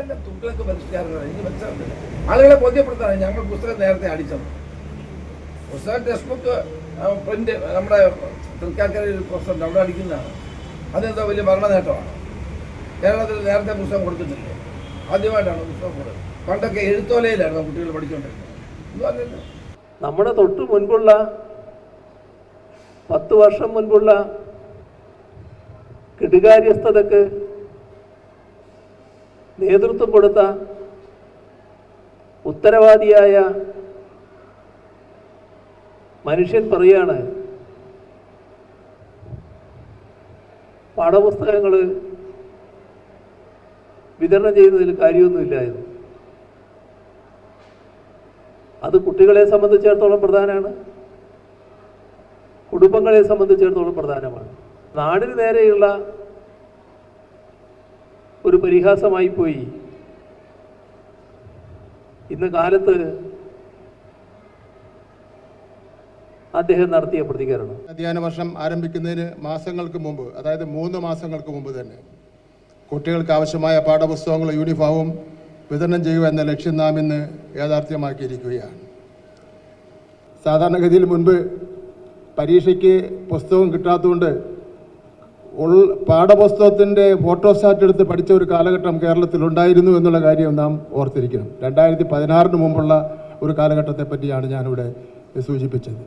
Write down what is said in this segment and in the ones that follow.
അല്ല തുഗ്ലക്ക് പരിഷ്കാരങ്ങൾ ഇനി മനസ്സിലാക്കുന്നില്ല. ആളുകളെ ബോധ്യപ്പെടുത്താണ് ഞങ്ങൾ പുസ്തകം നേരത്തെ അടിച്ചത്. പുസ്തകം ടെക്സ്റ്റ് ബുക്ക് പ്രിന്റ് നമ്മുടെ തൃക്കാക്കരയിൽ ഒരു പ്രൊഫസറുണ്ട്, അവിടെ അടിക്കുന്നതാണ്. അതെന്തോ വലിയ ഭരണ നേട്ടമാണ്. കേരളത്തിൽ നേരത്തെ പുസ്തകം കൊടുക്കുന്നില്ലേ? ആദ്യമായിട്ടാണ് പുസ്തകം കൊടുക്കുന്നത്. പണ്ടൊക്കെ എഴുത്തോലയിലായിരുന്നു കുട്ടികൾ പഠിച്ചുകൊണ്ടിരുന്നത്. ഇതുമല്ലല്ലോ. നമ്മുടെ തൊട്ട് മുൻപുള്ള 10 വർഷം മുൻപുള്ള കെടുകാര്യസ്ഥതക്ക് നേതൃത്വം കൊടുത്ത ഉത്തരവാദിയായ മനുഷ്യൻ പറയാണ്, പാഠപുസ്തകങ്ങൾ വിതരണം ചെയ്യുന്നതിൽ കാര്യമൊന്നുമില്ലായിരുന്നു. അത് കുട്ടികളെ സംബന്ധിച്ചിടത്തോളം പ്രധാനമാണ്, കുടുംബങ്ങളെ സംബന്ധിച്ചിടത്തോളം പ്രധാനമാണ്. നാടിന് നേരെയുള്ള ഒരു പരിഹാസമായി പോയി ഇന്ന് കാലത്ത് അദ്ദേഹം നടത്തിയ പ്രതികരണം. അധ്യയന വർഷം ആരംഭിക്കുന്നതിന് മാസങ്ങൾക്ക് മുമ്പ്, അതായത് 3 മാസങ്ങൾക്ക് മുമ്പ് തന്നെ കുട്ടികൾക്ക് ആവശ്യമായ പാഠപുസ്തകങ്ങളും യൂണിഫോമും വിതരണം ചെയ്യുക എന്ന ലക്ഷ്യം നാം ഇന്ന് യാഥാർത്ഥ്യമാക്കിയിരിക്കുകയാണ്. സാധാരണഗതിയിൽ മുൻപ് പരീക്ഷയ്ക്ക് പുസ്തകം കിട്ടാത്തതുകൊണ്ട് പാഠപുസ്തകത്തിൻ്റെ ഫോട്ടോസ്റ്റാറ്റ് എടുത്ത് പഠിച്ച ഒരു കാലഘട്ടം കേരളത്തിലുണ്ടായിരുന്നു എന്നുള്ള കാര്യം നാം ഓർത്തിരിക്കണം. 2016 മുമ്പുള്ള ഒരു കാലഘട്ടത്തെ പറ്റിയാണ് ഞാനിവിടെ സൂചിപ്പിച്ചത്.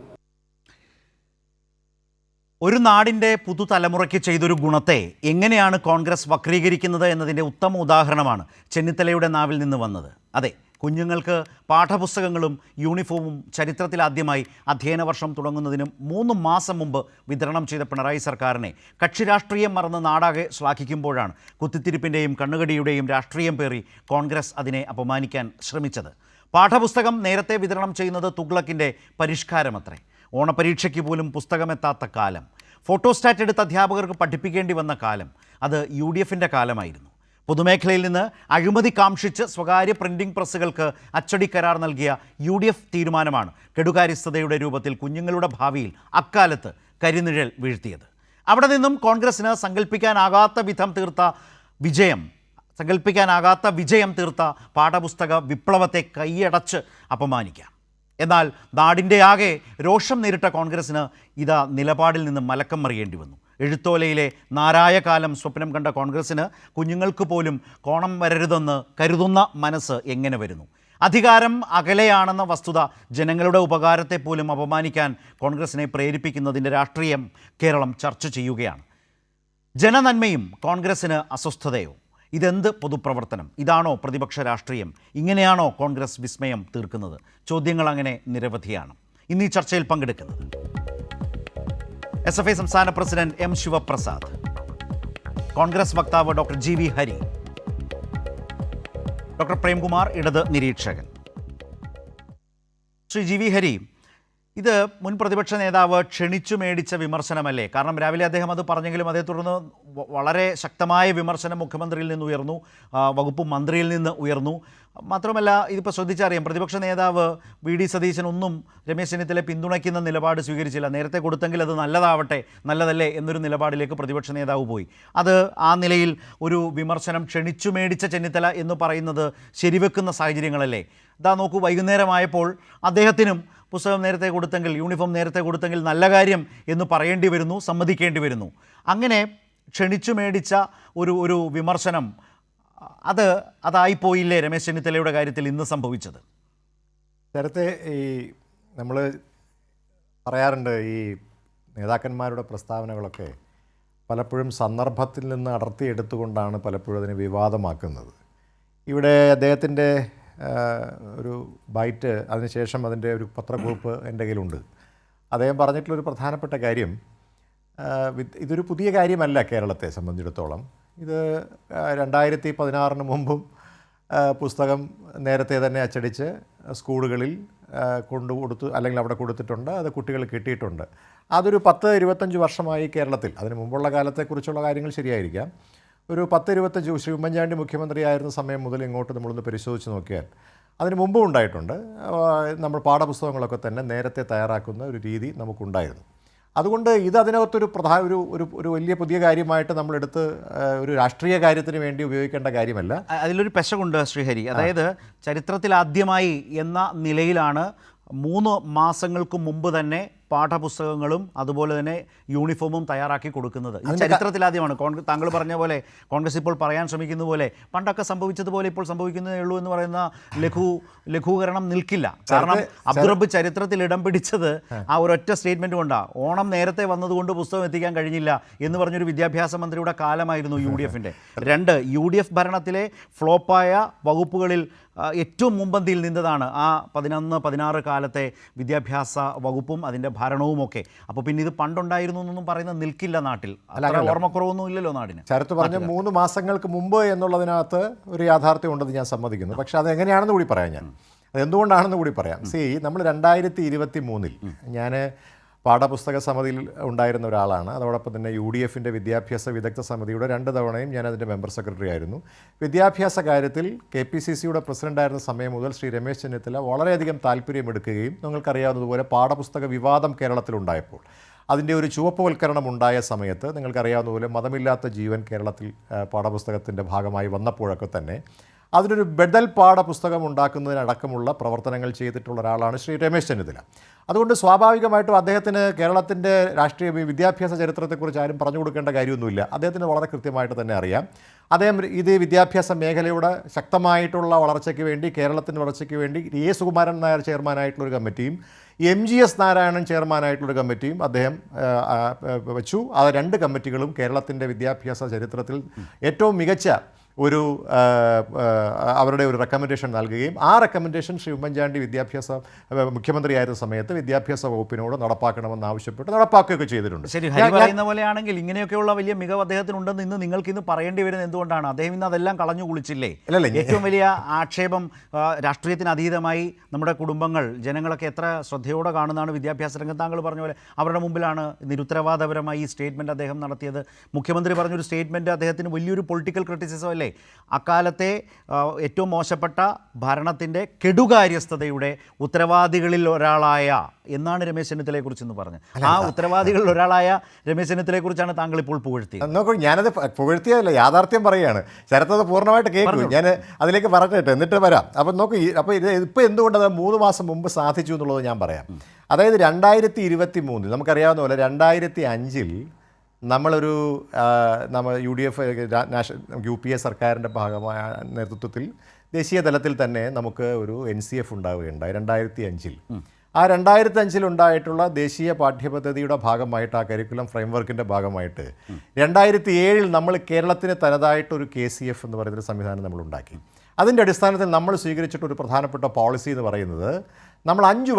ഒരു നാടിൻ്റെ പുതുതലമുറയ്ക്ക് ചെയ്തൊരു ഗുണത്തെ എങ്ങനെയാണ് കോൺഗ്രസ് വക്രീകരിക്കുന്നത് എന്നതിൻ്റെ ഉത്തമ ഉദാഹരണമാണ് ചെന്നിത്തലയുടെ നാവിൽ നിന്ന് വന്നത്. അതെ, കുഞ്ഞുങ്ങൾക്ക് പാഠപുസ്തകങ്ങളും യൂണിഫോമും ചരിത്രത്തിലാദ്യമായി അധ്യയന വർഷം തുടങ്ങുന്നതിനും 3 മാസം മുമ്പ് വിതരണം ചെയ്ത പിണറായി സർക്കാരിനെ കക്ഷി രാഷ്ട്രീയം മറന്ന് നാടാകെ ശ്ലാഘിക്കുമ്പോഴാണ് കുത്തിത്തിരിപ്പിൻ്റെയും കണ്ണുകടിയുടെയും രാഷ്ട്രീയം പേറി കോൺഗ്രസ് അതിനെ അപമാനിക്കാൻ ശ്രമിച്ചത്. പാഠപുസ്തകം നേരത്തെ വിതരണം ചെയ്യുന്നത് തുഗ്ലക്കിൻ്റെ പരിഷ്കാരമത്രേ. ഓണപരീക്ഷയ്ക്ക് പോലും പുസ്തകമെത്താത്ത കാലം, ഫോട്ടോസ്റ്റാറ്റ് എടുത്ത് അധ്യാപകർക്ക് പഠിപ്പിക്കേണ്ടി വന്ന കാലം, അത് UDFൻ്റെ കാലമായിരുന്നു. പൊതുമേഖലയിൽ നിന്ന് അഴിമതി കാംക്ഷിച്ച് സ്വകാര്യ പ്രിൻറ്റിംഗ് പ്രസ്സുകൾക്ക് അച്ചടി കരാർ നൽകിയ UDF തീരുമാനമാണ് കെടുകാര്യസ്ഥതയുടെ രൂപത്തിൽ കുഞ്ഞുങ്ങളുടെ ഭാവിയിൽ അക്കാലത്ത് കരിനിഴൽ വീഴ്ത്തിയത്. അവിടെ നിന്നും കോൺഗ്രസിന് സങ്കല്പിക്കാനാകാത്ത വിജയം തീർത്ത പാഠപുസ്തക വിപ്ലവത്തെ കൈയടച്ച് അപമാനിക്കാം. എന്നാൽ നാടിൻ്റെ ആകെ രോഷം നേരിട്ട കോൺഗ്രസിന് ഇതാ നിലപാടിൽ നിന്ന് മലക്കം മറിയേണ്ടി വന്നു. എഴുത്തോലയിലെ നാരായ കാലം സ്വപ്നം കണ്ട കോൺഗ്രസിന് കുഞ്ഞുങ്ങൾക്ക് പോലും കോണം വരരുതെന്ന് കരുതുന്ന മനസ്സ് എങ്ങനെ വരുന്നു? അധികാരം അകലെയാണെന്ന വസ്തുത ജനങ്ങളുടെ ഉപകാരത്തെ പോലും അപമാനിക്കാൻ കോൺഗ്രസിനെ പ്രേരിപ്പിക്കുന്നതിൻ്റെ രാഷ്ട്രീയം കേരളം ചർച്ച ചെയ്യുകയാണ്. ജനനന്മയും കോൺഗ്രസിന് അസ്വസ്ഥതയോ? ഇതെന്ത് പൊതുപ്രവർത്തനം? ഇതാണോ പ്രതിപക്ഷ രാഷ്ട്രീയം? ഇങ്ങനെയാണോ കോൺഗ്രസ് വിസ്മയം തീർക്കുന്നത്? ചോദ്യങ്ങൾ അങ്ങനെ നിരവധിയാണ്. ഇന്ന് ഈ ചർച്ചയിൽ പങ്കെടുക്കുന്നത് SFI സംസ്ഥാന പ്രസിഡന്റ് M. ശിവപ്രസാദ്, കോൺഗ്രസ് വക്താവ് doctor GV Hari, doctor Premkumar, ഇടത് നിരീക്ഷകൻ. ശ്രീ GV ഹരി, ഇത് മുൻ പ്രതിപക്ഷ നേതാവ് ക്ഷണിച്ചു മേടിച്ച വിമർശനമല്ലേ? കാരണം രാവിലെ അദ്ദേഹം അത് പറഞ്ഞെങ്കിലും അതേ തുടർന്ന് വളരെ ശക്തമായ വിമർശനം മുഖ്യമന്ത്രിയിൽ നിന്ന് ഉയർന്നു, വകുപ്പ് മന്ത്രിയിൽ നിന്ന് ഉയർന്നു. മാത്രമല്ല, ഇതിപ്പോൾ ശ്രദ്ധിച്ചറിയാം, പ്രതിപക്ഷ നേതാവ് VD സതീശൻ ഒന്നും രമേശ് ചെന്നിത്തലയെ പിന്തുണയ്ക്കുന്ന നിലപാട് സ്വീകരിച്ചില്ല. നേരത്തെ കൊടുത്തെങ്കിൽ അത് നല്ലതല്ലേ എന്നൊരു നിലപാടിലേക്ക് പ്രതിപക്ഷ നേതാവ് പോയി. അത് ആ നിലയിൽ ഒരു വിമർശനം ക്ഷണിച്ചു മേടിച്ച ചെന്നിത്തല എന്ന് പറയുന്നത് ശരിവെക്കുന്ന സാഹചര്യങ്ങളല്ലേ? ഇതാ നോക്കൂ, വൈകുന്നേരമായപ്പോൾ അദ്ദേഹത്തിനും പുസ്തകം നേരത്തെ കൊടുത്തെങ്കിൽ, യൂണിഫോം നേരത്തെ കൊടുത്തെങ്കിൽ നല്ല കാര്യം എന്ന് പറയേണ്ടി വരുന്നു, സമ്മതിക്കേണ്ടി വരുന്നു. അങ്ങനെ ക്ഷണിച്ചു മേടിച്ച ഒരു വിമർശനം അതായിപ്പോയില്ലേ രമേശ് ചെന്നിത്തലയുടെ കാര്യത്തിൽ ഇന്ന് സംഭവിച്ചത്? നേരത്തെ നമ്മൾ പറയാറുണ്ട്, ഈ നേതാക്കന്മാരുടെ പ്രസ്താവനകളൊക്കെ പലപ്പോഴും സന്ദർഭത്തിൽ നിന്ന് അടർത്തിയെടുത്തുകൊണ്ടാണ് പലപ്പോഴും അതിനെ വിവാദമാക്കുന്നത്. ഇവിടെ അദ്ദേഹത്തിൻ്റെ ഒരു ബൈറ്റ്, അതിനുശേഷം അതിൻ്റെ ഒരു പത്രക്കുറിപ്പ് എൻ്റെ കയ്യിലുണ്ട്. അദ്ദേഹം പറഞ്ഞിട്ടുള്ളൊരു പ്രധാനപ്പെട്ട കാര്യം, ഇതൊരു പുതിയ കാര്യമല്ല കേരളത്തെ സംബന്ധിച്ചിടത്തോളം. ഇത് 2016 മുമ്പും പുസ്തകം നേരത്തെ തന്നെ അച്ചടിച്ച് സ്കൂളുകളിൽ കൊണ്ടുകൊടുത്തു, അല്ലെങ്കിൽ അവിടെ കൊടുത്തിട്ടുണ്ട്, അത് കുട്ടികൾ കിട്ടിയിട്ടുണ്ട്. അതൊരു 10-25 വർഷമായി കേരളത്തിൽ. അതിന് മുമ്പുള്ള കാലത്തെക്കുറിച്ചുള്ള കാര്യങ്ങൾ ശരിയായിരിക്കാം. ഒരു 10-25 ശ്രീ ഉമ്മൻചാണ്ടി മുഖ്യമന്ത്രിയായിരുന്ന സമയം മുതൽ ഇങ്ങോട്ട് നമ്മളൊന്ന് പരിശോധിച്ച് നോക്കിയാൽ അതിന് മുമ്പും ഉണ്ടായിട്ടുണ്ട്. നമ്മൾ പാഠപുസ്തകങ്ങളൊക്കെ തന്നെ നേരത്തെ തയ്യാറാക്കുന്ന ഒരു രീതി നമുക്കുണ്ടായിരുന്നു. അതുകൊണ്ട് ഇത് അതിനകത്തൊരു ഒരു വലിയ പുതിയ കാര്യമായിട്ട് നമ്മളെടുത്ത് ഒരു രാഷ്ട്രീയ കാര്യത്തിന് വേണ്ടി ഉപയോഗിക്കേണ്ട കാര്യമല്ല. അതിലൊരു പെശകുണ്ട് ശ്രീഹരി. അതായത് ചരിത്രത്തിൽ ആദ്യമായി എന്ന നിലയിലാണ് 3 മാസങ്ങൾക്ക് മുമ്പ് തന്നെ പാഠപുസ്തകങ്ങളും അതുപോലെ തന്നെ യൂണിഫോമും തയ്യാറാക്കി കൊടുക്കുന്നത്. ഈ ചരിത്രത്തിലാദ്യമാണ്. താങ്കൾ പറഞ്ഞ പോലെ കോൺഗ്രസ് ഇപ്പോൾ പറയാൻ ശ്രമിക്കുന്ന പോലെ പണ്ടൊക്കെ സംഭവിച്ചതുപോലെ ഇപ്പോൾ സംഭവിക്കുന്നതേ ഉള്ളൂ എന്ന് പറയുന്ന ലഘൂകരണം നിൽക്കില്ല. കാരണം അബ്ദുറബ്ബ് ചരിത്രത്തിൽ ഇടം പിടിച്ചത് ആ ഒരൊറ്റ സ്റ്റേറ്റ്മെൻറ്റ് കൊണ്ടാണ്. ഓണം നേരത്തെ വന്നതുകൊണ്ട് പുസ്തകം എത്തിക്കാൻ കഴിഞ്ഞില്ല എന്ന് പറഞ്ഞൊരു വിദ്യാഭ്യാസ മന്ത്രിയുടെ കാലമായിരുന്നു UDF-ൻ്റെ. 2 UDF ഭരണത്തിലെ ഫ്ലോപ്പായ വകുപ്പുകളിൽ ഏറ്റവും മുമ്പന്തിയിൽ നിന്നതാണ് ആ 11-16 കാലത്തെ വിദ്യാഭ്യാസ വകുപ്പും അതിൻ്റെ ഭരണവുമൊക്കെ. അപ്പോൾ പിന്നെ ഇത് പണ്ടുണ്ടായിരുന്നു എന്നൊന്നും പറയുന്നത് നിൽക്കില്ല നാട്ടിൽ. അല്ല, ഓർമ്മക്കുറവൊന്നും ഇല്ലല്ലോ നാടിന്. ചരിത്രം പറഞ്ഞ 3 മാസങ്ങൾക്ക് മുമ്പ് എന്നുള്ളതിനകത്ത് ഒരു യാഥാർത്ഥ്യം ഉണ്ടെന്ന് ഞാൻ സമ്മതിക്കുന്നു. പക്ഷേ അതെങ്ങനെയാണെന്ന് കൂടി പറയാം. ഞാൻ അതെന്തുകൊണ്ടാണെന്ന് കൂടി പറയാം. നമ്മൾ 2023 ഞാൻ പാഠപുസ്തക സമിതിയിൽ ഉണ്ടായിരുന്ന ഒരാളാണ്. അതോടൊപ്പം തന്നെ UDF-ൻ്റെ വിദ്യാഭ്യാസ വിദഗ്ധ സമിതിയുടെ 2 തവണയും ഞാൻ അതിൻ്റെ മെമ്പർ സെക്രട്ടറി ആയിരുന്നു. വിദ്യാഭ്യാസ കാര്യത്തിൽ KPCC-യുടെ പ്രസിഡൻ്റായിരുന്ന സമയം മുതൽ ശ്രീ രമേശ് ചെന്നിത്തല വളരെയധികം താല്പര്യമെടുക്കുകയും നിങ്ങൾക്കറിയാവുന്നതുപോലെ പാഠപുസ്തക വിവാദം കേരളത്തിലുണ്ടായപ്പോൾ അതിൻ്റെ ഒരു ചുവപ്പുവൽക്കരണം ഉണ്ടായ സമയത്ത് നിങ്ങൾക്കറിയാവുന്നതുപോലെ മതമില്ലാത്ത ജീവൻ കേരളത്തിൽ പാഠപുസ്തകത്തിൻ്റെ ഭാഗമായി വന്നപ്പോഴൊക്കെ തന്നെ അതിനൊരു ബദൽ പാഠപുസ്തകം ഉണ്ടാക്കുന്നതിനടക്കമുള്ള പ്രവർത്തനങ്ങൾ ചെയ്തിട്ടുള്ള ഒരാളാണ് ശ്രീ രമേശ് ചെന്നിത്തല. അതുകൊണ്ട് സ്വാഭാവികമായിട്ടും അദ്ദേഹത്തിന് കേരളത്തിൻ്റെ രാഷ്ട്രീയ വിദ്യാഭ്യാസ ചരിത്രത്തെക്കുറിച്ച് ആരും പറഞ്ഞു കൊടുക്കേണ്ട കാര്യമൊന്നുമില്ല. അദ്ദേഹത്തിന് വളരെ കൃത്യമായിട്ട് തന്നെ അറിയാം. അദ്ദേഹം ഇത് വിദ്യാഭ്യാസ മേഖലയുടെ ശക്തമായിട്ടുള്ള വളർച്ചയ്ക്ക് വേണ്ടി, കേരളത്തിൻ്റെ വളർച്ചയ്ക്ക് വേണ്ടി A. സുകുമാരൻ നായർ ചെയർമാനായിട്ടുള്ളൊരു കമ്മിറ്റിയും MGS നാരായണൻ ചെയർമാനായിട്ടുള്ളൊരു കമ്മിറ്റിയും അദ്ദേഹം വെച്ചു. ആ 2 കമ്മിറ്റികളും കേരളത്തിൻ്റെ വിദ്യാഭ്യാസ ചരിത്രത്തിൽ ഏറ്റവും മികച്ച അവരുടെ ഒരു റെക്കമെൻഡേഷൻ നൽകുകയും ആ റെക്കമെൻഡേഷൻ ശ്രീ ഉമ്മൻചാണ്ടി മുഖ്യമന്ത്രിയായിരുന്ന സമയത്ത് വിദ്യാഭ്യാസ വകുപ്പിനോട് നടപ്പാക്കണമെന്ന് ആവശ്യപ്പെട്ട് നടപ്പാക്കുകയൊക്കെ ചെയ്തിട്ടുണ്ട്. ശരി, ഹരി പറയുന്ന പോലെയാണെങ്കിൽ ഇങ്ങനെയൊക്കെയുള്ള വലിയ മികവ് അദ്ദേഹത്തിനുണ്ടെന്ന് ഇന്ന് നിങ്ങൾക്ക് ഇന്ന് പറയേണ്ടി വരുന്നത് എന്തുകൊണ്ടാണ്? അദ്ദേഹം ഇന്ന് അതെല്ലാം കളഞ്ഞു കുളിച്ചില്ലേ? ഏറ്റവും വലിയ ആക്ഷേപം രാഷ്ട്രീയത്തിന് അതീതമായി നമ്മുടെ കുടുംബങ്ങൾ, ജനങ്ങളൊക്കെ എത്ര ശ്രദ്ധയോടെ കാണുന്നതാണ് വിദ്യാഭ്യാസ രംഗം. താങ്കൾ പറഞ്ഞ പോലെ അവരുടെ മുമ്പിലാണ് നിരുത്തരവാദപരമായി ഈ സ്റ്റേറ്റ്മെൻറ്റ് അദ്ദേഹം നടത്തിയത്. മുഖ്യമന്ത്രി പറഞ്ഞൊരു സ്റ്റേറ്റ്മെൻറ്റ് അദ്ദേഹത്തിന് വലിയൊരു പൊളിറ്റിക്കൽ ക്രിറ്റിസിസം അല്ലേ? അക്കാലത്തെ ഏറ്റവും മോശപ്പെട്ട ഭരണത്തിൻ്റെ കെടുകാര്യസ്ഥതയുടെ ഉത്തരവാദികളിൽ ഒരാളായ എന്നാണ് രമേശ് ചെന്നിത്തലയെക്കുറിച്ച് എന്ന് പറഞ്ഞത്. ആ ഉത്തരവാദികളിൽ ഒരാളായ രമേശ് ചെന്നിത്തലയെക്കുറിച്ചാണ് താങ്കൾ ഇപ്പോൾ പുകഴ്ത്തിയത്. നോക്കൂ, ഞാനത് പുകഴ്ത്തിയതല്ല, യാഥാർത്ഥ്യം പറയുകയാണ്. ചരിത്രത്തെ പൂർണ്ണമായിട്ട് കേൾക്കൂ. ഞാൻ അതിലേക്ക് പറഞ്ഞിട്ട് എന്നിട്ട് വരാം. അപ്പം നോക്കൂ, അപ്പോൾ ഇത് ഇപ്പോൾ എന്തുകൊണ്ടത് 3 മാസം മുമ്പ് സാധിച്ചു എന്നുള്ളത് ഞാൻ പറയാം. അതായത് 2023 നമുക്കറിയാവുന്ന പോലെ 2005 നമ്മളൊരു UDF UPA സർക്കാരിൻ്റെ ഭാഗമായ നേതൃത്വത്തിൽ ദേശീയ തലത്തിൽ തന്നെ നമുക്ക് ഒരു NCF ഉണ്ടാവുകയുണ്ടായി 2005. ആ 2005 ഉണ്ടായിട്ടുള്ള ദേശീയ പാഠ്യപദ്ധതിയുടെ ഭാഗമായിട്ട്, ആ കരിക്കുലം ഫ്രെയിംവർക്കിൻ്റെ ഭാഗമായിട്ട് 2007 നമ്മൾ കേരളത്തിന് തനതായിട്ടൊരു KCF എന്ന് പറയുന്നൊരു സംവിധാനം നമ്മൾ ഉണ്ടാക്കി. അതിൻ്റെ അടിസ്ഥാനത്തിൽ നമ്മൾ സ്വീകരിച്ചിട്ടൊരു പ്രധാനപ്പെട്ട പോളിസി എന്ന് പറയുന്നത് നമ്മൾ 5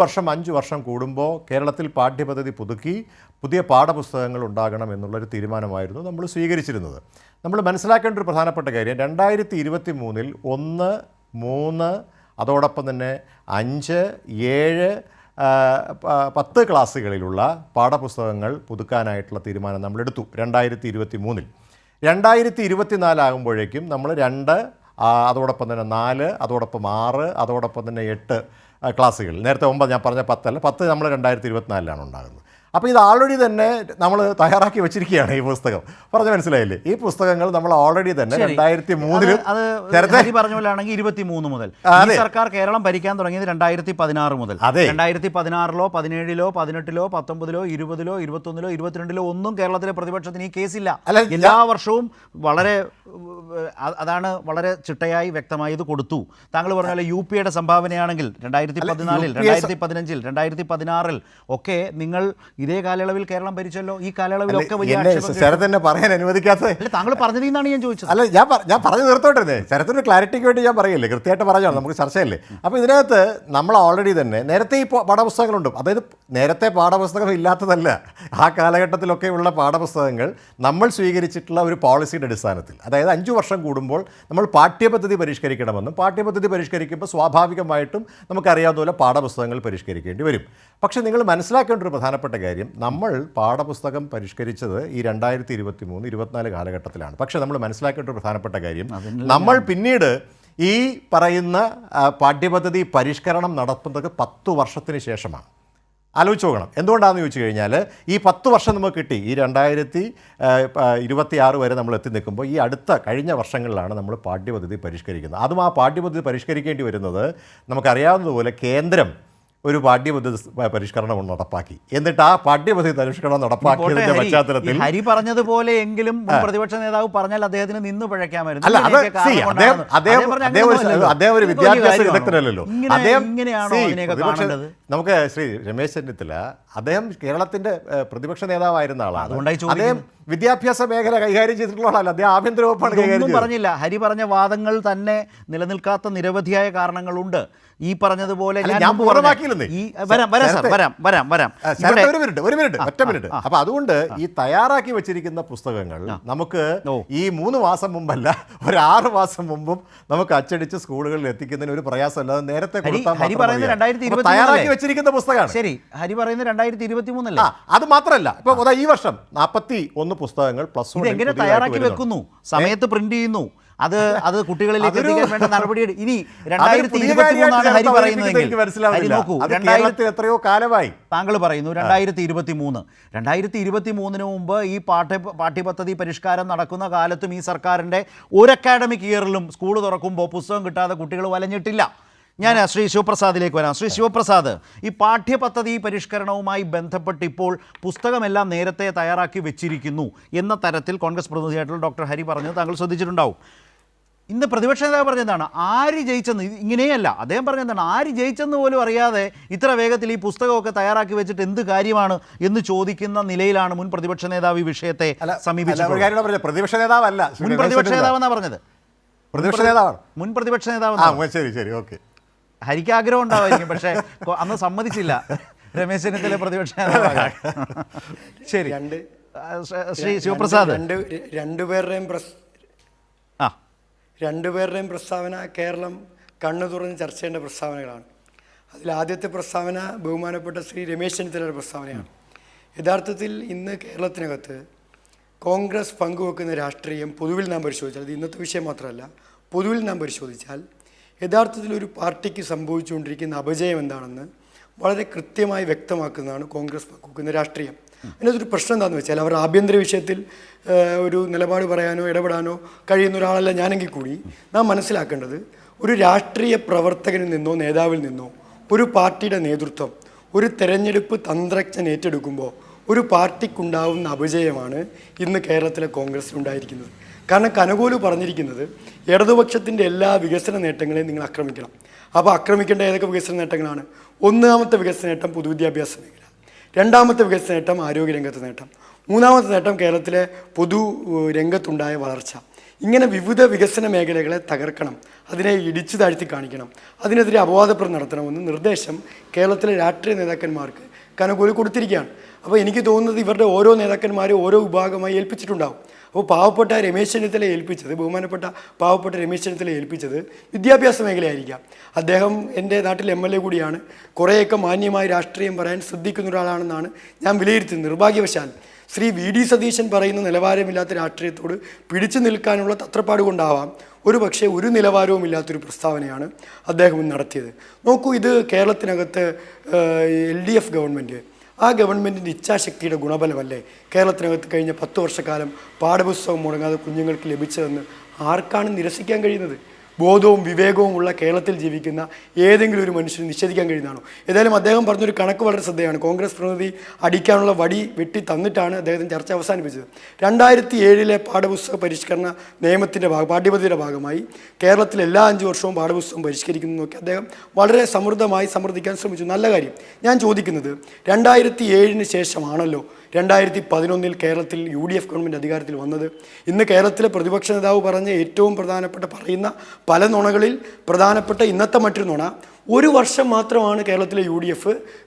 വർഷം കൂടുമ്പോൾ കേരളത്തിൽ പാഠ്യപദ്ധതി പുതുക്കി പുതിയ പാഠപുസ്തകങ്ങൾ ഉണ്ടാകണം എന്നുള്ളൊരു തീരുമാനമായിരുന്നു നമ്മൾ സ്വീകരിച്ചിരുന്നത്. നമ്മൾ മനസ്സിലാക്കേണ്ട ഒരു പ്രധാനപ്പെട്ട കാര്യം 2023 1, 3 അതോടൊപ്പം തന്നെ 5, 7, 10 ക്ലാസ്സുകളിലുള്ള പാഠപുസ്തകങ്ങൾ പുതുക്കാനായിട്ടുള്ള തീരുമാനം നമ്മളെടുത്തു 2023. 2024 ആകുമ്പോഴേക്കും നമ്മൾ 2, അതോടൊപ്പം തന്നെ 4, അതോടൊപ്പം 6, അതോടൊപ്പം തന്നെ 8 ക്ലാസ്സുകൾ. നേരത്തെ 9 ഞാൻ പറഞ്ഞ 10 അല്ല, 10 നമ്മൾ 2024 ഉണ്ടാകുന്നത്. അപ്പോൾ ഇത് ഓൾറെഡി തന്നെ നമ്മൾ തയ്യാറാക്കി വെച്ചിരിക്കുകയാണ്. ഈ പുസ്തകം പറഞ്ഞ് മനസ്സിലായില്ലേ? ഈ പുസ്തകങ്ങൾ നമ്മൾ ഓൾറെഡി തന്നെ 2003 പറഞ്ഞ പോലെയാണെങ്കിൽ 23 മുതൽ സർക്കാർ കേരളം ഭരിക്കാൻ തുടങ്ങിയത് 2016 മുതൽ. 2016-ലോ 17-ലോ 18-ലോ 19-ലോ 20-ലോ 21-ലോ 22-ലോ ഒന്നും കേരളത്തിലെ പ്രതിപക്ഷത്തിന് ഈ കേസില്ല. എല്ലാ വർഷവും വളരെ അതാണ് വളരെ ചിട്ടയായി വ്യക്തമായി ഇത് കൊടുത്തു. താങ്കൾ പറഞ്ഞ പോലെ UPയുടെ സംഭാവനയാണെങ്കിൽ 2014, 2015, 2016 ഒക്കെ നിങ്ങൾ ഇതേ കാലയളവിൽ കേരളം ഭരിച്ചല്ലോ. ഈ കാലയളവിലൊക്കെ ശരത് പറയാൻ അനുവദിക്കാത്ത താങ്കൾ പറഞ്ഞതെന്നാണ് ഞാൻ ചോദിച്ചത്. അല്ല, ഞാൻ പറഞ്ഞു നിർത്തോട്ടെ. ശരത്തിന് ക്ലാരിറ്റിക്ക് വേണ്ടി ഞാൻ പറയില്ലേ, കൃത്യമായിട്ട് പറഞ്ഞാൽ നമുക്ക് ചർച്ചയല്ലേ. അപ്പോൾ ഇതിനകത്ത് നമ്മൾ ഓൾറെഡി തന്നെ നേരത്തെ ഈ പാഠപുസ്തകങ്ങളുണ്ട്. അതായത് നേരത്തെ പാഠപുസ്തകം ഇല്ലാത്തതല്ല, ആ കാലഘട്ടത്തിലൊക്കെ ഉള്ള പാഠപുസ്തകങ്ങൾ നമ്മൾ സ്വീകരിച്ചിട്ടുള്ള ഒരു പോളിസിയുടെ അടിസ്ഥാനത്തിൽ, അതായത് 5 വർഷം കൂടുമ്പോൾ നമ്മൾ പാഠ്യപദ്ധതി പരിഷ്കരിക്കണമെന്നും പാഠ്യപദ്ധതി പരിഷ്കരിക്കുമ്പോൾ സ്വാഭാവികമായിട്ടും നമുക്കറിയാവുന്ന പോലെ പാഠപുസ്തകങ്ങൾ പരിഷ്കരിക്കേണ്ടി വരും. പക്ഷേ നിങ്ങൾ മനസ്സിലാക്കേണ്ട ഒരു പ്രധാനപ്പെട്ട കാര്യം, നമ്മൾ പാഠപുസ്തകം പരിഷ്കരിച്ചത് ഈ 2023-24 കാലഘട്ടത്തിലാണ്. പക്ഷേ നമ്മൾ മനസ്സിലാക്കേണ്ട ഒരു പ്രധാനപ്പെട്ട കാര്യം, നമ്മൾ പിന്നീട് ഈ പറയുന്ന പാഠ്യപദ്ധതി പരിഷ്കരണം നടത്തുന്നത് 10 വർഷത്തിന് ശേഷമാണ്. ആലോചിച്ച് നോക്കണം. എന്തുകൊണ്ടാണെന്ന് ചോദിച്ചു കഴിഞ്ഞാൽ ഈ 10 വർഷം നമുക്ക് കിട്ടി. ഈ 2026 വരെ നമ്മൾ എത്തി നിൽക്കുമ്പോൾ ഈ കഴിഞ്ഞ വർഷങ്ങളിലാണ് നമ്മൾ പാഠ്യപദ്ധതി പരിഷ്കരിക്കുന്നത്. അതും ആ പാഠ്യപദ്ധതി പരിഷ്കരിക്കേണ്ടി വരുന്നത് നമുക്കറിയാവുന്നതുപോലെ കേന്ദ്രം ഒരു പാഠ്യപദ്ധതി പരിഷ്കരണം നടപ്പാക്കി. എന്നിട്ട് ആ പാഠ്യപദ്ധതി പരിഷ്കരണം നടപ്പാക്കിയതിന്റെ പശ്ചാത്തലത്തിൽ ഹരി പറഞ്ഞതുപോലെ എങ്കിലും പ്രതിപക്ഷ നേതാവ് പറഞ്ഞാൽ അദ്ദേഹത്തിന് നിന്ന് പിഴയ്ക്കാമായിരുന്നു. അല്ല, അദ്ദേഹം ഒരു വിദ്യാഭ്യാസ വിദഗ്ധനല്ലല്ലോ. നമുക്ക് ശ്രീ രമേശ് ചെന്നിത്തല അദ്ദേഹം കേരളത്തിന്റെ പ്രതിപക്ഷ നേതാവായിരുന്ന ആളാണ്. അദ്ദേഹം വിദ്യാഭ്യാസ മേഖല കൈകാര്യം ചെയ്തിട്ടുള്ള ആളല്ല, അദ്ദേഹം ആഭ്യന്തര വകുപ്പാണ് കൈകാര്യം പറഞ്ഞില്ല. ഹരി പറഞ്ഞ വാദങ്ങൾ തന്നെ നിലനിൽക്കാത്ത നിരവധിയായ കാരണങ്ങളുണ്ട്. ഈ പറഞ്ഞതുപോലെ ഒറ്റ മിനിറ്റ്. അപ്പൊ അതുകൊണ്ട് ഈ തയ്യാറാക്കി വെച്ചിരിക്കുന്ന പുസ്തകങ്ങൾ നമുക്ക് ഈ 3 മാസം മുമ്പല്ല, ഒരു 6 മാസം മുമ്പും നമുക്ക് അച്ചടിച്ച് സ്കൂളുകളിൽ എത്തിക്കുന്നതിന് ഒരു പ്രയാസമല്ലാതെ നേരത്തെ തയ്യാറാക്കി വെച്ചിരിക്കുന്ന പുസ്തകമാണ്. ശരി, ഹരി പറയുന്നത് 2023 അത് മാത്രമല്ല, ഇപ്പൊ ഈ വർഷം 41 പുസ്തകങ്ങൾ +1 എങ്ങനെ തയ്യാറാക്കി വെക്കുന്നു, സമയത്ത് പ്രിന്റ് ചെയ്യുന്നു, അത് കുട്ടികളിലേക്ക് എത്തിക്കാൻ വേണ്ട നടപടി. ഇനി 2023 ഹരി പറയുന്നതെങ്കിൽ എത്രയോ കാലമായി താങ്കൾ പറയുന്നു 2023 മുമ്പ് ഈ പാഠ്യപദ്ധതി പരിഷ്കാരം നടക്കുന്ന കാലത്തും ഈ സർക്കാരിൻ്റെ ഒരു അക്കാഡമിക് ഇയറിലും സ്കൂൾ തുറക്കുമ്പോൾ പുസ്തകം കിട്ടാതെ കുട്ടികൾ വലഞ്ഞിട്ടില്ല. ഞാൻ ശ്രീ ശിവപ്രസാദിലേക്ക് വരാം. ശ്രീ ശിവപ്രസാദ്, ഈ പാഠ്യപദ്ധതി പരിഷ്കരണവുമായി ബന്ധപ്പെട്ട് ഇപ്പോൾ പുസ്തകമെല്ലാം നേരത്തെ തയ്യാറാക്കി വെച്ചിരിക്കുന്നു എന്ന തരത്തിൽ കോൺഗ്രസ് പ്രതിനിധിയായിട്ടുള്ള ഡോക്ടർ ഹരി പറഞ്ഞത് താങ്കൾ ശ്രദ്ധിച്ചിട്ടുണ്ടാവും. ഇന്ന് പ്രതിപക്ഷ നേതാവ് പറഞ്ഞെന്താണ്, ആര് ജയിച്ചെന്ന് ഇങ്ങനെയല്ല, അദ്ദേഹം പറഞ്ഞെന്താണ്, ആര് ജയിച്ചെന്ന് പോലും അറിയാതെ ഇത്ര വേഗത്തിൽ ഈ പുസ്തകമൊക്കെ തയ്യാറാക്കി വെച്ചിട്ട് എന്ത് കാര്യമാണ് എന്ന് ചോദിക്കുന്ന നിലയിലാണ് മുൻ പ്രതിപക്ഷ നേതാവ് ഈ വിഷയത്തെ സമീപിച്ചത്. പ്രതിപക്ഷ നേതാവല്ല, മുൻ പ്രതിപക്ഷ നേതാവെന്നാ പറഞ്ഞത്. പ്രതിപക്ഷ നേതാവാണ്, മുൻ പ്രതിപക്ഷ നേതാവ്. ശരി, ഓക്കെ. ഹരിക്ക് ആഗ്രഹം ഉണ്ടാവുമായിരിക്കും, പക്ഷേ അന്ന് സമ്മതിച്ചില്ല രമേശ് ചെന്നിത്തല പ്രതിപക്ഷ നേതാവാകാൻ. ശരി, ശ്രീ ശിവപ്രസാദ്, രണ്ടുപേരുടെയും പ്രസ്താവന കേരളം കണ്ണു തുറന്ന് ചർച്ച ചെയ്യേണ്ട പ്രസ്താവനകളാണ്. അതിൽ ആദ്യത്തെ പ്രസ്താവന ബഹുമാനപ്പെട്ട ശ്രീ രമേശ് ചെന്നിത്തലയുടെ പ്രസ്താവനയാണ്. യഥാർത്ഥത്തിൽ ഇന്ന് കേരളത്തിനകത്ത് കോൺഗ്രസ് പങ്കുവെക്കുന്ന രാഷ്ട്രീയം പൊതുവിൽ നാം പരിശോധിച്ചാൽ, അത് ഇന്നത്തെ വിഷയം മാത്രമല്ല, പൊതുവിൽ നാം പരിശോധിച്ചാൽ യഥാർത്ഥത്തിൽ ഒരു പാർട്ടിക്ക് സംഭവിച്ചുകൊണ്ടിരിക്കുന്ന അപജയം എന്താണെന്ന് വളരെ കൃത്യമായി വ്യക്തമാക്കുന്നതാണ് കോൺഗ്രസ് പങ്കുവെക്കുന്ന രാഷ്ട്രീയം. അതിനകത്തൊരു പ്രശ്നം എന്താണെന്ന് വെച്ചാൽ, അവർ ആഭ്യന്തര വിഷയത്തിൽ ഒരു നിലപാട് പറയാനോ ഇടപെടാനോ കഴിയുന്ന ഒരാളല്ല ഞാനെങ്കിൽ കൂടി നാം മനസ്സിലാക്കേണ്ടത്, ഒരു രാഷ്ട്രീയ പ്രവർത്തകനിൽ നിന്നോ നേതാവിൽ നിന്നോ ഒരു പാർട്ടിയുടെ നേതൃത്വം ഒരു തെരഞ്ഞെടുപ്പ് തന്ത്രജ്ഞൻ ഏറ്റെടുക്കുമ്പോൾ ഒരു പാർട്ടിക്കുണ്ടാവുന്ന അപജയമാണ് ഇന്ന് കേരളത്തിലെ കോൺഗ്രസിനുണ്ടായിരിക്കുന്നത്. കാരണം കനകോലു പറഞ്ഞിരിക്കുന്നത് ഇടതുപക്ഷത്തിൻ്റെ എല്ലാ വികസന നേട്ടങ്ങളെയും നിങ്ങൾ ആക്രമിക്കണം. അപ്പോൾ ആക്രമിക്കേണ്ട ഏതൊക്കെ വികസന നേട്ടങ്ങളാണ്? ഒന്നാമത്തെ വികസന നേട്ടം പൊതുവിദ്യാഭ്യാസ മേഖല, രണ്ടാമത്തെ വികസന നേട്ടം ആരോഗ്യരംഗത്ത് നേട്ടം, മൂന്നാമത്തെ നേട്ടം കേരളത്തിലെ പൊതു രംഗത്തുണ്ടായ വളർച്ച. ഇങ്ങനെ വിവിധ വികസന മേഖലകളെ തകർക്കണം, അതിനെ ഇടിച്ചു താഴ്ത്തി കാണിക്കണം, അതിനെതിരെ അപവാദപ്രചരണം നടത്തണമെന്ന് നിർദ്ദേശം കേരളത്തിലെ രാഷ്ട്രീയ നേതാക്കന്മാർക്ക് കനകോലു കൊടുത്തിരിക്കുകയാണ്. അപ്പോൾ എനിക്ക് തോന്നുന്നത് ഇവരുടെ ഓരോ നേതാക്കന്മാരും ഓരോ വിഭാഗമായി ഏൽപ്പിച്ചിട്ടുണ്ടാവും. അപ്പോൾ പാവപ്പെട്ട രമേശ് ചെന്നിത്തല ഏൽപ്പിച്ചത്, ബഹുമാനപ്പെട്ട പാവപ്പെട്ട രമേശ് ചെന്നിത്തല ഏൽപ്പിച്ചത് വിദ്യാഭ്യാസ മേഖലയായിരിക്കാം. അദ്ദേഹം എൻ്റെ നാട്ടിൽ MLA കൂടിയാണ്, കുറേയൊക്കെ മാന്യമായി രാഷ്ട്രീയം പറയാൻ ശ്രദ്ധിക്കുന്ന ഒരാളാണെന്നാണ് ഞാൻ വിലയിരുത്തുന്നത്. നിർഭാഗ്യവശാൽ ശ്രീ VD സതീശൻ പറയുന്ന നിലവാരമില്ലാത്ത രാഷ്ട്രീയത്തോട് പിടിച്ചു നിൽക്കാനുള്ള തത്രപ്പാട് കൊണ്ടാവാം ഒരു പക്ഷേ ഒരു നിലവാരവുമില്ലാത്തൊരു പ്രസ്താവനയാണ് അദ്ദേഹം നടത്തിയത്. നോക്കൂ, ഇത് കേരളത്തിനകത്ത് LDF ഗവൺമെൻറ്, ആ ഗവൺമെൻറ്റിൻ്റെ ഇച്ഛാശക്തിയുടെ ഗുണഫലമല്ലേ കേരളത്തിനകത്ത് കഴിഞ്ഞ 10 വർഷക്കാലം പാഠപുസ്തകം മുടങ്ങാതെ കുഞ്ഞുങ്ങൾക്ക് ലഭിച്ചതെന്ന് ആർക്കാണ് നിരസിക്കാൻ കഴിയുന്നത്? ബോധവും വിവേകവും ഉള്ള കേരളത്തിൽ ജീവിക്കുന്ന ഏതെങ്കിലും ഒരു മനുഷ്യന് നിഷേധിക്കാൻ കഴിയുന്നതാണോ? ഏതായാലും അദ്ദേഹം പറഞ്ഞൊരു കണക്ക് വളരെ ശ്രദ്ധയാണ്. കോൺഗ്രസ് പ്രതിനിധി അടിക്കാനുള്ള വടി വെട്ടി തന്നിട്ടാണ് അദ്ദേഹത്തിന് ചർച്ച അവസാനിപ്പിച്ചത്. 2007 പാഠപുസ്തക പരിഷ്കരണ നിയമത്തിൻ്റെ പാഠ്യപദ്ധതിയുടെ ഭാഗമായി കേരളത്തിൽ എല്ലാ 5 വർഷവും പാഠപുസ്തകം പരിഷ്കരിക്കുന്നു നോക്കി അദ്ദേഹം വളരെ സമൃദ്ധിക്കാൻ ശ്രമിച്ചു. നല്ല കാര്യം. ഞാൻ ചോദിക്കുന്നത്, 2007 ശേഷമാണല്ലോ 2011 കേരളത്തിൽ UDF ഗവൺമെൻറ് അധികാരത്തിൽ വന്നത്. ഇന്ന് കേരളത്തിലെ പ്രതിപക്ഷ നേതാവ് പറഞ്ഞ ഏറ്റവും പറയുന്ന പല നുണകളിൽ പ്രധാനപ്പെട്ട ഇന്നത്തെ മറ്റൊരു നുണ, 1 വർഷം മാത്രമാണ് കേരളത്തിലെ UDF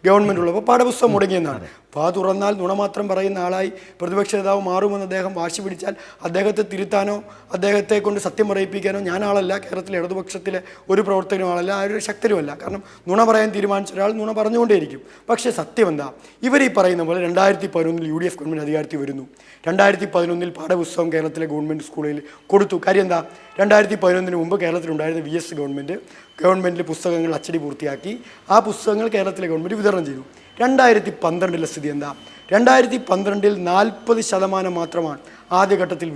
ഗവൺമെൻറ് ഉള്ളപ്പോൾ പാഠപുസ്തകം മുടങ്ങിയെന്നാണ്. തുറന്നാൽ നുണ മാത്രം പറയുന്ന ആളായി പ്രതിപക്ഷ നേതാവ് മാറുമെന്ന് അദ്ദേഹം വാശി പിടിച്ചാൽ അദ്ദേഹത്തെ തിരുത്താനോ അദ്ദേഹത്തെ കൊണ്ട് സത്യം പറയിപ്പിക്കാനോ ഞാൻ ആളല്ല, കേരളത്തിലെ ഇടതുപക്ഷത്തിലെ ഒരു പ്രവർത്തകനും ആളല്ല, ആരും ശക്തരുമല്ല. കാരണം നുണ പറയാൻ തീരുമാനിച്ച ഒരാൾ നുണ പറഞ്ഞുകൊണ്ടേയിരിക്കും. പക്ഷേ സത്യം എന്താ? ഇവർ ഈ പറയുന്ന പോലെ 2011 UDF ഗവൺമെൻറ് അധികാരത്തിൽ വരുന്നു. 2011 പാഠപുസ്തകം കേരളത്തിലെ ഗവൺമെൻറ് സ്കൂളിൽ കൊടുത്തു. കാര്യം എന്താ? 2011 മുമ്പ് കേരളത്തിലുണ്ടായിരുന്ന VS ഗവൺമെൻറ്റിൽ പുസ്തകങ്ങൾ അച്ചടി പൂർത്തിയാക്കി ആ പുസ്തകങ്ങൾ കേരളത്തിലെ ഗവൺമെൻറ് വിതരണം ചെയ്തു. 2012 സ്ഥിതി എന്താ? 2012 40% മാത്രമാണ് ആദ്യഘട്ടത്തിൽ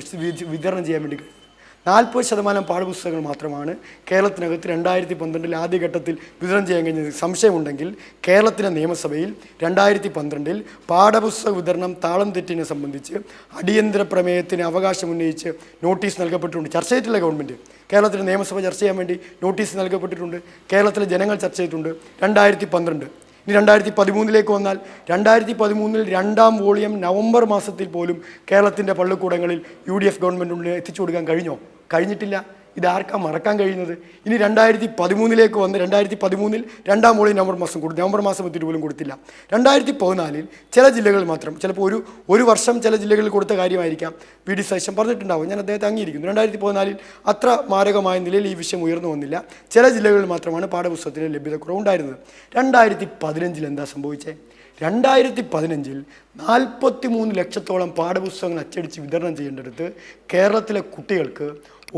വിതരണം ചെയ്യാൻ വേണ്ടി കഴിയും. 40% പാഠപുസ്തകങ്ങൾ മാത്രമാണ് കേരളത്തിനകത്ത് 2012 ആദ്യഘട്ടത്തിൽ വിതരണം ചെയ്യാൻ കഴിഞ്ഞത്. സംശയമുണ്ടെങ്കിൽ കേരളത്തിലെ നിയമസഭയിൽ 2012 പാഠപുസ്തക വിതരണം താളം തെറ്റിനെ സംബന്ധിച്ച് അടിയന്തര പ്രമേയത്തിന് അവകാശം ഉന്നയിച്ച് നോട്ടീസ് നൽകപ്പെട്ടിട്ടുണ്ട്. ചർച്ച ചെയ്തിട്ടില്ല ഗവൺമെൻറ്. കേരളത്തിലെ നിയമസഭ ചർച്ച ചെയ്യാൻ വേണ്ടി നോട്ടീസ് നൽകപ്പെട്ടിട്ടുണ്ട്. കേരളത്തിലെ ജനങ്ങൾ ചർച്ച ചെയ്തിട്ടുണ്ട്. 2012. ഇനി 2013 വന്നാൽ 2013 2ാം വോളിയം നവംബർ മാസത്തിൽ പോലും കേരളത്തിൻ്റെ പള്ളിക്കൂടങ്ങളിൽ UDF ഗവൺമെൻറ് എത്തിച്ചു കൊടുക്കാൻ കഴിഞ്ഞോ? കഴിഞ്ഞിട്ടില്ല. ഇതാർക്കാ മറക്കാൻ കഴിയുന്നത്? ഇനി 2013 വന്ന് 2013 2ാം വോളിയം നവംബർ മാസം കൊടുത്തു. നവംബർ മാസം എത്തിയിട്ട് പോലും കൊടുത്തില്ല. 2014 ചില ജില്ലകളിൽ മാത്രം, ചിലപ്പോൾ ഒരു വർഷം ചില ജില്ലകളിൽ കൊടുത്ത കാര്യമായിരിക്കാം PD സതീശൻ പറഞ്ഞിട്ടുണ്ടാവും. ഞാൻ അദ്ദേഹത്തെ അംഗീകരിക്കുന്നു. 2014 അത്ര മാരകമായ നിലയിൽ ഈ വിഷയം ഉയർന്നു വന്നില്ല. ചില ജില്ലകളിൽ മാത്രമാണ് പാഠപുസ്തകത്തിന് ലഭ്യത കുറവുണ്ടായിരുന്നത്. 2015 എന്താ സംഭവിച്ചത്? 2015 43 ലക്ഷത്തോളം പാഠപുസ്തകങ്ങൾ അച്ചടിച്ച് വിതരണം ചെയ്യേണ്ടടുത്ത് കേരളത്തിലെ കുട്ടികൾക്ക്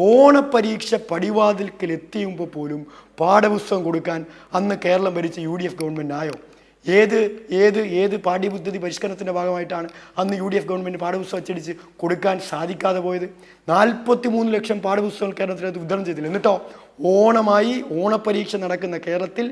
ഓണപ്പരീക്ഷ പടിവാതിൽക്കൽ എത്തിയുമ്പോൾ പോലും പാഠപുസ്തകം കൊടുക്കാൻ അന്ന് കേരളം ഭരിച്ച UDF ഗവൺമെൻറ് ആയോ? ഏത് പാഠ്യപദ്ധതി പരിഷ്കരണത്തിൻ്റെ ഭാഗമായിട്ടാണ് അന്ന് UDF ഗവൺമെൻറ് പാഠപുസ്തകം അച്ചടിച്ച് കൊടുക്കാൻ സാധിക്കാതെ പോയത്? 43 ലക്ഷം പാഠപുസ്തകങ്ങൾ കേരളത്തിനകത്ത് വിതരണം ചെയ്തില്ല. എന്നിട്ടോ ഓണമായി ഓണപ്പരീക്ഷ നടക്കുന്ന കേരളത്തിൽ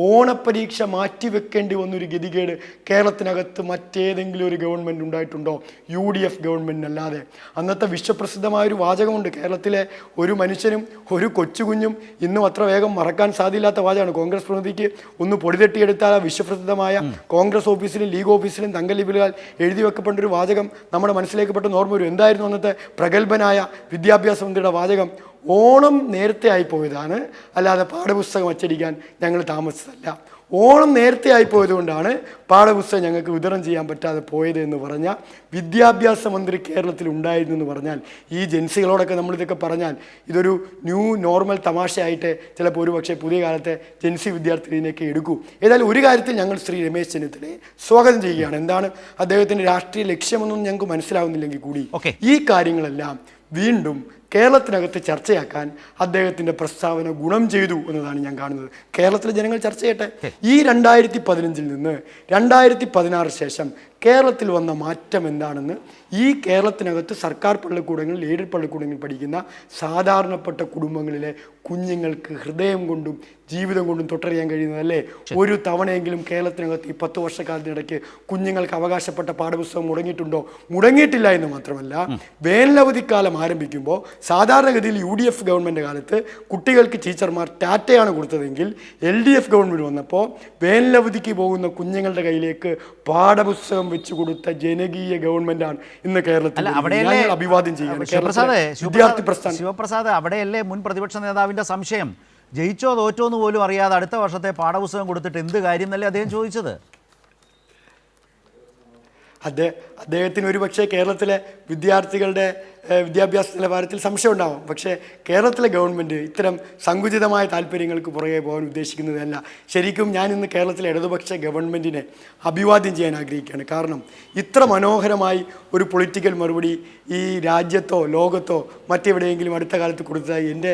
ഓണപ്പരീക്ഷ മാറ്റിവെക്കേണ്ടി വന്നൊരു ഗതികേട് കേരളത്തിനകത്ത് മറ്റേതെങ്കിലും ഒരു ഗവൺമെൻറ് ഉണ്ടായിട്ടുണ്ടോ? UDF ഗവൺമെൻറ്റിനല്ലാതെ. അന്നത്തെ വിശ്വപ്രസിദ്ധമായൊരു വാചകമുണ്ട്. കേരളത്തിലെ ഒരു മനുഷ്യനും ഒരു കൊച്ചുകുഞ്ഞും ഇന്നും അത്ര വേഗം മറക്കാൻ സാധ്യമില്ലാത്ത വാചകമാണ്. കോൺഗ്രസ് പ്രതിനിധിക്ക് ഒന്ന് പൊടിതട്ടിയെടുത്താൽ ആ വിശ്വപ്രസിദ്ധമായ കോൺഗ്രസ് ഓഫീസിലും ലീഗ് ഓഫീസിലും തങ്കലിപിലുകൾ എഴുതി വെക്കപ്പെട്ട ഒരു വാചകം നമ്മുടെ മനസ്സിലേക്ക് പെട്ടെന്ന് ഓർമ്മ വരും. എന്തായിരുന്നു അന്നത്തെ പ്രഗത്ഭനായ വിദ്യാഭ്യാസ മന്ത്രിയുടെ വാചകം? ഓണം നേരത്തെ ആയിപ്പോയതാണ്, അല്ലാതെ പാഠപുസ്തകം അച്ചടിക്കാൻ ഞങ്ങൾ താമസിച്ചതല്ല. ഓണം നേരത്തെ ആയിപ്പോയതുകൊണ്ടാണ് പാഠപുസ്തകം ഞങ്ങൾക്ക് വിതരണം ചെയ്യാൻ പറ്റാതെ പോയത് എന്ന് പറഞ്ഞ വിദ്യാഭ്യാസ മന്ത്രി കേരളത്തിൽ ഉണ്ടായിരുന്നു എന്ന് പറഞ്ഞാൽ, ഈ ജെൻസികളോടൊക്കെ നമ്മളിതൊക്കെ പറഞ്ഞാൽ ഇതൊരു ന്യൂ നോർമൽ തമാശയായിട്ട് ചിലപ്പോൾ ഒരുപക്ഷെ പുതിയ കാലത്തെ ജെൻസി വിദ്യാർത്ഥികളെയൊക്കെ എടുക്കൂ. ഏതായാലും ഒരു കാര്യത്തിൽ ഞങ്ങൾ ശ്രീ രമേശ് ചെന്നിത്തലയെ സ്വാഗതം ചെയ്യുകയാണ്. എന്താണ് അദ്ദേഹത്തിൻ്റെ രാഷ്ട്രീയ ലക്ഷ്യമെന്നൊന്നും ഞങ്ങൾക്ക് മനസ്സിലാവുന്നില്ലെങ്കിൽ കൂടി ഈ കാര്യങ്ങളെല്ലാം വീണ്ടും കേരളത്തിനകത്ത് ചർച്ചയാക്കാൻ അദ്ദേഹത്തിൻ്റെ പ്രസ്താവന ഗുണം ചെയ്തു എന്നതാണ് ഞാൻ കാണുന്നത്. കേരളത്തിലെ ജനങ്ങൾ ചർച്ച ചെയ്യട്ടെ. ഈ 2015 നിന്ന് 2016 ശേഷം കേരളത്തിൽ വന്ന മാറ്റം എന്താണെന്ന് ഈ കേരളത്തിനകത്ത് സർക്കാർ പള്ളിക്കൂടങ്ങളിൽ എയ്ഡഡ് പള്ളിക്കൂടങ്ങളിൽ പഠിക്കുന്ന സാധാരണപ്പെട്ട കുടുംബങ്ങളിലെ കുഞ്ഞുങ്ങൾക്ക് ഹൃദയം കൊണ്ടും ജീവിതം കൊണ്ടും തൊട്ടറിയാൻ കഴിയുന്നതല്ലേ? ഒരു തവണയെങ്കിലും കേരളത്തിനകത്ത് ഈ 10 വർഷക്കാലത്തിനിടയ്ക്ക് കുഞ്ഞുങ്ങൾക്ക് അവകാശപ്പെട്ട പാഠപുസ്തകം മുടങ്ങിയിട്ടുണ്ടോ? മുടങ്ങിയിട്ടില്ല എന്ന് മാത്രമല്ല, വേനലവധിക്കാലം ആരംഭിക്കുമ്പോൾ സാധാരണഗതിയിൽ UDF ഗവൺമെൻറ് കാലത്ത് കുട്ടികൾക്ക് ടീച്ചർമാർ ടാറ്റയാണ് കൊടുത്തതെങ്കിൽ LDF ഗവൺമെൻറ് വന്നപ്പോൾ വേനലവധിക്ക് പോകുന്ന കുഞ്ഞുങ്ങളുടെ കയ്യിലേക്ക് പാഠപുസ്തകം വെച്ചു കൊടുത്ത ജനകീയ ഗവൺമെൻറ്റാണ് ഇന്ന് കേരളത്തിൽ. അഭിവാദ്യം ചെയ്യുകയാണ് വിദ്യാർത്ഥി പ്രസ്ഥാനം. ശിവപ്രസാദ്, അവിടെയല്ലേ മുൻ പ്രതിപക്ഷ നേതാവിൻ്റെ സംശയം? ജയിച്ചോ തോറ്റോ എന്ന് പോലും അറിയാതെ അടുത്ത വർഷത്തെ പാഠപുസ്തകം കൊടുത്തിട്ട് എന്ത് കാര്യം എന്നല്ലേ അദ്ദേഹം ചോദിച്ചത്? അദ്ദേഹത്തിന് ഒരുപക്ഷെ കേരളത്തിലെ വിദ്യാർത്ഥികളുടെ വിദ്യാഭ്യാസ നിലവാരത്തിൽ സംശയം ഉണ്ടാവും. പക്ഷേ കേരളത്തിലെ ഗവൺമെൻറ് ഇത്തരം സങ്കുചിതമായ താല്പര്യങ്ങൾക്ക് പുറകെ പോകാൻ ഉദ്ദേശിക്കുന്നതല്ല. ശരിക്കും ഞാൻ ഇന്ന് കേരളത്തിലെ ഇടതുപക്ഷ ഗവൺമെൻറ്റിനെ അഭിവാദ്യം ചെയ്യാൻ ആഗ്രഹിക്കുകയാണ്. കാരണം ഇത്ര മനോഹരമായി ഒരു പൊളിറ്റിക്കൽ മറുപടി ഈ രാജ്യത്തോ ലോകത്തോ മറ്റെവിടെയെങ്കിലും അടുത്ത കാലത്ത് കൊടുത്തതായി എൻ്റെ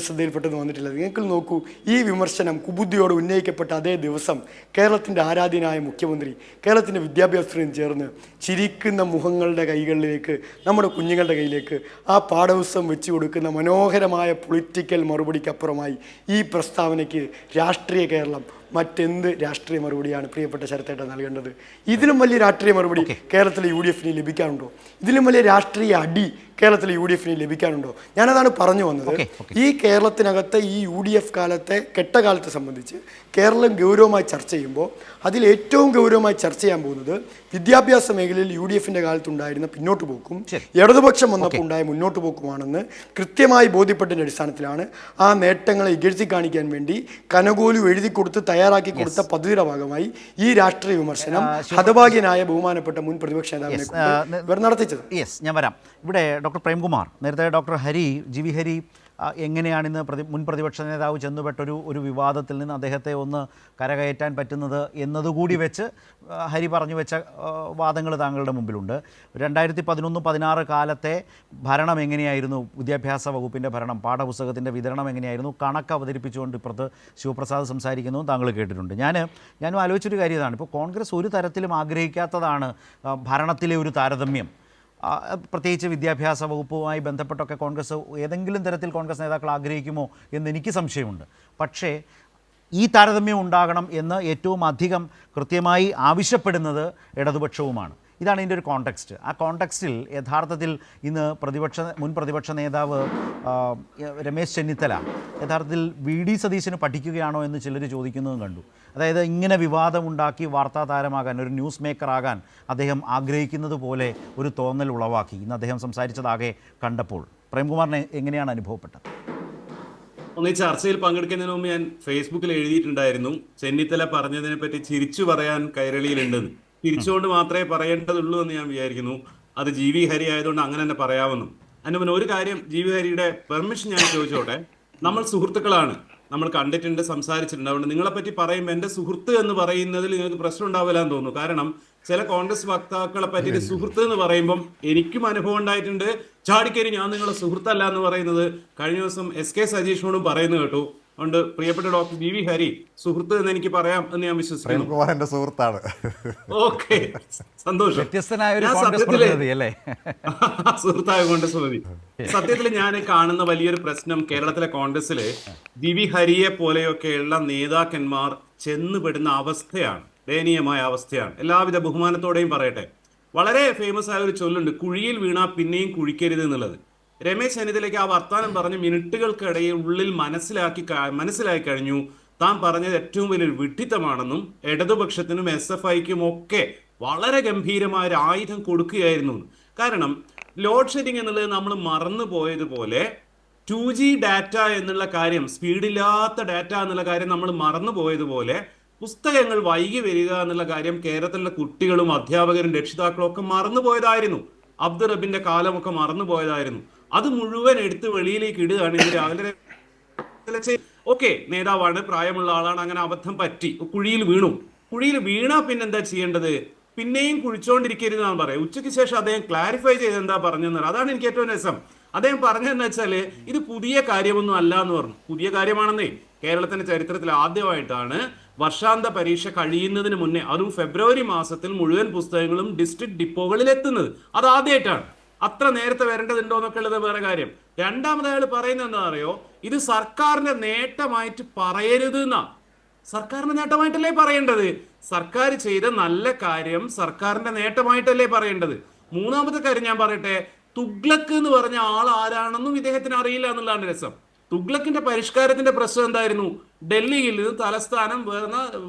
ശ്രദ്ധയിൽപ്പെട്ടെന്ന് വന്നിട്ടില്ല. നിങ്ങൾ നോക്കൂ, ഈ വിമർശനം കുബുദ്ധിയോട് ഉന്നയിക്കപ്പെട്ട അതേ ദിവസം കേരളത്തിൻ്റെ ആരാധ്യനായ മുഖ്യമന്ത്രി കേരളത്തിൻ്റെ വിദ്യാഭ്യാസത്തിനും ചേർന്ന് ചിരിക്കുന്ന മുഖങ്ങളുടെ കൈകളിലേക്ക്, നമ്മുടെ കുഞ്ഞുങ്ങളുടെ കയ്യിലേക്ക് ആ പാഠപുസ്തകം വെച്ച് കൊടുക്കുന്ന മനോഹരമായ പൊളിറ്റിക്കൽ മറുപടിക്കപ്പുറമായി ഈ പ്രസ്താവനയ്ക്ക് രാഷ്ട്രീയ കേരളം മറ്റെന്ത് രാഷ്ട്രീയ മറുപടിയാണ് പ്രിയപ്പെട്ട ശരത്തേട്ട നൽകേണ്ടത്? ഇതിലും വലിയ രാഷ്ട്രീയ മറുപടി കേരളത്തിലെ UDFന് ലഭിക്കാനുണ്ടോ? ഇതിലും വലിയ രാഷ്ട്രീയ അടി കേരളത്തിലെ UDFന് ലഭിക്കാനുണ്ടോ? ഞാനതാണ് പറഞ്ഞു വന്നത്. ഈ കേരളത്തിനകത്തെ ഈ UDF കാലത്തെ കെട്ടകാലത്തെ സംബന്ധിച്ച് കേരളം ഗൗരവമായി ചർച്ച ചെയ്യുമ്പോൾ അതിൽ ഏറ്റവും ഗൗരവമായി ചർച്ച ചെയ്യാൻ പോകുന്നത് വിദ്യാഭ്യാസ മേഖലയിൽ UDFൻ്റെ കാലത്തുണ്ടായിരുന്ന പിന്നോട്ട് പോക്കും ഇടതുപക്ഷം വന്നപ്പോൾ ഉണ്ടായ മുന്നോട്ട് പോക്കുമാണെന്ന് കൃത്യമായി ബോധ്യപ്പെട്ടതിൻ്റെ അടിസ്ഥാനത്തിലാണ് ആ നേട്ടങ്ങളെ ഇകഴ്ത്തി കാണിക്കാൻ വേണ്ടി കനകോലു എഴുതി കൊടുത്ത് തയ്യാറാക്കി കൊടുത്ത പദ്ധതിയുടെ ഭാഗമായി ഈ രാഷ്ട്രീയ വിമർശനം ഹതഭാഗ്യനായ ബഹുമാനപ്പെട്ട മുൻ പ്രതിപക്ഷ നേതാവിനെ നടത്തിച്ചത്. ഞാൻ വരാം. ഇവിടെ ഡോക്ടർ പ്രേംകുമാർ, നേരത്തെ ഡോക്ടർ ഹരി, GV ഹരി എങ്ങനെയാണിന്ന് മുൻ പ്രതിപക്ഷ നേതാവ് ചെന്നുപെട്ടൊരു ഒരു വിവാദത്തിൽ നിന്ന് അദ്ദേഹത്തെ ഒന്ന് കരകയറ്റാൻ പറ്റുന്നത് എന്നതുകൂടി വെച്ച് ഹരി പറഞ്ഞു വെച്ച വാദങ്ങൾ താങ്കളുടെ മുമ്പിലുണ്ട്. 2011-16 കാലത്തെ ഭരണം എങ്ങനെയായിരുന്നു, വിദ്യാഭ്യാസ വകുപ്പിൻ്റെ ഭരണം, പാഠപുസ്തകത്തിൻ്റെ വിതരണം എങ്ങനെയായിരുന്നു, കണക്ക് അവതരിപ്പിച്ചുകൊണ്ട് ഇപ്പുറത്ത് ശിവപ്രസാദ് സംസാരിക്കുന്നതും താങ്കൾ കേട്ടിട്ടുണ്ട്. ഞാനും ആലോചിച്ചൊരു കാര്യം ഇതാണ്. ഇപ്പോൾ കോൺഗ്രസ് ഒരു തരത്തിലും ആഗ്രഹിക്കാത്തതാണ് ഭരണത്തിലെ ഒരു താരതമ്യം. പ്രത്യേകിച്ച് വിദ്യാഭ്യാസ വകുപ്പുമായി ബന്ധപ്പെട്ടൊക്കെ കോൺഗ്രസ് ഏതെങ്കിലും തരത്തിൽ കോൺഗ്രസ് നേതാക്കൾ ആഗ്രഹിക്കുമോ എന്ന് എനിക്ക് സംശയമുണ്ട്. പക്ഷേ ഈ താരതമ്യം ഉണ്ടാകണം എന്ന് ഏറ്റവും അധികം കൃത്യമായി ആവശ്യപ്പെടുന്നത് ഇടതുപക്ഷവുമാണ്. ഇതാണ് ഇതിൻ്റെ ഒരു കോണ്ടെക്സ്റ്റ്. ആ കോണ്ടെക്സ്റ്റിൽ യഥാർത്ഥത്തിൽ ഇന്ന് മുൻ പ്രതിപക്ഷ നേതാവ് രമേശ് ചെന്നിത്തല യഥാർത്ഥത്തിൽ VD സതീശന് പഠിക്കുകയാണോ എന്ന് ചിലർ ചോദിക്കുന്നതും കണ്ടു. അതായത് ഇങ്ങനെ വിവാദമുണ്ടാക്കി വാർത്താ താരമാകാൻ, ഒരു ന്യൂസ് മേക്കർ ആകാൻ അദ്ദേഹം ആഗ്രഹിക്കുന്നത് പോലെ ഒരു തോന്നൽ ഉളവാക്കി ഇന്ന് അദ്ദേഹം സംസാരിച്ചതാകെ കണ്ടപ്പോൾ. പ്രേംകുമാറിന് എങ്ങനെയാണ് അനുഭവപ്പെട്ടത്? ഒന്ന് ഈ ചർച്ചയിൽ പങ്കെടുക്കുന്നതിന് മുമ്പ് ഞാൻ ഫേസ്ബുക്കിൽ എഴുതിയിട്ടുണ്ടായിരുന്നു, ചെന്നിത്തല പറഞ്ഞതിനെ പറ്റി ചിരിച്ചു പറയാൻ കൈരളിയിലുണ്ടെന്ന്. തിരിച്ചുകൊണ്ട് മാത്രമേ പറയേണ്ടതുള്ളൂ എന്ന് ഞാൻ വിചാരിക്കുന്നു. അത് GV ഹരി ആയതുകൊണ്ട് അങ്ങനെ തന്നെ പറയാമെന്നും. അതിന് മുന്നേ ഒരു കാര്യം, GV ഹരിയുടെ പെർമിഷൻ ഞാൻ ചോദിച്ചോട്ടെ. നമ്മൾ സുഹൃത്തുക്കളാണ്, നമ്മൾ കണ്ടിട്ടുണ്ട്, സംസാരിച്ചിട്ടുണ്ട്. അതുകൊണ്ട് നിങ്ങളെപ്പറ്റി പറയുമ്പോൾ എൻ്റെ സുഹൃത്ത് എന്ന് പറയുന്നതിൽ നിങ്ങൾക്ക് പ്രശ്നം ഉണ്ടാവില്ല എന്ന് തോന്നുന്നു. കാരണം ചില കോൺഗ്രസ് വക്താക്കളെ പറ്റിയിട്ട് സുഹൃത്ത് എന്ന് പറയുമ്പം എനിക്കും അനുഭവം ഉണ്ടായിട്ടുണ്ട്. ചാടിക്കേരി ഞാൻ നിങ്ങളെ സുഹൃത്തല്ല എന്ന് പറയുന്നത് കഴിഞ്ഞ ദിവസം SK സജീഷിനോടും പറയുന്നത് കേട്ടു. അതുകൊണ്ട് പ്രിയപ്പെട്ട ഡോക്ടർ GV ഹരി, സുഹൃത്ത് എന്ന് എനിക്ക് പറയാം എന്ന് ഞാൻ വിശ്വസിക്കുന്നു. എന്റെ സുഹൃത്താണ്. ഓക്കെ, സന്തോഷം. സുഹൃത്തായ കോൺഗ്രസ് മതി. സത്യത്തിൽ ഞാൻ കാണുന്ന വലിയൊരു പ്രശ്നം കേരളത്തിലെ കോൺഗ്രസില് GV ഹരിയെ പോലെയൊക്കെയുള്ള നേതാക്കന്മാർ ചെന്നുപെടുന്ന അവസ്ഥയാണ്. ദയനീയമായ അവസ്ഥയാണ്. എല്ലാവിധ ബഹുമാനത്തോടെയും പറയട്ടെ. വളരെ ഫേമസ് ആയ ഒരു ചൊല്ലുണ്ട്, കുഴിയിൽ വീണാ പിന്നെയും കുഴിക്കരുത് എന്നുള്ളത്. രമേശ് ചെന്നിത്തലയ്ക്ക് ആ വർത്താനം പറഞ്ഞ് മിനിറ്റുകൾക്കിടയിൽ ഉള്ളിൽ മനസ്സിലായി കഴിഞ്ഞു താൻ പറഞ്ഞത് ഏറ്റവും വലിയൊരു വിഡ്ഢിത്തമാണെന്നും ഇടതുപക്ഷത്തിനും SFIക്കും ഒക്കെ വളരെ ഗംഭീരമായ ഒരു ആയുധം കൊടുക്കുകയായിരുന്നു. കാരണം ലോഡ് ഷെഡിങ് എന്നുള്ളത് നമ്മൾ മറന്നു പോയതുപോലെ 2G ഡാറ്റ എന്നുള്ള കാര്യം, സ്പീഡില്ലാത്ത ഡാറ്റ എന്നുള്ള കാര്യം നമ്മൾ മറന്നു പോയതുപോലെ പുസ്തകങ്ങൾ വൈകി വരിക എന്നുള്ള കാര്യം കേരളത്തിലെ കുട്ടികളും അധ്യാപകരും രക്ഷിതാക്കളും ഒക്കെ മറന്നുപോയതായിരുന്നു. അബ്ദുൾ റബ്ബിന്റെ കാലമൊക്കെ മറന്നുപോയതായിരുന്നു. അത് മുഴുവൻ എടുത്ത് വെളിയിലേക്ക് ഇടുകയാണ് ഇന്ന് രാവിലെ. ഓക്കെ, നേതാവാണ്, പ്രായമുള്ള ആളാണ്, അങ്ങനെ അബദ്ധം പറ്റി, കുഴിയിൽ വീണാ പിന്നെന്താ ചെയ്യേണ്ടത്? പിന്നെയും കുഴിച്ചോണ്ടിരിക്കരുത് എന്നാണ് പറയാം. ഉച്ചയ്ക്ക് ശേഷം അദ്ദേഹം ക്ലാരിഫൈ ചെയ്ത് എന്താ പറഞ്ഞെന്ന്. അതാണ് എനിക്ക് ഏറ്റവും രസം. അദ്ദേഹം പറഞ്ഞതെന്ന് വെച്ചാല് ഇത് പുതിയ കാര്യമൊന്നും അല്ല എന്ന് പറഞ്ഞു. പുതിയ കാര്യമാണെന്നേ. കേരളത്തിന്റെ ചരിത്രത്തിൽ ആദ്യമായിട്ടാണ് വർഷാന്ത പരീക്ഷ കഴിയുന്നതിന് മുന്നേ, അതും ഫെബ്രുവരി മാസത്തിൽ മുഴുവൻ പുസ്തകങ്ങളും ഡിസ്ട്രിക്ട് ഡിപ്പോകളിൽ എത്തുന്നത്. അത് ആദ്യമായിട്ടാണ്. അത്ര നേരത്തെ വരേണ്ടതുണ്ടോ എന്നൊക്കെ ഉള്ളത് വേറെ കാര്യം. രണ്ടാമത് അയാൾ പറയുന്നത് എന്താ അറിയോ, ഇത് സർക്കാരിന്റെ നേട്ടമായിട്ട് പറയരുത് എന്നാ. സർക്കാരിന്റെ നേട്ടമായിട്ടല്ലേ പറയേണ്ടത്? സർക്കാർ ചെയ്ത നല്ല കാര്യം സർക്കാരിന്റെ നേട്ടമായിട്ടല്ലേ പറയേണ്ടത്? മൂന്നാമത്തെ കാര്യം ഞാൻ പറയട്ടെ, തുഗ്ലക്ക് എന്ന് പറഞ്ഞ ആൾ ആരാണെന്നും ഇദ്ദേഹത്തിന് അറിയില്ല എന്നുള്ളതാണ് രസം. തുഗ്ലക്കിന്റെ പരിഷ്കാരത്തിന്റെ പ്രശ്നം എന്തായിരുന്നു? ഡൽഹിയിൽ നിന്ന് തലസ്ഥാനം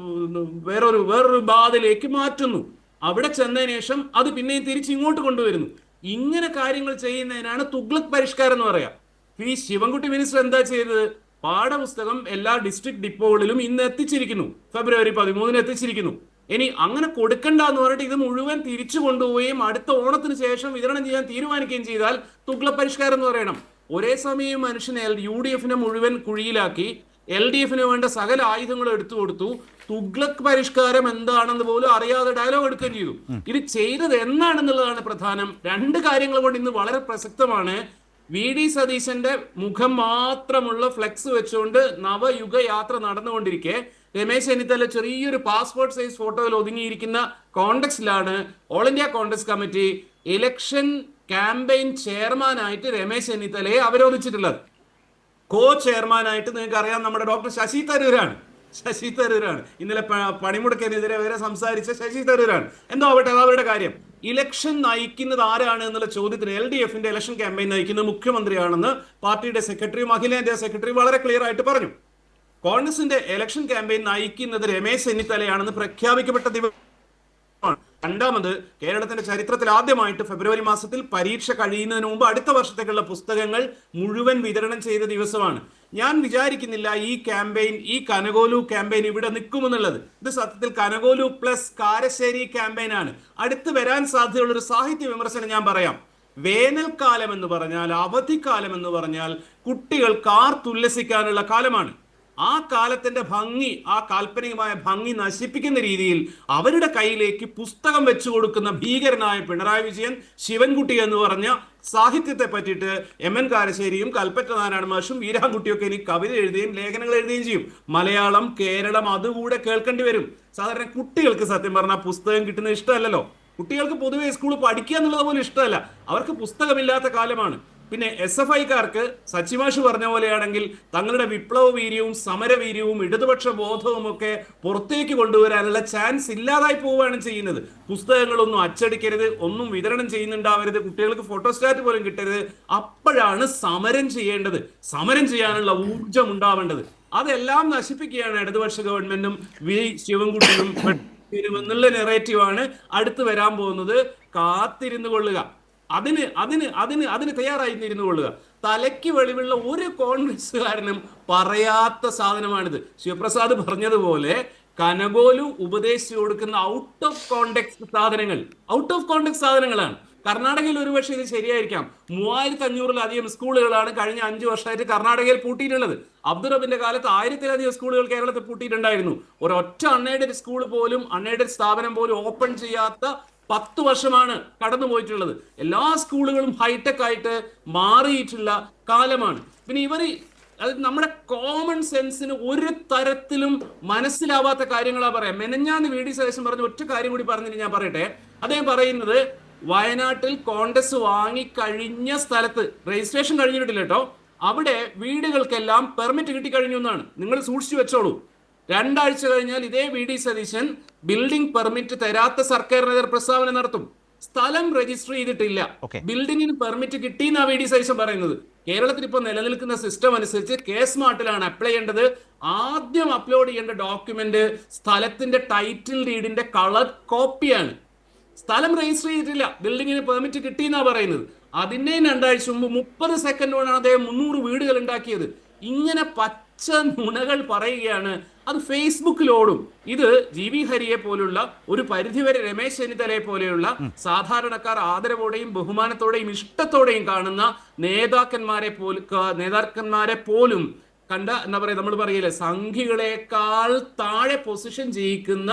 വേറൊരു ബാദിലേക്ക് മാറ്റുന്നു. അവിടെ ചെന്നതിന് ശേഷം അത് പിന്നെയും തിരിച്ച് ഇങ്ങോട്ട് കൊണ്ടുവരുന്നു. ഇങ്ങനെ കാര്യങ്ങൾ ചെയ്യുന്നതിനാണ് തുഗ്ലക് പരിഷ്കാരം എന്ന് പറയാം. ഈ ശിവൻകുട്ടി മിനിസ്റ്റർ എന്താ ചെയ്തത്? പാഠപുസ്തകം എല്ലാ ഡിസ്ട്രിക്ട് ഡിപ്പോകളിലും ഇന്ന് എത്തിച്ചിരിക്കുന്നു. ഫെബ്രുവരി 13 എത്തിച്ചിരിക്കുന്നു. ഇനി അങ്ങനെ കൊടുക്കണ്ട എന്ന് പറഞ്ഞിട്ട് ഇത് മുഴുവൻ തിരിച്ചു കൊണ്ടുപോവുകയും അടുത്ത ഓണത്തിന് ശേഷം വിതരണം ചെയ്യാൻ തീരുമാനിക്കുകയും ചെയ്താൽ തുഗ്ലക് പരിഷ്കാരം എന്ന് പറയണം. ഒരേ സമയം മനുഷ്യനെ UDFനെ മുഴുവൻ കുഴിയിലാക്കി LDFന് വേണ്ട സകല ആയുധങ്ങളും എടുത്തു കൊടുത്തു. തുഗ്ലക് പരിഷ്കാരം എന്താണെന്ന് പോലും അറിയാതെ ഡയലോഗ് എടുക്കുകയും ചെയ്തു. ഇത് ചെയ്തത് എന്നാണെന്നുള്ളതാണ് പ്രധാനം. രണ്ട് കാര്യങ്ങൾ കൊണ്ട് ഇന്ന് വളരെ പ്രസക്തമാണ്. VD സതീശന്റെ മുഖം മാത്രമുള്ള ഫ്ലെക്സ് വെച്ചുകൊണ്ട് നവയുഗ യാത്ര നടന്നുകൊണ്ടിരിക്കെ രമേശ് ചെന്നിത്തല ചെറിയൊരു പാസ്പോർട്ട് സൈസ് ഫോട്ടോയിൽ ഒതുങ്ങിയിരിക്കുന്ന കോണ്ടെക്സ്റ്റിലാണ് all India Congress committee election campaign ചെയർമാനായിട്ട് രമേശ് ചെന്നിത്തലയെ അവരോധിച്ചിട്ടുള്ളത്. കോ ചെയർമാനായിട്ട് നിങ്ങൾക്ക് അറിയാം നമ്മുടെ ഡോക്ടർ ശശി തരൂരാണ്. ഇന്നലെ പണിമുടക്കിനെതിരെ വരെ സംസാരിച്ച ശശി തരൂരാണ്. എന്തോ ആവട്ടെ, അവരുടെ കാര്യം. ഇലക്ഷൻ നയിക്കുന്നത് ആരാണ് എന്നുള്ള ചോദ്യത്തിന് LDFന്റെ ഇലക്ഷൻ ക്യാമ്പയിൻ നയിക്കുന്നത് മുഖ്യമന്ത്രിയാണെന്ന് പാർട്ടിയുടെ സെക്രട്ടറിയും അഖിലേന്ത്യാ സെക്രട്ടറിയും വളരെ ക്ലിയർ ആയിട്ട് പറഞ്ഞു. കോൺഗ്രസിന്റെ ഇലക്ഷൻ ക്യാമ്പയിൻ നയിക്കുന്നത് രമേശ് ചെന്നിത്തലയാണെന്ന് പ്രഖ്യാപിക്കപ്പെട്ട ദിവസം. രണ്ടാമത്, കേരളത്തിന്റെ ചരിത്രത്തിൽ ആദ്യമായിട്ട് ഫെബ്രുവരി മാസത്തിൽ പരീക്ഷ കഴിയുന്നതിന് മുമ്പ് അടുത്ത വർഷത്തേക്കുള്ള പുസ്തകങ്ങൾ മുഴുവൻ വിതരണം ചെയ്ത ദിവസമാണ്. ഞാൻ വിചാരിക്കുന്നില്ല ഈ ക്യാമ്പയിൻ, ഈ കനകോലു ക്യാമ്പയിൻ ഇവിടെ നിൽക്കുമെന്നുള്ളത്. ഇത് സത്യത്തിൽ കനകോലു പ്ലസ് കാരശ്ശേരി ക്യാമ്പയിൻ ആണ്. അടുത്ത് വരാൻ സാധ്യതയുള്ള ഒരു സാഹിത്യ വിമർശനം ഞാൻ പറയാം. വേനൽക്കാലം എന്ന് പറഞ്ഞാൽ, അവധിക്കാലം എന്ന് പറഞ്ഞാൽ കുട്ടികൾ കാർത്തുല്ലസിക്കാനുള്ള കാലമാണ്. ആ കാലത്തിന്റെ ഭംഗി, ആ കാൽപ്പനികമായ ഭംഗി നശിപ്പിക്കുന്ന രീതിയിൽ അവരുടെ കയ്യിലേക്ക് പുസ്തകം വെച്ചു കൊടുക്കുന്ന ഭീകരനായ പിണറായി വിജയൻ, ശിവൻകുട്ടി എന്ന് പറഞ്ഞ സാഹിത്യത്തെ പറ്റിയിട്ട് MN കാരശ്ശേരിയും കൽപ്പറ്റ നാരായണ മാഷും വീരാൻകുട്ടിയൊക്കെ ഇനി കവിത എഴുതുകയും ലേഖനങ്ങൾ എഴുതുകയും ചെയ്യും. മലയാളം, കേരളം അതുകൂടെ കേൾക്കേണ്ടി വരും. സാധാരണ കുട്ടികൾക്ക് സത്യം പറഞ്ഞാൽ പുസ്തകം കിട്ടുന്നത് ഇഷ്ടമല്ലല്ലോ. കുട്ടികൾക്ക് പൊതുവെ സ്കൂളിൽ പഠിക്കുക എന്നുള്ളത് പോലും ഇഷ്ടമല്ല. അവർക്ക് പുസ്തകമില്ലാത്ത കാലമാണ്. പിന്നെ SFIക്കാർക്ക് സച്ചിമാഷ് പറഞ്ഞ പോലെയാണെങ്കിൽ തങ്ങളുടെ വിപ്ലവ വീര്യവും സമരവീര്യവും ഇടതുപക്ഷ ബോധവും ഒക്കെ പുറത്തേക്ക് കൊണ്ടുവരാനുള്ള ചാൻസ് ഇല്ലാതായി പോവുകയാണ് ചെയ്യുന്നത്. പുസ്തകങ്ങളൊന്നും അച്ചടിക്കരുത്, ഒന്നും വിതരണം ചെയ്യുന്നുണ്ടാവരുത്, കുട്ടികൾക്ക് ഫോട്ടോസ്റ്റാറ്റ് പോലും കിട്ടരുത്. അപ്പോഴാണ് സമരം ചെയ്യേണ്ടത്, സമരം ചെയ്യാനുള്ള ഊർജം ഉണ്ടാവേണ്ടത്. അതെല്ലാം നശിപ്പിക്കുകയാണ് ഇടതുപക്ഷ ഗവൺമെന്റും ശിവൻകുട്ടിയും എന്നുള്ള നെറേറ്റീവാണ് അടുത്ത് വരാൻ പോകുന്നത്. കാത്തിരുന്നു കൊള്ളുക. അതിന് തയ്യാറായിരുന്നിരുന്നു കൊള്ളുക. തലയ്ക്ക് വെളിവുള്ള ഒരു കോൺഗ്രസ്സുകാരനും പറയാത്ത സാധനമാണിത്. ശിവപ്രസാദ് പറഞ്ഞതുപോലെ കനകോലു ഉപദേശിച്ചു കൊടുക്കുന്ന ഔട്ട് ഓഫ് കോണ്ടെക്സ്റ്റ് സാധനങ്ങളാണ്. കർണാടകയിൽ ഒരുപക്ഷെ ഇത് ശരിയായിരിക്കാം. 3500-ലധികം സ്കൂളുകളാണ് കഴിഞ്ഞ 5 വർഷമായിട്ട് കർണാടകയിൽ പൂട്ടിയിട്ടുള്ളത്. അബ്ദുറബിന്റെ കാലത്ത് 1000-ലധികം സ്കൂളുകൾ കേരളത്തിൽ പൂട്ടിയിട്ടുണ്ടായിരുന്നു. ഒരൊറ്റ അൺഎയ്ഡഡ് സ്കൂൾ പോലും, അൺഎയ്ഡഡ് സ്ഥാപനം പോലും ഓപ്പൺ ചെയ്യാത്ത 10 വർഷമാണ് കടന്നുപോയിട്ടുള്ളത്. എല്ലാ സ്കൂളുകളും ഹൈടെക് ആയിട്ട് മാറിയിട്ടുള്ള കാലമാണ്. പിന്നെ അത് നമ്മുടെ കോമൺ സെൻസിന് ഒരു തരത്തിലും മനസ്സിലാവാത്ത കാര്യങ്ങളാ പറയാം. മെനഞ്ഞാന്ന് VD സതീശൻ പറഞ്ഞ ഒറ്റ കാര്യം കൂടി പറഞ്ഞിട്ട് ഞാൻ പറയട്ടെ. അദ്ദേഹം പറയുന്നത് വയനാട്ടിൽ കോൺഗ്രസ് വാങ്ങിക്കഴിഞ്ഞ സ്ഥലത്ത് രജിസ്ട്രേഷൻ കഴിഞ്ഞിട്ടില്ല കേട്ടോ, അവിടെ വീടുകൾക്കെല്ലാം പെർമിറ്റ് കിട്ടിക്കഴിഞ്ഞു എന്നാണ്. നിങ്ങൾ സൂക്ഷിച്ചു വെച്ചോളൂ. 2 ആഴ്ച കഴിഞ്ഞാൽ ഇതേ VD സതീശൻ ബിൽഡിംഗ് പെർമിറ്റ് തരാത്ത സർക്കാരിനെതിരെ പ്രസ്താവന നടത്തും. സ്ഥലം രജിസ്റ്റർ ചെയ്തിട്ടില്ല, ബിൽഡിങ്ങിന് പെർമിറ്റ് കിട്ടിയെന്നാ VD സതീശൻ പറയുന്നത്. കേരളത്തിൽ ഇപ്പോൾ നിലനിൽക്കുന്ന സിസ്റ്റം അനുസരിച്ച് K-സ്മാർട്ടിലാണ് അപ്ലൈ ചെയ്യേണ്ടത്. ആദ്യം അപ്ലോഡ് ചെയ്യേണ്ട ഡോക്യുമെന്റ് സ്ഥലത്തിന്റെ ടൈറ്റിൽ ഡീഡിന്റെ കളർ കോപ്പിയാണ്. സ്ഥലം രജിസ്റ്റർ ചെയ്തിട്ടില്ല, ബിൽഡിങ്ങിന് പെർമിറ്റ് കിട്ടിയെന്നാ പറയുന്നത്. അതിന്റെ 2 ആഴ്ച മുമ്പ് 30 സെക്കൻഡ് കൊണ്ടാണ് അദ്ദേഹം 300 വീടുകൾ ഉണ്ടാക്കിയത്. ഇങ്ങനെ പച്ച നുണകൾ പറയുകയാണ്. അത് ഫേസ്ബുക്കിലോടും. ഇത് GB ഹരിയെ പോലുള്ള, ഒരു പരിധിവരെ രമേശ് ചെന്നിത്തലയെ പോലെയുള്ള സാധാരണക്കാർ ആദരവോടെയും ബഹുമാനത്തോടെയും ഇഷ്ടത്തോടെയും കാണുന്ന നേതാക്കന്മാരെ പോലും കണ്ട, എന്താ പറയുക, നമ്മൾ പറയില്ലേ, സംഘികളെക്കാൾ താഴെ പൊസിഷൻ ചെയ്യിക്കുന്ന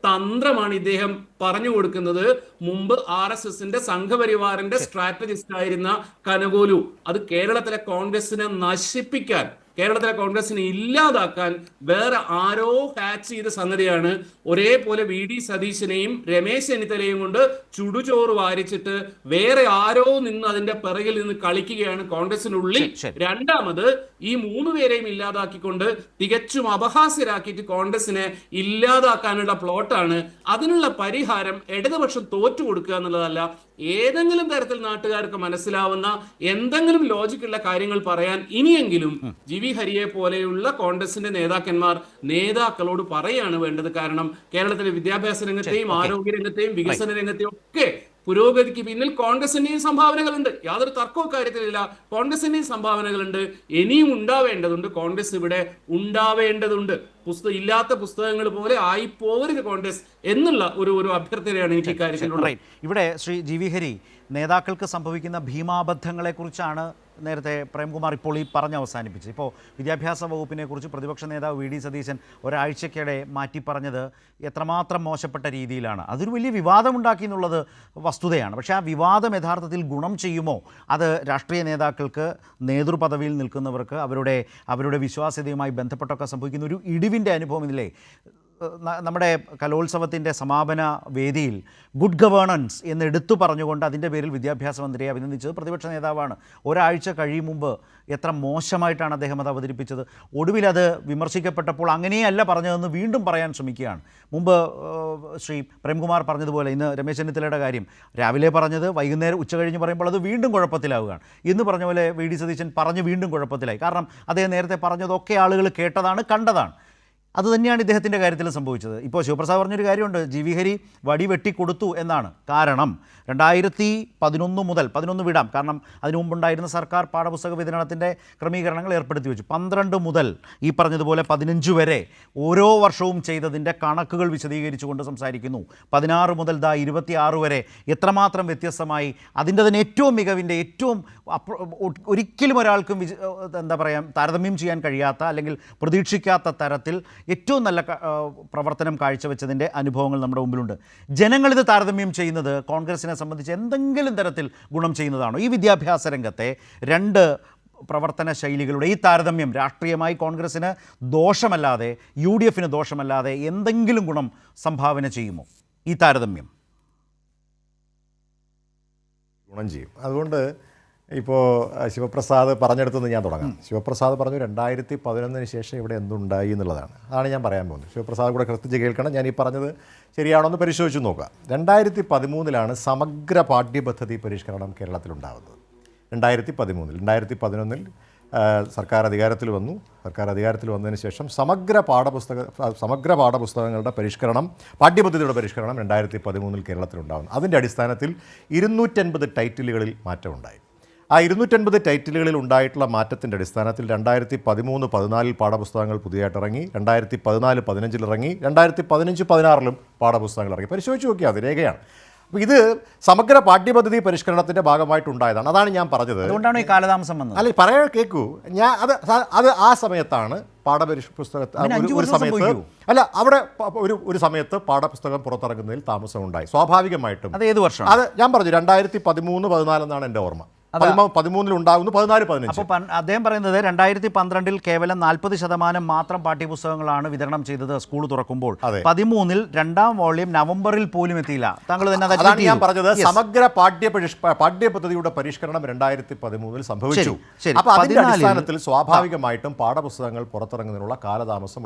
തന്ത്രമാണ് ഇദ്ദേഹം പറഞ്ഞു കൊടുക്കുന്നത്. മുമ്പ് RSSന്റെ സംഘപരിവാറിന്റെ സ്ട്രാറ്റജിസ്റ്റ് ആയിരുന്ന കനകോലു അത് കേരളത്തിലെ കോൺഗ്രസിനെ നശിപ്പിക്കാൻ, കേരളത്തിലെ കോൺഗ്രസിനെ ഇല്ലാതാക്കാൻ വേറെ ആരോ ഹാച്ച് ചെയ്ത സംഗതിയാണ്. ഒരേപോലെ VD സതീശനെയും രമേശ് ചെന്നിത്തലയും കൊണ്ട് ചുടുചോറ് വാരിച്ചിട്ട് വേറെ ആരോ നിന്ന് അതിന്റെ പിറകിൽ നിന്ന് കളിക്കുകയാണ് കോൺഗ്രസിനുള്ളിൽ. രണ്ടാമത് ഈ 3 പേരെയും ഇല്ലാതാക്കിക്കൊണ്ട് തികച്ചും അപഹാസ്യരാക്കിയിട്ട് കോൺഗ്രസിനെ ഇല്ലാതാക്കാനുള്ള പ്ലോട്ടാണ്. അതിനുള്ള പരിഹാരം ഇടതുപക്ഷം തോറ്റു കൊടുക്കുക എന്നുള്ളതല്ല, ഏതെങ്കിലും തരത്തിൽ നാട്ടുകാർക്ക് മനസ്സിലാവുന്ന എന്തെങ്കിലും ലോജിക്കുള്ള കാര്യങ്ങൾ പറയാൻ ഇനിയെങ്കിലും GB ഹരിയെ പോലെയുള്ള കോൺഗ്രസിന്റെ നേതാക്കളോട് പറയാണ് വേണ്ടത്. കാരണം കേരളത്തിലെ വിദ്യാഭ്യാസ രംഗത്തെയും ആരോഗ്യ രംഗത്തെയും വികസന രംഗത്തെയും ഒക്കെ പുരോഗതിക്ക് പിന്നിൽ കോൺഗ്രസിന്റെയും സംഭാവനകളുണ്ട്. യാതൊരു തർക്കവും കാര്യത്തിലില്ല. കോൺഗ്രസിന്റെയും സംഭാവനകളുണ്ട്. ഇനിയും ഉണ്ടാവേണ്ടതുണ്ട്. കോൺഗ്രസ് ഇവിടെ ഉണ്ടാവേണ്ടതുണ്ട്. ഇല്ലാത്ത പുസ്തകങ്ങൾ പോലെ ആയിപ്പോകരുത് കോൺഗ്രസ് എന്നുള്ള ഒരു അഭ്യർത്ഥനയാണ് എനിക്ക് ഇക്കാര്യത്തിലുള്ളത്. ഇവിടെ ശ്രീ GB ഹരി, നേതാക്കൾക്ക് സംഭവിക്കുന്ന ഭീമാബദ്ധങ്ങളെക്കുറിച്ചാണ് നേരത്തെ പ്രേംകുമാർ ഇപ്പോൾ ഈ പറഞ്ഞ് അവസാനിപ്പിച്ചത്. ഇപ്പോൾ വിദ്യാഭ്യാസ വകുപ്പിനെ കുറിച്ച് പ്രതിപക്ഷ നേതാവ് VD സതീശൻ ഒരാഴ്ചക്കിടെ മാറ്റി പറഞ്ഞത് എത്രമാത്രം മോശപ്പെട്ട രീതിയിലാണ്. അതൊരു വലിയ വിവാദമുണ്ടാക്കി എന്നുള്ളത് വസ്തുതയാണ്. പക്ഷേ ആ വിവാദം യഥാർത്ഥത്തിൽ ഗുണം ചെയ്യുമോ? അത് രാഷ്ട്രീയ നേതാക്കൾക്ക്, നേതൃപദവിയിൽ നിൽക്കുന്നവർക്ക് അവരുടെ വിശ്വാസ്യതയുമായി ബന്ധപ്പെട്ടൊക്കെ സംഭവിക്കുന്ന ഒരു ഇടിവിൻ്റെ അനുഭവം ഇതില്ലേ? നമ്മുടെ കലോത്സവത്തിൻ്റെ സമാപന വേദിയിൽ ഗുഡ് ഗവേണൻസ് എന്ന് എടുത്തു പറഞ്ഞുകൊണ്ട് അതിൻ്റെ പേരിൽ വിദ്യാഭ്യാസ മന്ത്രിയെ അഭിനന്ദിച്ചത് പ്രതിപക്ഷ നേതാവാണ്. ഒരാഴ്ച കഴിയും മുമ്പ് എത്ര മോശമായിട്ടാണ് അദ്ദേഹം അത് അവതരിപ്പിച്ചത്. ഒടുവിൽ അത് വിമർശിക്കപ്പെട്ടപ്പോൾ അങ്ങനെയല്ല പറഞ്ഞതെന്ന് വീണ്ടും പറയാൻ ശ്രമിക്കുകയാണ്. മുമ്പ് ശ്രീ പ്രേംകുമാർ പറഞ്ഞതുപോലെ ഇന്ന് രമേശ് ചെന്നിത്തലയുടെ കാര്യം രാവിലെ പറഞ്ഞത് വൈകുന്നേരം ഉച്ചകഴിഞ്ഞ് പറയുമ്പോൾ അത് വീണ്ടും കുഴപ്പത്തിലാവുകയാണ്. ഇന്ന് പറഞ്ഞ പോലെ VD സതീശൻ പറഞ്ഞ് വീണ്ടും കുഴപ്പത്തിലായി. കാരണം അദ്ദേഹം നേരത്തെ പറഞ്ഞതൊക്കെ ആളുകൾ കേട്ടതാണ്, കണ്ടതാണ്. അതുതന്നെയാണ് ഇദ്ദേഹത്തിൻ്റെ കാര്യത്തിൽ സംഭവിച്ചത്. ഇപ്പോൾ ശിവപ്രസാദ് പറഞ്ഞൊരു കാര്യമുണ്ട്, ജി വി ഹരി വടി വെട്ടിക്കൊടുത്തു എന്നാണ്. കാരണം 2011 മുതൽ 11 വിടാം, കാരണം അതിനു മുമ്പുണ്ടായിരുന്ന സർക്കാർ പാഠപുസ്തക വിതരണത്തിൻ്റെ ക്രമീകരണങ്ങൾ ഏർപ്പെടുത്തി വെച്ചു. 12 മുതൽ ഈ പറഞ്ഞതുപോലെ 15 വരെ ഓരോ വർഷവും ചെയ്തതിൻ്റെ കണക്കുകൾ വിശദീകരിച്ചുകൊണ്ട് സംസാരിക്കുന്നു. 16 മുതൽ 26 വരെ എത്രമാത്രം വ്യത്യസ്തമായി, അതിൻ്റെ തന്നെ ഏറ്റവും മികവിൻ്റെ ഏറ്റവും ഒരിക്കലും ഒരാൾക്കും എന്താ പറയുക താരതമ്യം ചെയ്യാൻ കഴിയാത്ത അല്ലെങ്കിൽ പ്രതീക്ഷിക്കാത്ത തരത്തിൽ ഏറ്റവും നല്ല പ്രവർത്തനം കാഴ്ചവെച്ചതിൻ്റെ അനുഭവങ്ങൾ നമ്മുടെ മുമ്പിലുണ്ട്. ജനങ്ങളിത് താരതമ്യം ചെയ്യുന്നത് കോൺഗ്രസിനെ സംബന്ധിച്ച് എന്തെങ്കിലും തരത്തിൽ ഗുണം ചെയ്യുന്നതാണോ? ഈ വിദ്യാഭ്യാസ രംഗത്തെ രണ്ട് പ്രവർത്തന ശൈലികളുടെ ഈ താരതമ്യം രാഷ്ട്രീയമായി കോൺഗ്രസിന് ദോഷമല്ലാതെ UDF ദോഷമല്ലാതെ എന്തെങ്കിലും ഗുണം സംഭാവന ചെയ്യുമോ ഈ താരതമ്യം? ഗുണം ചെയ്യും. അതുകൊണ്ട് ഇപ്പോൾ ശിവപ്രസാദ് പറഞ്ഞെടുത്തുനിന്ന് ഞാൻ തുടങ്ങാം. ശിവപ്രസാദ് പറഞ്ഞു 2011 ശേഷം ഇവിടെ എന്തുണ്ടായി എന്നുള്ളതാണ്. അതാണ് ഞാൻ പറയാൻ പോകുന്നത്. ശിവപ്രസാദ് കൂടെ കൃത്യത കേൾക്കണം. ഞാൻ ഈ പറഞ്ഞത് ശരിയാണോ എന്ന് പരിശോധിച്ച് നോക്കുക. 2013 സമഗ്ര പാഠ്യപദ്ധതി പരിഷ്കരണം കേരളത്തിലുണ്ടാകുന്നത്. 2011 സർക്കാർ അധികാരത്തിൽ വന്നു. സർക്കാർ അധികാരത്തിൽ വന്നതിന് ശേഷം സമഗ്ര പാഠപുസ്തകങ്ങളുടെ പരിഷ്കരണം, പാഠ്യപദ്ധതിയുടെ പരിഷ്കരണം 2013 കേരളത്തിലുണ്ടാകുന്നു. അതിൻ്റെ അടിസ്ഥാനത്തിൽ 250 ടൈറ്റിലുകളിൽ മാറ്റമുണ്ടായി. ആ 250 ടൈറ്റിലുകളിൽ ഉണ്ടായിട്ടുള്ള മാറ്റത്തിൻ്റെ അടിസ്ഥാനത്തിൽ 2013-14 പാഠപുസ്തകങ്ങൾ പുതിയതായിട്ട് ഇറങ്ങി, 2014-15 ഇറങ്ങി, 2015-16 പാഠപുസ്തകങ്ങൾ ഇറങ്ങി. പരിശോധിച്ച് നോക്കിയാൽ അത് രേഖയാണ്. അപ്പോൾ ഇത് സമഗ്ര പാഠ്യപദ്ധതി പരിഷ്കരണത്തിൻ്റെ ഭാഗമായിട്ടുണ്ടായതാണ്. അതാണ് ഞാൻ പറഞ്ഞത്. അതുകൊണ്ടാണ് ഈ കാലതാമസം വന്നത്. അല്ല, പറയാൻ കേൾക്കൂ. ഞാൻ അത് ആ സമയത്താണ് പാഠപുസ്തകത്തിൽ ഒരു സമയത്ത് അല്ല അവിടെ ഒരു സമയത്ത് പാഠപുസ്തകം പുറത്തിറങ്ങുന്നതിൽ താമസമുണ്ടായി. സ്വാഭാവികമായിട്ടും അത് ഏത് വർഷം? അത് ഞാൻ പറഞ്ഞു 2013-14 എന്നാണ് എൻ്റെ ഓർമ്മ. 13 ഉണ്ടാകുന്നു, 14-15. അപ്പോൾ അദ്ദേഹം പറയുന്നത് 2012 കേവലം 40% മാത്രം പാഠ്യപുസ്തകങ്ങളാണ് വിതരണം ചെയ്തത് സ്കൂൾ തുറക്കുമ്പോൾ. 13 രണ്ടാം വോള്യം നവംബറിൽ പോലും എത്തിയില്ല. താങ്കൾ തന്നെ അതാണ് ഞാൻ പറഞ്ഞത്. സമഗ്ര പാഠ്യപദ്ധതിയുടെ പരിഷ്കരണം 2013 സംഭവിച്ചു. അപ്പോൾ അതിന്റെ അടിസ്ഥാനത്തിൽ സ്വാഭാവികമായിട്ടും പാഠപുസ്തകങ്ങൾ പുറത്തിറങ്ങുന്നതിനുള്ള കാലതാമസം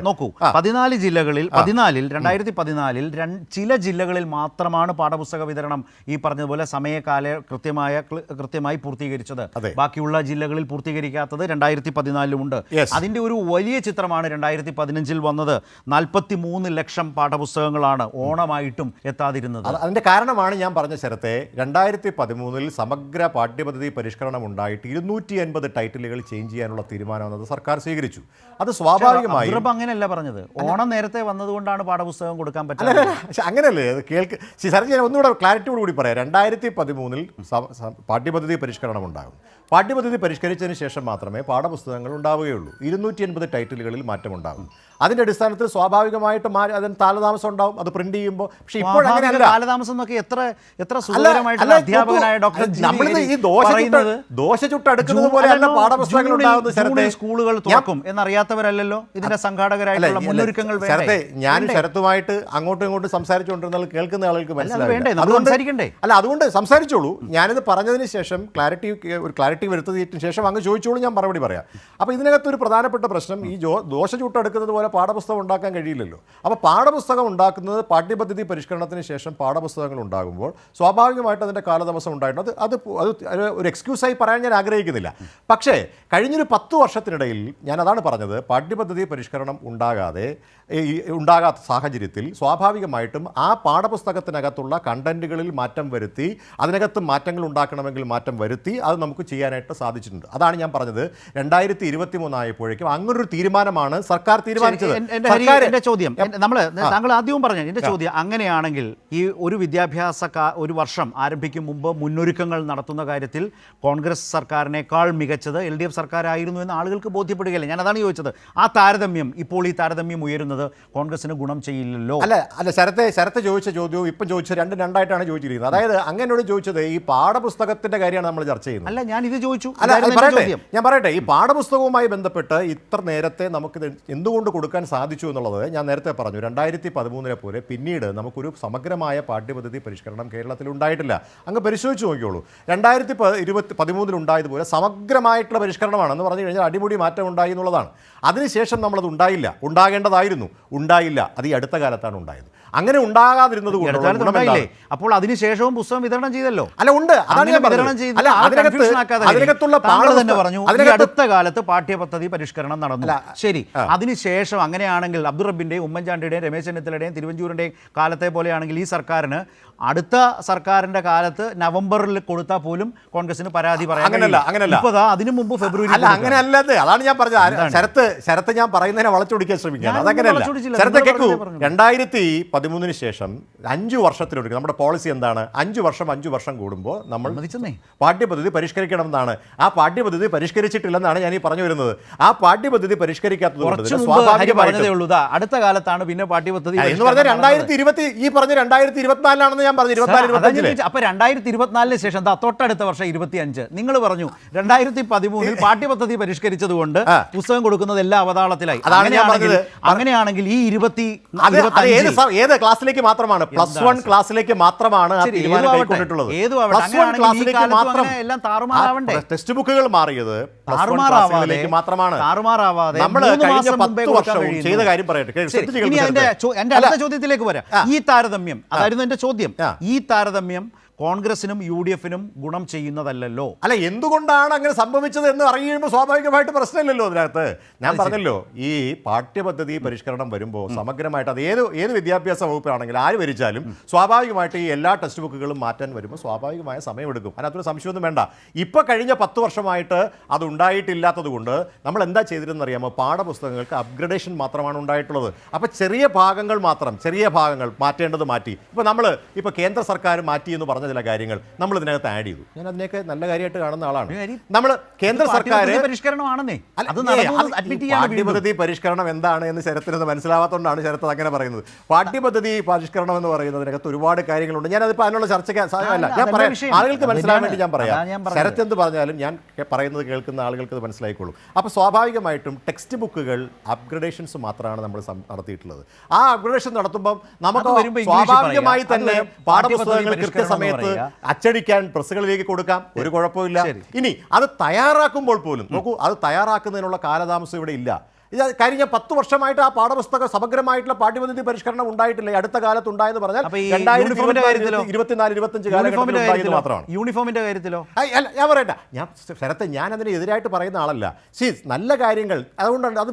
നോക്കൂ. 14 ജില്ലകളിൽ 2014 ചില ജില്ലകളിൽ മാത്രമാണ് പാഠപുസ്തക വിതരണം ഈ പറഞ്ഞതുപോലെ സമയകാല കൃത്യമായി പൂർത്തീകരിച്ചത്. ബാക്കിയുള്ള ജില്ലകളിൽ പൂർത്തീകരിക്കാത്തത് 2014 ഉണ്ട്. അതിന്റെ ഒരു വലിയ ചിത്രമാണ് 2015 വന്നത്. 43 ലക്ഷം പാഠപുസ്തകങ്ങളാണ് ഓണമായിട്ടും എത്താതിരുന്നത്. അതിന്റെ കാരണമാണ് ഞാൻ പറഞ്ഞ ശരത്തെ, 2013 സമഗ്ര പാഠ്യപദ്ധതി പരിഷ്കരണം ഉണ്ടായിട്ട് 250 ടൈറ്റിലുകൾ ചേഞ്ച് ചെയ്യാനുള്ള തീരുമാനം എന്നത് സർക്കാർ സ്വീകരിച്ചു. അത് സ്വാഭാവികമായും അങ്ങനെയല്ല പറഞ്ഞത്. ഓണം നേരത്തെ വന്നതുകൊണ്ടാണ് പാഠപുസ്തകം കൊടുക്കാൻ പറ്റുന്നത്. അങ്ങനെയല്ലേ കേൾക്ക് ശരത്. ഞാൻ ഒന്നുകൂടെ ക്ലാരിറ്റിയോട് കൂടി പറയാം. 2013 പാഠ്യപദ്ധതി പരിഷ്കരണം ഉണ്ടാകും. പാഠ്യപദ്ധതി പരിഷ്കരിച്ചതിന് ശേഷം മാത്രമേ പാഠപുസ്തകങ്ങൾ ഉണ്ടാവുകയുള്ളൂ. 250 ടൈറ്റിലുകളിൽ മാറ്റമുണ്ടാകും. അതിൻ്റെ അടിസ്ഥാനത്തിൽ സ്വാഭാവികമായിട്ടും അതിന് കാലതാമസം ഉണ്ടാവും, അത് പ്രിന്റ് ചെയ്യുമ്പോൾ. പക്ഷേ ഇപ്പോൾ അങ്ങനെയല്ല. കാലതാമസം എന്നൊക്കെ എത്ര സുഖകരമായിട്ടുള്ള അധ്യാപകനായ ഡോക്ടർ നമ്മളിത് ഈ ദോശ ചുട്ടെടുക്കുന്നത് പോലെയല്ല പാഠപുസ്തകങ്ങൾ ഉണ്ടാകുന്നത്. സ്കൂളുകൾ തുറക്കും എന്നറിയാത്തവരല്ലോ ഇതിന്റെ സംഘാടകരായിട്ടുള്ള മുന്നൊരുക്കങ്ങൾ. ശരത്തെ, ഞാനും ശരത്തുമായിട്ട് അങ്ങോട്ടും ഇങ്ങോട്ടും സംസാരിച്ചുകൊണ്ടിരുന്നാൽ കേൾക്കുന്ന ആളുകൾക്ക് മനസ്സിലാവില്ല. അതുകൊണ്ട് സംസാരിച്ചോളൂ. ഞാനിത് പറഞ്ഞതിന് ശേഷം ക്ലാരിറ്റി വരുത്തിയതിന് ശേഷം അങ്ങ് ചോദിച്ചോളൂ, ഞാൻ മറുപടി പറയാം. അപ്പോൾ ഇതിനകത്തൊരു പ്രധാനപ്പെട്ട പ്രശ്നം, ഈ ദോശ ചുട്ടെടുക്കുന്നത് പോലെ പാഠപുസ്തകം ഉണ്ടാക്കാൻ കഴിയില്ലല്ലോ. അപ്പോൾ പാഠപുസ്തകം ഉണ്ടാക്കുന്നത് പാഠ്യപദ്ധതി പരിഷ്കരണത്തിന് ശേഷം പാഠപുസ്തകങ്ങൾ ഉണ്ടാകുമ്പോൾ സ്വാഭാവികമായിട്ട് അതിൻ്റെ കാലതാമസം ഉണ്ടായിട്ടുണ്ട്. അത് ഒരു എക്സ്ക്യൂസായി പറയാൻ ഞാൻ ആഗ്രഹിക്കുന്നില്ല. പക്ഷേ കഴിഞ്ഞൊരു 10 വർഷത്തിനിടയിൽ ഞാൻ അതാണ് പറഞ്ഞത്, പാഠ്യപദ്ധതി പരിഷ്കരണം ഉണ്ടാകാത്ത സാഹചര്യത്തിൽ സ്വാഭാവികമായിട്ടും ആ പാഠപുസ്തകത്തിനകത്തുള്ള കണ്ടന്റുകളിൽ മാറ്റം വരുത്തി, അതിനകത്ത് മാറ്റങ്ങൾ ഉണ്ടാക്കണമെങ്കിൽ മാറ്റം വരുത്തി അത് നമുക്ക് ചെയ്യാനായിട്ട് സാധിച്ചിട്ടുണ്ട്. അതാണ് ഞാൻ പറഞ്ഞത്. 2023 ആയപ്പോഴേക്കും അങ്ങനൊരു തീരുമാനമാണ് സർക്കാർ തീരുമാനിച്ചത്. എന്റെ ചോദ്യം താങ്കൾ ആദ്യവും പറഞ്ഞു. എന്റെ ചോദ്യം, അങ്ങനെയാണെങ്കിൽ ഈ ഒരു ഒരു വർഷം ആരംഭിക്കും മുമ്പ് മുന്നൊരുക്കങ്ങൾ നടത്തുന്ന കാര്യത്തിൽ കോൺഗ്രസ് സർക്കാരിനേക്കാൾ മികച്ചത് LDF സർക്കാരായിരുന്നു എന്ന് ആളുകൾക്ക് ബോധ്യപ്പെടുകയല്ലേ? ഞാൻ അതാണ് ചോദിച്ചത്. ആ താരതമ്യം, ഇപ്പോൾ ഈ താരതമ്യം ഉയരുന്നത് കോൺഗ്രസിന് ഗുണം ചെയ്യില്ലല്ലോ. അല്ല ശരത്തെ ചോദിച്ച ചോദ്യവും ഇപ്പം ചോദിച്ച രണ്ടായിട്ടാണ് ചോദിച്ചിരിക്കുന്നത്. അതായത് അങ്ങനോട് ചോദിച്ചത് ഈ പാഠപുസ്തകത്തിന്റെ കാര്യമാണ് നമ്മൾ ചർച്ച ചെയ്യുന്നത്. അല്ല, ഞാൻ ഇത് ചോദിച്ചു. ഞാൻ പറയട്ടെ, ഈ പാഠപുസ്തകവുമായി ബന്ധപ്പെട്ട് ഇത്ര നേരത്തെ നമുക്ക് എന്തുകൊണ്ട് കൊടുക്കാൻ സാധിച്ചു എന്നുള്ളത് ഞാൻ നേരത്തെ പറഞ്ഞു. 2013 പോലെ പിന്നീട് നമുക്കൊരു സമഗ്രമായ പാഠ്യപദ്ധതി പരിഷ്കരണം കേരളത്തിൽ ഉണ്ടായിട്ടില്ല. അങ്ങ് പരിശോധിച്ച് നോക്കിയോളൂ. 2013 ഉണ്ടായതുപോലെ സമഗ്രമായിട്ടുള്ള പരിഷ്കരണമാണെന്ന് പറഞ്ഞു കഴിഞ്ഞാൽ അടിമുടി മാറ്റം ഉണ്ടായി എന്നുള്ളതാണ്. അതിനുശേഷം നമ്മളത് ഉണ്ടായില്ല. ഉണ്ടാകേണ്ടതായിരുന്നു, ഉണ്ടായില്ല. അത് ഈ അടുത്ത കാലത്താണ് ഉണ്ടായത്. അങ്ങനെ ഉണ്ടാകാതിരുന്നത് ഇടക്കാലത്ത് ഉണ്ടായില്ലേ? അപ്പോൾ അതിനുശേഷവും പുസ്തകം വിതരണം ചെയ്തല്ലോ. അല്ല ഉണ്ട്, അതാണ് അങ്ങനെ ഞാൻ വിതരണം പറഞ്ഞത്. ചെയ്ത് അല്ല, അതിനകത്തുള്ള താങ്കൾ തന്നെ പറഞ്ഞു ഈ അതിനകത്ത് അടുത്ത കാലത്ത് പാഠ്യപദ്ധതി പരിഷ്കരണം നടന്നു. ശരി, അതിനുശേഷം അങ്ങനെയാണെങ്കിൽ അബ്ദുൾ റബ്ബിന്റെയും ഉമ്മൻചാണ്ടിയുടെയും രമേശ് ചെന്നിത്തലയുടെയും തിരുവഞ്ചൂരിന്റെയും കാലത്തെ പോലെയാണെങ്കിൽ ഈ സർക്കാരിന് അടുത്ത സർക്കാരിന്റെ കാലത്ത് നവംബറിൽ കൊടുത്താൽ പോലും കോൺഗ്രസിന് പരാതി പറയാൻ അങ്ങനല്ല. ഇപ്പൊ അതിനു മുമ്പ് ഫെബ്രുവരി. അല്ല, അങ്ങനെയല്ലത്. അതാണ് ഞാൻ പറഞ്ഞത്. ശരത്ത് ഞാൻ പറയുന്നതിനെ വളച്ചൊടിക്കാൻ ശ്രമിക്കുകയാണ്. അതങ്ങനെയല്ല. ശരത്ത് കേൾക്കൂ, 2013 ശേഷം 5 വർഷത്തിലൊരുക്കും നമ്മുടെ പോളിസി എന്താണ്? 5 വർഷം കൂടുമ്പോൾ നമ്മൾ പാഠ്യപദ്ധതി പരിഷ്കരിക്കണമെന്നാണ്. ആ പാഠ്യപദ്ധതി പരിഷ്കരിച്ചിട്ടില്ലെന്നാണ് ഞാൻ ഈ പറഞ്ഞു വരുന്നത്. ആ പാഠ്യപദ്ധതി പരിഷ്കരിക്കാത്തത് അടുത്ത കാലത്താണ് പിന്നെ പാഠ്യപദ്ധതി എന്ന് പറഞ്ഞാൽ 2020 ഈ പറഞ്ഞ 2024 ഞാൻ പറഞ്ഞു. 24-25. അപ്പൊ 2024 ശേഷം തൊട്ടടുത്ത വർഷം 25 നിങ്ങൾ പറഞ്ഞു 2013 പാഠ്യപദ്ധതി പരിഷ്കരിച്ചത് കൊണ്ട് പുസ്തകം കൊടുക്കുന്നത് എല്ലാ അവതാളത്തിലായി. അങ്ങനെയാണെങ്കിൽ ഈ 20 ക്ലാസ്സിലേക്ക് മാത്രമാണ്, +1 ക്ലാസ്സിലേക്ക് മാത്രമാണ് ടെക്സ്റ്റ് ബുക്കുകൾ മാറിയത്. മാത്രമാണ് നമ്മൾ കഴിഞ്ഞ 10 വർഷവും ചെയ്ത കാര്യം പറയട്ടെ. എന്റെ അടുത്ത ചോദ്യത്തിലേക്ക് വരാം. ഈ താരതമ്യം അതായിരുന്നു എന്റെ ചോദ്യം. ഈ താരതമ്യം കോൺഗ്രസിനും UDF-നും ഗുണം ചെയ്യുന്നതല്ലോ. അല്ല, എന്തുകൊണ്ടാണ് അങ്ങനെ സംഭവിച്ചത് എന്ന് അറിയുമ്പോൾ സ്വാഭാവികമായിട്ട് പ്രശ്നമില്ലല്ലോ അതിനകത്ത്. ഞാൻ പറഞ്ഞല്ലോ, ഈ പാഠ്യപദ്ധതി പരിഷ്കരണം വരുമ്പോൾ സമഗ്രമായിട്ട് അത് ഏത് വിദ്യാഭ്യാസ വകുപ്പാണെങ്കിലും ആര് ഭരിച്ചാലും സ്വാഭാവികമായിട്ട് ഈ എല്ലാ ടെക്സ്റ്റ് ബുക്കുകളും മാറ്റാൻ വരുമ്പോൾ സ്വാഭാവികമായ സമയമെടുക്കും. അതിനകത്തൊരു സംശയമൊന്നും വേണ്ട. ഇപ്പോൾ കഴിഞ്ഞ 10 വർഷമായിട്ട് അത് ഉണ്ടായിട്ടില്ലാത്തത് കൊണ്ട് നമ്മൾ എന്താ ചെയ്തിരുന്നെന്ന് അറിയാമോ? പാഠപുസ്തകങ്ങൾക്ക് അപ്ഗ്രഡേഷൻ മാത്രമാണ് ഉണ്ടായിട്ടുള്ളത്. അപ്പോൾ ചെറിയ ഭാഗങ്ങൾ മാറ്റേണ്ടത് മാറ്റി. ഇപ്പോൾ കേന്ദ്ര സർക്കാർ മാറ്റി എന്ന് പറഞ്ഞ ചില കാര്യങ്ങൾ നമ്മൾ ഇതിനകത്ത് ആഡ് ചെയ്തു. ഞാൻ അതിനെയൊക്കെ നല്ല കാര്യമായിട്ട് കാണുന്ന ആളാണ്. നമ്മൾ കേന്ദ്ര സർക്കാർ പാഠ്യപദ്ധതി പരിഷ്കരണം എന്താണ് എന്ന് ശരത്തിനത് മനസ്സിലാവാത്തതുകൊണ്ടാണ് ശരത്ത് അങ്ങനെ പറയുന്നത്. പാഠ്യപദ്ധതി പരിഷ്കരണം എന്ന് പറയുന്നതിനകത്ത് ഒരുപാട് കാര്യങ്ങളുണ്ട്. ഞാനതിപ്പോൾ അതിനുള്ള ചർച്ചയ്ക്ക് സാധ്യമല്ല. ഞാൻ പറയാം, ആളുകൾക്ക് മനസ്സിലാൻ വേണ്ടി ഞാൻ പറയാം. ശരത്ത് എന്ത് പറഞ്ഞാലും ഞാൻ പറയുന്നത് കേൾക്കുന്ന ആളുകൾക്ക് അത് മനസ്സിലായിക്കോളും. അപ്പോൾ സ്വാഭാവികമായിട്ടും ടെക്സ്റ്റ് ബുക്കുകൾ അപ്ഗ്രഡേഷൻസ് മാത്രമാണ് നമ്മൾ നടത്തിയിട്ടുള്ളത്. ആ അപ്ഗ്രഡേഷൻ നടത്തുമ്പോൾ നമുക്ക് സ്വാഭാവികമായി തന്നെ പാഠപുസ്തകങ്ങൾ കൃത്യസമയത്ത് അച്ചടിക്കാൻ പ്രസ്സുകളിലേക്ക് കൊടുക്കാം, ഒരു കുഴപ്പമില്ല. ഇനി അത് തയ്യാറാക്കുമ്പോൾ പോലും നോക്കൂ, അത് തയ്യാറാക്കുന്നതിനുള്ള കാലതാമസം ഇവിടെ ഇല്ല. കഴിഞ്ഞ 10 വർഷമായിട്ട് ആ പാഠപുസ്തക സമഗ്രമായിട്ടുള്ള പാഠ്യപദ്ധതി പരിഷ്കരണം ഉണ്ടായിട്ടില്ല. അടുത്ത കാലത്ത് ഉണ്ടായെന്ന് പറഞ്ഞാൽ 2024-25 കാലഘട്ടത്തിൽ മാത്രമാണ്. യൂണിഫോമിന്റെ കാര്യത്തിലോ? ഞാൻ പറയട്ടെ, ശരത്തെ ഞാൻ അതിന് എതിരായിട്ട് പറയുന്ന ആളല്ല. നല്ല കാര്യങ്ങൾ അതുകൊണ്ടാണ് അത്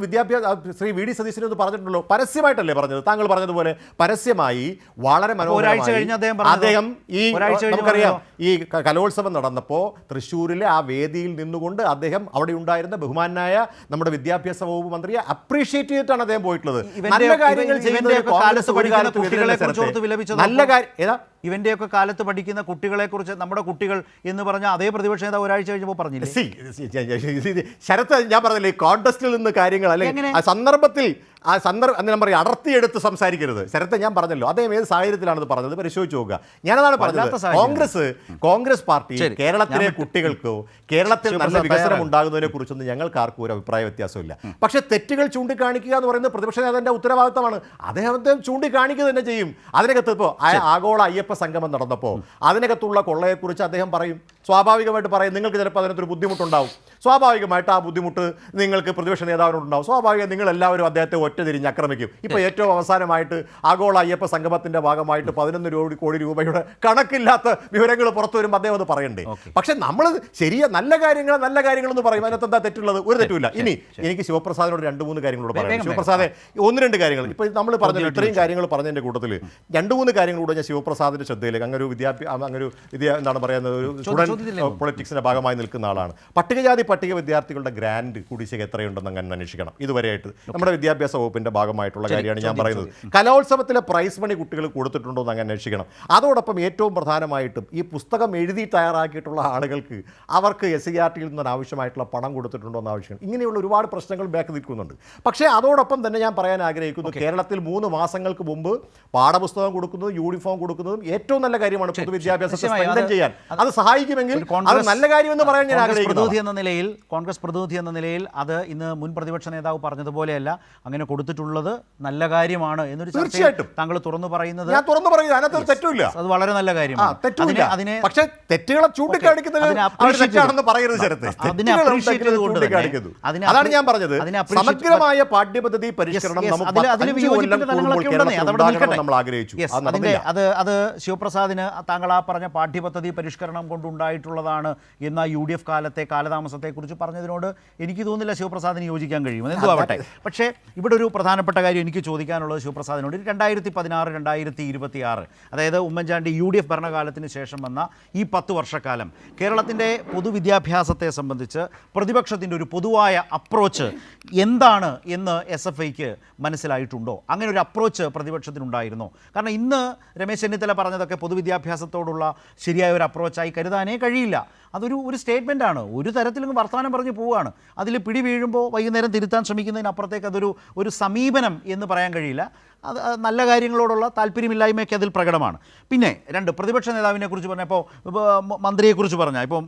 ശ്രീ VD സതീശൻ എന്ന് പറഞ്ഞിട്ടുണ്ടല്ലോ, പരസ്യമായിട്ടല്ലേ പറഞ്ഞത്. താങ്കൾ പറഞ്ഞതുപോലെ പരസ്യമായി വളരെ മനോഹരമായി അദ്ദേഹം നമുക്കറിയാം ഈ കലോത്സവം നടന്നപ്പോൾ തൃശ്ശൂരിലെ ആ വേദിയിൽ നിന്നുകൊണ്ട് അദ്ദേഹം അവിടെ ഉണ്ടായിരുന്ന ബഹുമാനായ നമ്മുടെ വിദ്യാഭ്യാസ വകുപ്പ് മന്ത്രി അപ്രീഷിയേറ്റ് ചെയ്തിട്ടാണ് അദ്ദേഹം പോയിട്ടുള്ളത്. നല്ല കാര്യങ്ങൾ ചെയ്യുന്നത് ഇവന്റെയൊക്കെ കാലത്ത് പഠിക്കുന്ന കുട്ടികളെ കുറിച്ച് നമ്മുടെ കുട്ടികൾ എന്ന് പറഞ്ഞ അതേ പ്രതിപക്ഷ നേതാവ് ഒരാഴ്ച കഴിഞ്ഞപ്പോൾ പറഞ്ഞില്ലേ? ശരത്ത്, ഞാൻ പറഞ്ഞില്ലേ, കോൺടെസ്റ്റിൽ നിന്ന് കാര്യങ്ങൾ അല്ലെങ്കിൽ ആ സന്ദർഭത്തിൽ എന്താ പറയുക അടർത്തിയെടുത്ത് സംസാരിക്കരുത്. ശരത്തെ, ഞാൻ പറഞ്ഞല്ലോ അദ്ദേഹം ഏത് സാഹചര്യത്തിലാണെന്ന് പറഞ്ഞത് പരിശോധിച്ച് നോക്കുക. ഞാനതാണ് പറഞ്ഞത്. കോൺഗ്രസ് പാർട്ടി കേരളത്തിലെ കുട്ടികൾക്കോ കേരളത്തിൽ നല്ല വികസനം ഉണ്ടാകുന്നതിനെ കുറിച്ചൊന്നും ഞങ്ങൾക്ക് ആർക്കും ഒരു അഭിപ്രായ വ്യത്യാസമില്ല. പക്ഷേ തെറ്റുകൾ ചൂണ്ടിക്കാണിക്കുക എന്ന് പറയുന്നത് പ്രതിപക്ഷ നേതാവിന്റെ ഉത്തരവാദിത്തമാണ്. അദ്ദേഹത്തെ ചൂണ്ടിക്കാണിക്കുക തന്നെ ചെയ്യും. അതിനകത്ത് ഇപ്പോൾ ആഗോള അയ്യപ്പ സംഗമം നടന്നപ്പോൾ അതിനകത്തുള്ള കൊള്ളയെക്കുറിച്ച് അദ്ദേഹം പറയും. സ്വാഭാവികമായിട്ട് പറയും. നിങ്ങൾക്ക് ചിലപ്പോൾ അതിനകത്തൊരു ബുദ്ധിമുട്ടുണ്ടാവും. സ്വാഭാവികമായിട്ട് ആ ബുദ്ധിമുട്ട് നിങ്ങൾക്ക് പ്രതിപക്ഷ നേതാവിനോടുണ്ടാവും. സ്വാഭാവികം നിങ്ങളെല്ലാവരും അദ്ദേഹത്തെ ഒറ്റ തിരിഞ്ഞ് ആക്രമിക്കും. ഇപ്പോൾ ഏറ്റവും അവസാനമായിട്ട് ആഗോള അയ്യപ്പ സംഗമത്തിന്റെ ഭാഗമായിട്ട് 11 കോടി രൂപയുടെ കണക്കില്ലാത്ത വിവരങ്ങൾ പുറത്തു വരുമ്പോൾ അദ്ദേഹം അത് പറയണ്ടേ? പക്ഷെ നമ്മൾ നല്ല കാര്യങ്ങളെന്ന് പറയും. അതിനകത്ത് എന്താ തെറ്റുള്ളത്? ഒരു തെറ്റുമില്ല. ഇനി എനിക്ക് ശിവപ്രസാദിനോട് 2-3 കാര്യങ്ങളോട് പറയാം. ശിവപ്രസാദെ, 1-2 കാര്യങ്ങൾ ഇപ്പോൾ നമ്മൾ പറഞ്ഞു, ഇത്രയും കാര്യങ്ങൾ പറഞ്ഞതിൻ്റെ കൂട്ടത്തിൽ 2-3 കാര്യങ്ങളൂടെ ഞാൻ ശിവപ്രസാദിന്റെ ശ്രദ്ധയിലേക്ക് എന്താണ് പറയുന്നത്, ഒരു സ്റ്റുഡൻറ് പൊളിറ്റിക്സിന്റെ ഭാഗമായി നിൽക്കുന്ന ആളാണ്. പട്ടിക വിദ്യാർത്ഥികളുടെ ഗ്രാൻഡ് കുടിശ്ശിക എത്രയുണ്ടെന്ന് അങ്ങനെ അന്വേഷിക്കണം. ഇതുവരെയായിട്ട് നമ്മുടെ വിദ്യാഭ്യാസ വകുപ്പിന്റെ ഭാഗമായിട്ടുള്ള കാര്യമാണ് ഞാൻ പറയുന്നത്. കലോത്സവത്തിലെ പ്രൈസ് മണി കുട്ടികൾ കൊടുത്തിട്ടുണ്ടോ എന്ന് അങ്ങനെ അന്വേഷിക്കണം. അതോടൊപ്പം ഏറ്റവും പ്രധാനമായിട്ടും ഈ പുസ്തകം എഴുതി തയ്യാറാക്കിയിട്ടുള്ള ആളുകൾക്ക് അവർക്ക് SCERTയിൽ നിന്ന് ആവശ്യമായിട്ടുള്ള പണം കൊടുത്തിട്ടുണ്ടോ എന്ന് ആവശ്യമാണ്. ഇങ്ങനെയുള്ള ഒരുപാട് പ്രശ്നങ്ങൾ ബാക്ക് നിൽക്കുന്നുണ്ട്. പക്ഷേ അതോടൊപ്പം തന്നെ ഞാൻ പറയാൻ ആഗ്രഹിക്കുന്നു, കേരളത്തിൽ 3 മാസങ്ങൾക്ക് മുമ്പ് പാഠപുസ്തകം കൊടുക്കുന്നതും യൂണിഫോം കൊടുക്കുന്നതും ഏറ്റവും നല്ല കാര്യമാണ് പൊതുവിദ്യാഭ്യാസത്തെ നിശ്ചയമായും സ്ട്രെങ്തൻ ചെയ്യാൻ. അത് സഹായിക്കുമെങ്കിൽ ഒരു കോൺഗ്രസ് അത് നല്ല കാര്യമെന്ന് പറയാൻ ഞാൻ കോൺഗ്രസ് ആഗ്രഹിക്കുന്നു. കോൺഗ്രസ് പ്രതിനിധി എന്ന നിലയിൽ അത് ഇന്ന് മുൻ പ്രതിപക്ഷ നേതാവ് പറഞ്ഞതുപോലെയല്ല, അങ്ങനെ കൊടുത്തിട്ടുള്ളത് നല്ല കാര്യമാണ് എന്നൊരു ചർച്ചയിൽ തീർച്ചയായിട്ടും താങ്കൾ തുറന്നു പറയുന്നത് ഞാൻ തുറന്നു പറയുന്നത് അതിനകത്ത് തെറ്റില്ല. അത് വളരെ നല്ല കാര്യമാണ്. തെറ്റില്ല. അതിനെ പക്ഷേ തെറ്റുകളെ ചൂണ്ടിക്കാണിക്കുന്നത് തെറ്റാണെന്ന് പറയരുത് ശരത്ത്. അതാണ് ഞാൻ പറഞ്ഞത്. സമഗ്രമായ പാഠ്യപദ്ധതി പരിഷ്കരണം നമുക്ക് 5 കൊല്ലം കൂടുമ്പോൾ കേരളത്തിൽ ഉണ്ടാകണം നമ്മൾ ആഗ്രഹിച്ചു. അത് ശിവപ്രസാദിന് താങ്കൾ ആ പറഞ്ഞ പാഠ്യപദ്ധതി പരിഷ്കരണം കൊണ്ടുണ്ടായിട്ടുള്ളതാണ് എന്ന UDF കാലത്തെ കാലതാമസത്തെക്കുറിച്ച് പറഞ്ഞതിനോട് എനിക്ക് തോന്നുന്നില്ല ശിവപ്രസാദിന് യോജിക്കാൻ കഴിയുമെന്ന്. എന്തുവാകട്ടെ, പക്ഷേ ഇവിടെ ഒരു പ്രധാനപ്പെട്ട കാര്യം എനിക്ക് ചോദിക്കാനുള്ളത് ശിവപ്രസാദിനോട് 2016-2026, അതായത് ഉമ്മൻചാണ്ടി UDF ഭരണകാലത്തിന് ശേഷം വന്ന ഈ 10 വർഷക്കാലം കേരളത്തിൻ്റെ പൊതുവിദ്യാഭ്യാസത്തെ സംബന്ധിച്ച് പ്രതിപക്ഷത്തിൻ്റെ ഒരു പൊതുവായ അപ്രോച്ച് എന്താണ് എന്ന് SFIക്ക് മനസ്സിലായിട്ടുണ്ടോ? അങ്ങനെ ഒരു അപ്രോച്ച് പ്രതിപക്ഷത്തിനുണ്ടായിരുന്നോ? കാരണം ഇന്ന് രമേശ് ചെന്നിത്തല പറഞ്ഞതൊക്കെ പൊതുവിദ്യാഭ്യാസത്തോടുള്ള ശരിയായ ഒരു അപ്രോച്ചായി കരുതാനേ കഴിയില്ല. അതൊരു സ്റ്റേറ്റ്മെൻറ്റാണ്, ഒരു തരത്തിലും വർത്തമാനം പറഞ്ഞ് പോവുകയാണ്. അതിൽ പിടി വീഴുമ്പോൾ വൈകുന്നേരം തിരുത്താൻ ശ്രമിക്കുന്നതിനപ്പുറത്തേക്ക് അതൊരു സമീപനം എന്ന് പറയാൻ കഴിയില്ല. അത് നല്ല കാര്യങ്ങളോടുള്ള താല്പര്യമില്ലായ്മയൊക്കെ അതിൽ പ്രകടമാണ്. പിന്നെ പ്രതിപക്ഷ നേതാവിനെ കുറിച്ച് പറഞ്ഞപ്പോൾ മന്ത്രിയെക്കുറിച്ച് പറഞ്ഞാൽ ഇപ്പോൾ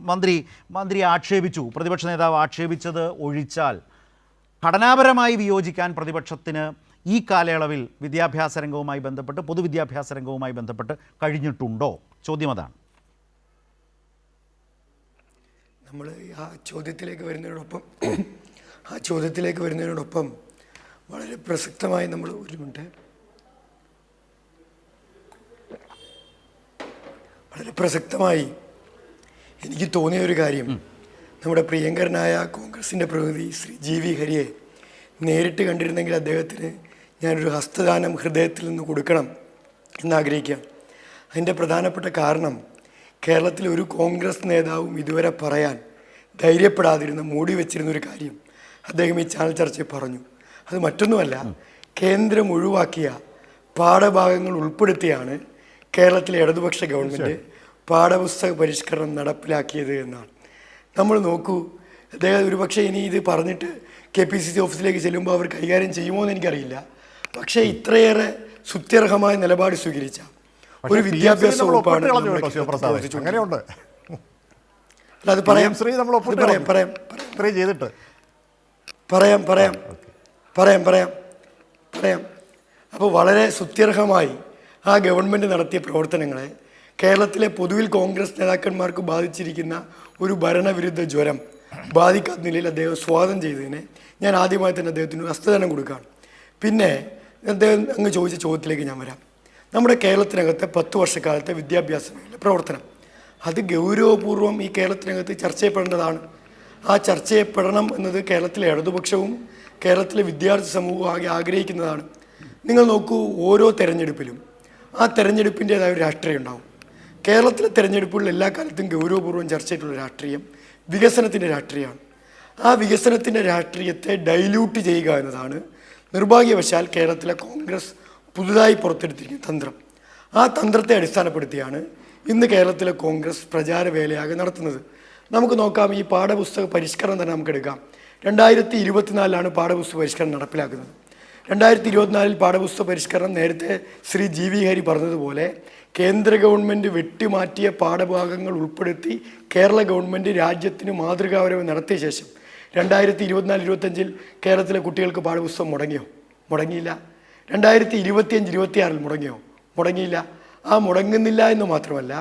മന്ത്രി ആക്ഷേപിച്ചു, പ്രതിപക്ഷ നേതാവ് ആക്ഷേപിച്ചത് ഒഴിച്ചാൽ ഘടനാപരമായി വിയോജിക്കാൻ പ്രതിപക്ഷത്തിന് ഈ കാലയളവിൽ വിദ്യാഭ്യാസ രംഗവുമായി ബന്ധപ്പെട്ട് പൊതുവിദ്യാഭ്യാസ രംഗവുമായി ബന്ധപ്പെട്ട് കഴിഞ്ഞിട്ടുണ്ടോ? ചോദ്യം അതാണ്. നമ്മൾ ആ ചോദ്യത്തിലേക്ക് വരുന്നതിനോടൊപ്പം വളരെ പ്രസക്തമായി നമ്മൾ വളരെ പ്രസക്തമായി എനിക്ക് തോന്നിയ ഒരു കാര്യം, നമ്മുടെ പ്രിയങ്കരനായ കോൺഗ്രസിൻ്റെ പ്രതിനിധി ശ്രീ GV ഹരിയെ നേരിട്ട് കണ്ടിരുന്നെങ്കിൽ അദ്ദേഹത്തിന് ഞാനൊരു ഹസ്തദാനം ഹൃദയത്തിൽ നിന്ന് കൊടുക്കണം എന്നാഗ്രഹിക്കാം. അതിൻ്റെ പ്രധാനപ്പെട്ട കാരണം, കേരളത്തിലെ ഒരു കോൺഗ്രസ് നേതാവും ഇതുവരെ പറയാൻ ധൈര്യപ്പെടാതിരുന്ന മൂടി വെച്ചിരുന്നൊരു കാര്യം അദ്ദേഹം ഈ ചാനൽ ചർച്ചയിൽ പറഞ്ഞു. അത് മറ്റൊന്നുമല്ല, കേന്ദ്രം ഒഴിവാക്കിയ പാഠഭാഗങ്ങൾ ഉൾപ്പെടുത്തിയാണ് കേരളത്തിലെ ഇടതുപക്ഷ ഗവൺമെൻറ് പാഠപുസ്തക പരിഷ്കരണം നടപ്പിലാക്കിയത് എന്നാണ്. നമ്മൾ നോക്കൂ, അദ്ദേഹം ഒരുപക്ഷെ ഇനി ഇത് പറഞ്ഞിട്ട് KPCC ഓഫീസിലേക്ക് ചെല്ലുമ്പോൾ അവർ കൈകാര്യം ചെയ്യുമോ എന്ന് എനിക്കറിയില്ല. പക്ഷേ ഇത്രയേറെ സുത്യർഹമായ നിലപാട് സ്വീകരിച്ച ഒരു വിദ്യാഭ്യാസ വകുപ്പാണ്. അത് പറയാം. അപ്പോൾ വളരെ സുത്യർഹമായി ആ ഗവൺമെൻറ് നടത്തിയ പ്രവർത്തനങ്ങളെ കേരളത്തിലെ പൊതുവിൽ കോൺഗ്രസ് നേതാക്കന്മാർക്ക് ബാധിച്ചിരിക്കുന്ന ഒരു ഭരണവിരുദ്ധ ജ്വരം ബാധിക്കാത്ത നിലയിൽ അദ്ദേഹം സ്വാഗതം ചെയ്തതിനെ ഞാൻ ആദ്യമായി തന്നെ അദ്ദേഹത്തിന് ഹസ്തദാനം കൊടുക്കുകയാണ്. പിന്നെ അദ്ദേഹം അങ്ങ് ചോദിച്ച ചോദ്യത്തിലേക്ക് ഞാൻ വരാം. നമ്മുടെ കേരളത്തിനകത്തെ 10 വർഷക്കാലത്തെ വിദ്യാഭ്യാസ മേഖല പ്രവർത്തനം അത് ഗൗരവപൂർവ്വം ഈ കേരളത്തിനകത്ത് ചർച്ച ചെയ്യപ്പെടേണ്ടതാണ്. ആ ചർച്ച ചെയ്യപ്പെടണം എന്നത് കേരളത്തിലെ ഇടതുപക്ഷവും കേരളത്തിലെ വിദ്യാർത്ഥി സമൂഹവും ആകെ ആഗ്രഹിക്കുന്നതാണ്. നിങ്ങൾ നോക്കൂ, ഓരോ തെരഞ്ഞെടുപ്പിലും ആ തെരഞ്ഞെടുപ്പിൻ്റേതായ ഒരു രാഷ്ട്രീയം ഉണ്ടാവും. കേരളത്തിലെ തെരഞ്ഞെടുപ്പുകളിൽ എല്ലാ കാലത്തും ഗൗരവപൂർവ്വം ചർച്ച ചെയ്തിട്ടുള്ള രാഷ്ട്രീയം വികസനത്തിൻ്റെ രാഷ്ട്രീയമാണ്. ആ വികസനത്തിൻ്റെ രാഷ്ട്രീയത്തെ ഡൈല്യൂട്ട് ചെയ്യുക എന്നതാണ് നിർഭാഗ്യവശാൽ കേരളത്തിലെ കോൺഗ്രസ് പുതുതായി പുറത്തെടുത്തിരിക്കുന്ന തന്ത്രം. ആ തന്ത്രത്തെ അടിസ്ഥാനപ്പെടുത്തിയാണ് ഇന്ന് കേരളത്തിലെ കോൺഗ്രസ് പ്രചാരവേലയാകെ നടത്തുന്നത്. നമുക്ക് നോക്കാം, ഈ പാഠപുസ്തക പരിഷ്കരണം തന്നെ നമുക്കെടുക്കാം. 2024 പാഠപുസ്തക പരിഷ്കരണം നടപ്പിലാക്കുന്നത്. 2024 പാഠപുസ്തക പരിഷ്കരണം നേരത്തെ ശ്രീ GV ഹരി പറഞ്ഞതുപോലെ കേന്ദ്ര ഗവൺമെൻറ് വെട്ടിമാറ്റിയ പാഠഭാഗങ്ങൾ ഉൾപ്പെടുത്തി കേരള ഗവൺമെൻറ് രാജ്യത്തിന് മാതൃകാപരമായി നടത്തിയ ശേഷം 2024-25 കേരളത്തിലെ കുട്ടികൾക്ക് പാഠപുസ്തകം മുടങ്ങിയില്ല. 2025-26 മുടങ്ങിയില്ല. ആ മുടങ്ങുന്നില്ല എന്ന് മാത്രമല്ല,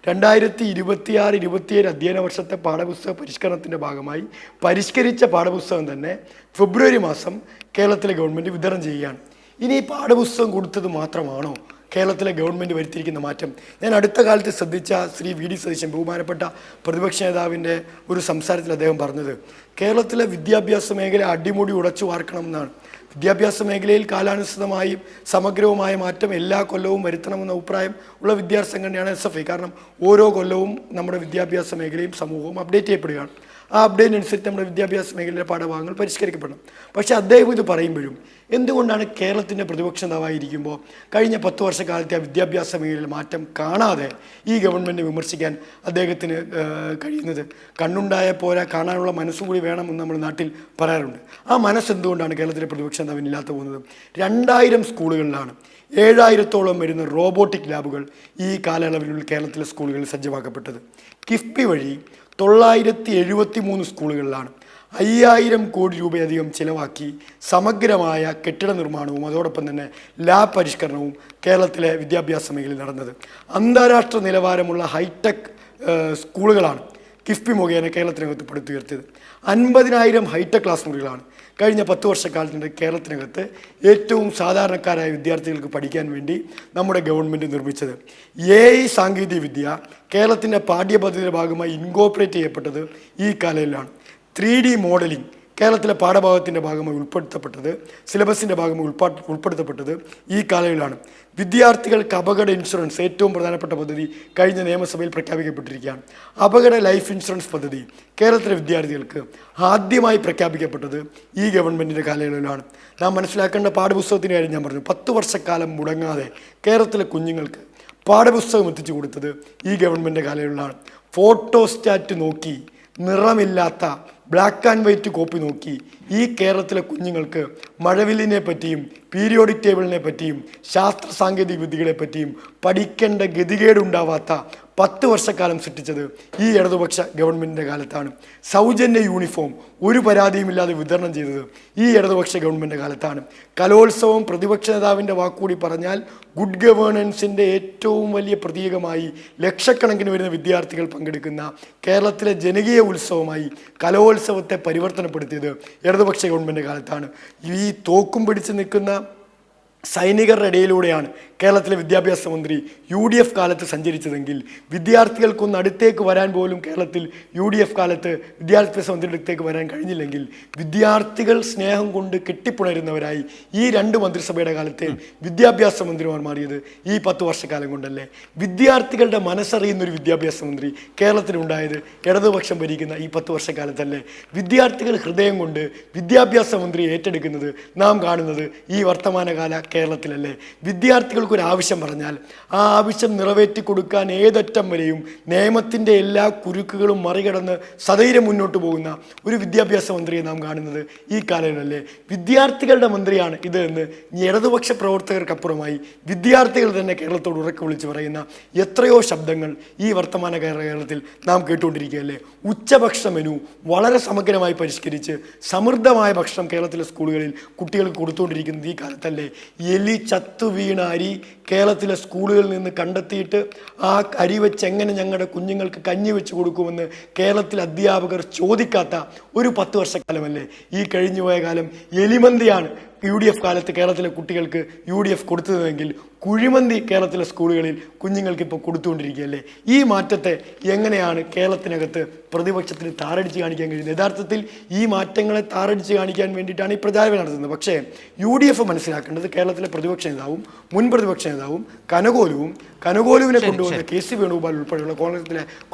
2026-27 അധ്യയന വർഷത്തെ പാഠപുസ്തക പരിഷ്കരണത്തിൻ്റെ ഭാഗമായി പരിഷ്കരിച്ച പാഠപുസ്തകം തന്നെ ഫെബ്രുവരി മാസം കേരളത്തിലെ ഗവൺമെൻറ് വിതരണം ചെയ്യുകയാണ്. ഇനി ഈ പാഠപുസ്തകം കൊടുത്തത് മാത്രമാണോ കേരളത്തിലെ ഗവൺമെൻറ് വരുത്തിയിരിക്കുന്ന മാറ്റം? ഞാൻ അടുത്ത കാലത്ത് ശ്രദ്ധിച്ച ശ്രീ VD സതീശൻ, ബഹുമാനപ്പെട്ട പ്രതിപക്ഷ നേതാവിൻ്റെ ഒരു സംസാരത്തിൽ അദ്ദേഹം പറഞ്ഞത് കേരളത്തിലെ വിദ്യാഭ്യാസ മേഖല അടിമുടി ഉടച്ചു വാർക്കണമെന്നാണ്. വിദ്യാഭ്യാസ മേഖലയിൽ കാലാനുസൃതമായും സമഗ്രവുമായ മാറ്റം എല്ലാ കൊല്ലവും വരുത്തണമെന്ന അഭിപ്രായം ഉള്ള വിദ്യാർത്ഥി സംഘടനയാണ് SFI. കാരണം ഓരോ കൊല്ലവും നമ്മുടെ വിദ്യാഭ്യാസ മേഖലയും സമൂഹവും അപ്ഡേറ്റ് ചെയ്യപ്പെടുകയാണ്. ആ അപ്ഡേറ്റിനനുസരിച്ച് നമ്മുടെ വിദ്യാഭ്യാസ മേഖലയിലെ പാഠഭാഗങ്ങൾ പരിഷ്കരിക്കപ്പെടണം. പക്ഷേ അദ്ദേഹം ഇത് പറയുമ്പോഴും എന്തുകൊണ്ടാണ് കേരളത്തിൻ്റെ പ്രതിപക്ഷ നേതാവായിരിക്കുമ്പോൾ കഴിഞ്ഞ 10 വർഷക്കാലത്തെ ആ വിദ്യാഭ്യാസ മേഖലയിൽ മാറ്റം കാണാതെ ഈ ഗവൺമെൻറ് വിമർശിക്കാൻ അദ്ദേഹത്തിന് കഴിയുന്നത്? കണ്ണുണ്ടായ പോരാ, കാണാനുള്ള മനസ്സുകൂടി വേണമെന്ന് നമ്മുടെ നാട്ടിൽ പറയാറുണ്ട്. ആ മനസ്സെന്തുകൊണ്ടാണ് കേരളത്തിലെ പ്രതിപക്ഷ നേതാവിന് ഇല്ലാത്ത പോകുന്നത്? 2000 സ്കൂളുകളിലാണ് 7000-ഓളം വരുന്ന റോബോട്ടിക് ലാബുകൾ ഈ കാലയളവിലുള്ള കേരളത്തിലെ സ്കൂളുകളിൽ സജ്ജമാക്കപ്പെട്ടത്. കിഫ്ബി വഴി 973 സ്കൂളുകളിലാണ് 5000 കോടി രൂപയധികം ചിലവാക്കി സമഗ്രമായ കെട്ടിട നിർമ്മാണവും അതോടൊപ്പം തന്നെ ലാബ് പരിഷ്കരണവും കേരളത്തിലെ വിദ്യാഭ്യാസ മേഖലയിൽ നടന്നത്. അന്താരാഷ്ട്ര നിലവാരമുള്ള ഹൈടെക് സ്കൂളുകളാണ് കിഫ്ബി മുഖേന കേരളത്തിനകത്ത് പടുത്തുയർത്തിയത്. 50,000 ഹൈടെക് ക്ലാസ് മുറികളാണ് കഴിഞ്ഞ 10 വർഷക്കാലത്തിൻ്റെ കേരളത്തിനകത്ത് ഏറ്റവും സാധാരണക്കാരായ വിദ്യാർത്ഥികൾക്ക് പഠിക്കാൻ വേണ്ടി നമ്മുടെ ഗവൺമെൻറ് നിർമ്മിച്ചത്. AI സാങ്കേതിക വിദ്യ കേരളത്തിൻ്റെ പാഠ്യപദ്ധതിയുടെ ഭാഗമായി ഇൻകോർപ്പറേറ്റ് ചെയ്യപ്പെട്ടത് ഈ കാലയിലാണ്. 3D മോഡലിംഗ് കേരളത്തിലെ പാഠഭാഗത്തിൻ്റെ ഭാഗമായി ഉൾപ്പെടുത്തപ്പെട്ടത്, സിലബസിൻ്റെ ഭാഗമായി ഉൾപ്പെടുത്തപ്പെട്ടത് ഈ കാലയളവിലാണ്. വിദ്യാർത്ഥികൾക്ക് അപകട ഇൻഷുറൻസ് ഏറ്റവും പ്രധാനപ്പെട്ട പദ്ധതി കഴിഞ്ഞ നിയമസഭയിൽ പ്രഖ്യാപിക്കപ്പെട്ടിരിക്കുകയാണ്. അപകട ലൈഫ് ഇൻഷുറൻസ് പദ്ധതി കേരളത്തിലെ വിദ്യാർത്ഥികൾക്ക് ആദ്യമായി പ്രഖ്യാപിക്കപ്പെട്ടത് ഈ ഗവൺമെൻറ്റിൻ്റെ കാലയളവിലാണ്. നാം മനസ്സിലാക്കേണ്ട പാഠപുസ്തകത്തിൻ്റെ കാര്യം ഞാൻ പറഞ്ഞു. 10 വർഷക്കാലം മുടങ്ങാതെ കേരളത്തിലെ കുഞ്ഞുങ്ങൾക്ക് പാഠപുസ്തകം എത്തിച്ചു കൊടുത്തത് ഈ ഗവൺമെൻറ്റിൻ്റെ കാലയളവിലാണ്. ഫോട്ടോസ്റ്റാറ്റ് നോക്കി നിറമില്ലാത്ത ബ്ലാക്ക് ആൻഡ് വൈറ്റ് കോപ്പി നോക്കി ഈ കേരളത്തിലെ കുഞ്ഞുങ്ങൾക്ക് മഴവില്ലിനെ പറ്റിയും പീരിയോഡിക് ടേബിളിനെ പറ്റിയും ശാസ്ത്ര സാങ്കേതിക വിദ്യകളെ പറ്റിയും പഠിക്കേണ്ട ഗതികേടുണ്ടാവാത്ത 10 വർഷക്കാലം സൃഷ്ടിച്ചത് ഈ ഇടതുപക്ഷ ഗവൺമെൻറ്റിൻ്റെ കാലത്താണ്. സൗജന്യ യൂണിഫോം ഒരു പരാതിയുമില്ലാതെ വിതരണം ചെയ്തത് ഈ ഇടതുപക്ഷ ഗവൺമെൻറ്റിൻ്റെ കാലത്താണ്. കലോത്സവം പ്രതിപക്ഷ നേതാവിൻ്റെ വാക്കുകൂടി പറഞ്ഞാൽ ഗുഡ് ഗവേണൻസിൻ്റെ ഏറ്റവും വലിയ പ്രതീകമായി ലക്ഷക്കണക്കിന് വരുന്ന വിദ്യാർത്ഥികൾ പങ്കെടുക്കുന്ന കേരളത്തിലെ ജനകീയ ഉത്സവമായി കലോത്സവത്തെ പരിവർത്തനപ്പെടുത്തിയത് ഇടതുപക്ഷ ഗവൺമെൻറ്റിൻ്റെ കാലത്താണ്. ഈ തോക്കും പിടിച്ച് നിൽക്കുന്ന സൈനികരുടെ ഇടയിലൂടെയാണ് കേരളത്തിലെ വിദ്യാഭ്യാസ മന്ത്രി UDF കാലത്ത് സഞ്ചരിച്ചതെങ്കിൽ വിദ്യാർത്ഥികൾക്കൊന്ന് അടുത്തേക്ക് വരാൻ പോലും കേരളത്തിൽ UDF കാലത്ത് വിദ്യാഭ്യാസ മന്ത്രിയുടെ അടുത്തേക്ക് വരാൻ കഴിഞ്ഞില്ലെങ്കിൽ വിദ്യാർത്ഥികൾ സ്നേഹം കൊണ്ട് കെട്ടിപ്പുണരുന്നവരായി ഈ 2 മന്ത്രിസഭയുടെ കാലത്തെ വിദ്യാഭ്യാസ മന്ത്രിമാർ മാറിയത് ഈ 10 വർഷക്കാലം കൊണ്ടല്ലേ? വിദ്യാർത്ഥികളുടെ മനസ്സറിയുന്നൊരു വിദ്യാഭ്യാസ മന്ത്രി കേരളത്തിലുണ്ടായത് ഇടതുപക്ഷം ഭരിക്കുന്ന ഈ 10 വർഷക്കാലത്തല്ലേ? വിദ്യാർത്ഥികൾ ഹൃദയം കൊണ്ട് വിദ്യാഭ്യാസ മന്ത്രിയെ ഏറ്റെടുക്കുന്നത് നാം കാണുന്നത് ഈ വർത്തമാനകാല കേരളത്തിലല്ലേ? വിദ്യാർത്ഥികൾക്കൊരു ആവശ്യം പറഞ്ഞാൽ ആ ആവശ്യം നിറവേറ്റി കൊടുക്കാൻ ഏതറ്റം വരെയും നിയമത്തിൻ്റെ എല്ലാ കുരുക്കുകളും മറികടന്ന് സധൈര്യം മുന്നോട്ട് പോകുന്ന ഒരു വിദ്യാഭ്യാസ മന്ത്രിയെ നാം കാണുന്നത് ഈ കാലയളവിലല്ലേ? വിദ്യാർത്ഥികളുടെ മന്ത്രിയാണ് ഇത് എന്ന് ഇടതുപക്ഷ പ്രവർത്തകർക്കപ്പുറമായി വിദ്യാർത്ഥികൾ തന്നെ കേരളത്തോട് ഉറക്കെ വിളിച്ച് പറയുന്ന എത്രയോ ശബ്ദങ്ങൾ ഈ വർത്തമാന കേരളത്തിൽ നാം കേട്ടുകൊണ്ടിരിക്കുകയല്ലേ? ഉച്ചഭക്ഷണ മെനു വളരെ സമഗ്രമായി പരിഷ്കരിച്ച് സമൃദ്ധമായ ഭക്ഷണം കേരളത്തിലെ സ്കൂളുകളിൽ കുട്ടികൾക്ക് കൊടുത്തുകൊണ്ടിരിക്കുന്നത് ഈ കാലത്തല്ലേ? എലി ചത്തു വീണ അരി കേരളത്തിലെ സ്കൂളുകളിൽ നിന്ന് കണ്ടെത്തിയിട്ട് ആ അരി വെച്ച് എങ്ങനെ ഞങ്ങളുടെ കുഞ്ഞുങ്ങൾക്ക് കഞ്ഞി വെച്ച് കൊടുക്കുമെന്ന് കേരളത്തിലെ അധ്യാപകർ ചോദിക്കാത്ത ഒരു 10 വർഷക്കാലമല്ലേ ഈ കഴിഞ്ഞുപോയ കാലം? എലിമന്തിയാണ് UDF കാലത്ത് കേരളത്തിലെ കുട്ടികൾക്ക് UDF കൊടുത്തതെങ്കിൽ കുഴിമന്തി കേരളത്തിലെ സ്കൂളുകളിൽ കുഞ്ഞുങ്ങൾക്ക് ഇപ്പോൾ കൊടുത്തുകൊണ്ടിരിക്കുകയല്ലേ? ഈ മാറ്റത്തെ എങ്ങനെയാണ് കേരളത്തിനകത്ത് പ്രതിപക്ഷത്തിന് താറടിച്ച് കാണിക്കാൻ കഴിയുന്നത്? യഥാർത്ഥത്തിൽ ഈ മാറ്റങ്ങളെ താറടിച്ച് കാണിക്കാൻ വേണ്ടിയിട്ടാണ് ഈ പ്രചാരണം നടത്തുന്നത്. പക്ഷേ UDF മനസ്സിലാക്കേണ്ടത് കേരളത്തിലെ പ്രതിപക്ഷ നേതാവും മുൻ പ്രതിപക്ഷ നേതാവും കനകോലുവിനെ കൊണ്ടുവന്ന KC വേണുഗോപാൽ ഉൾപ്പെടെയുള്ള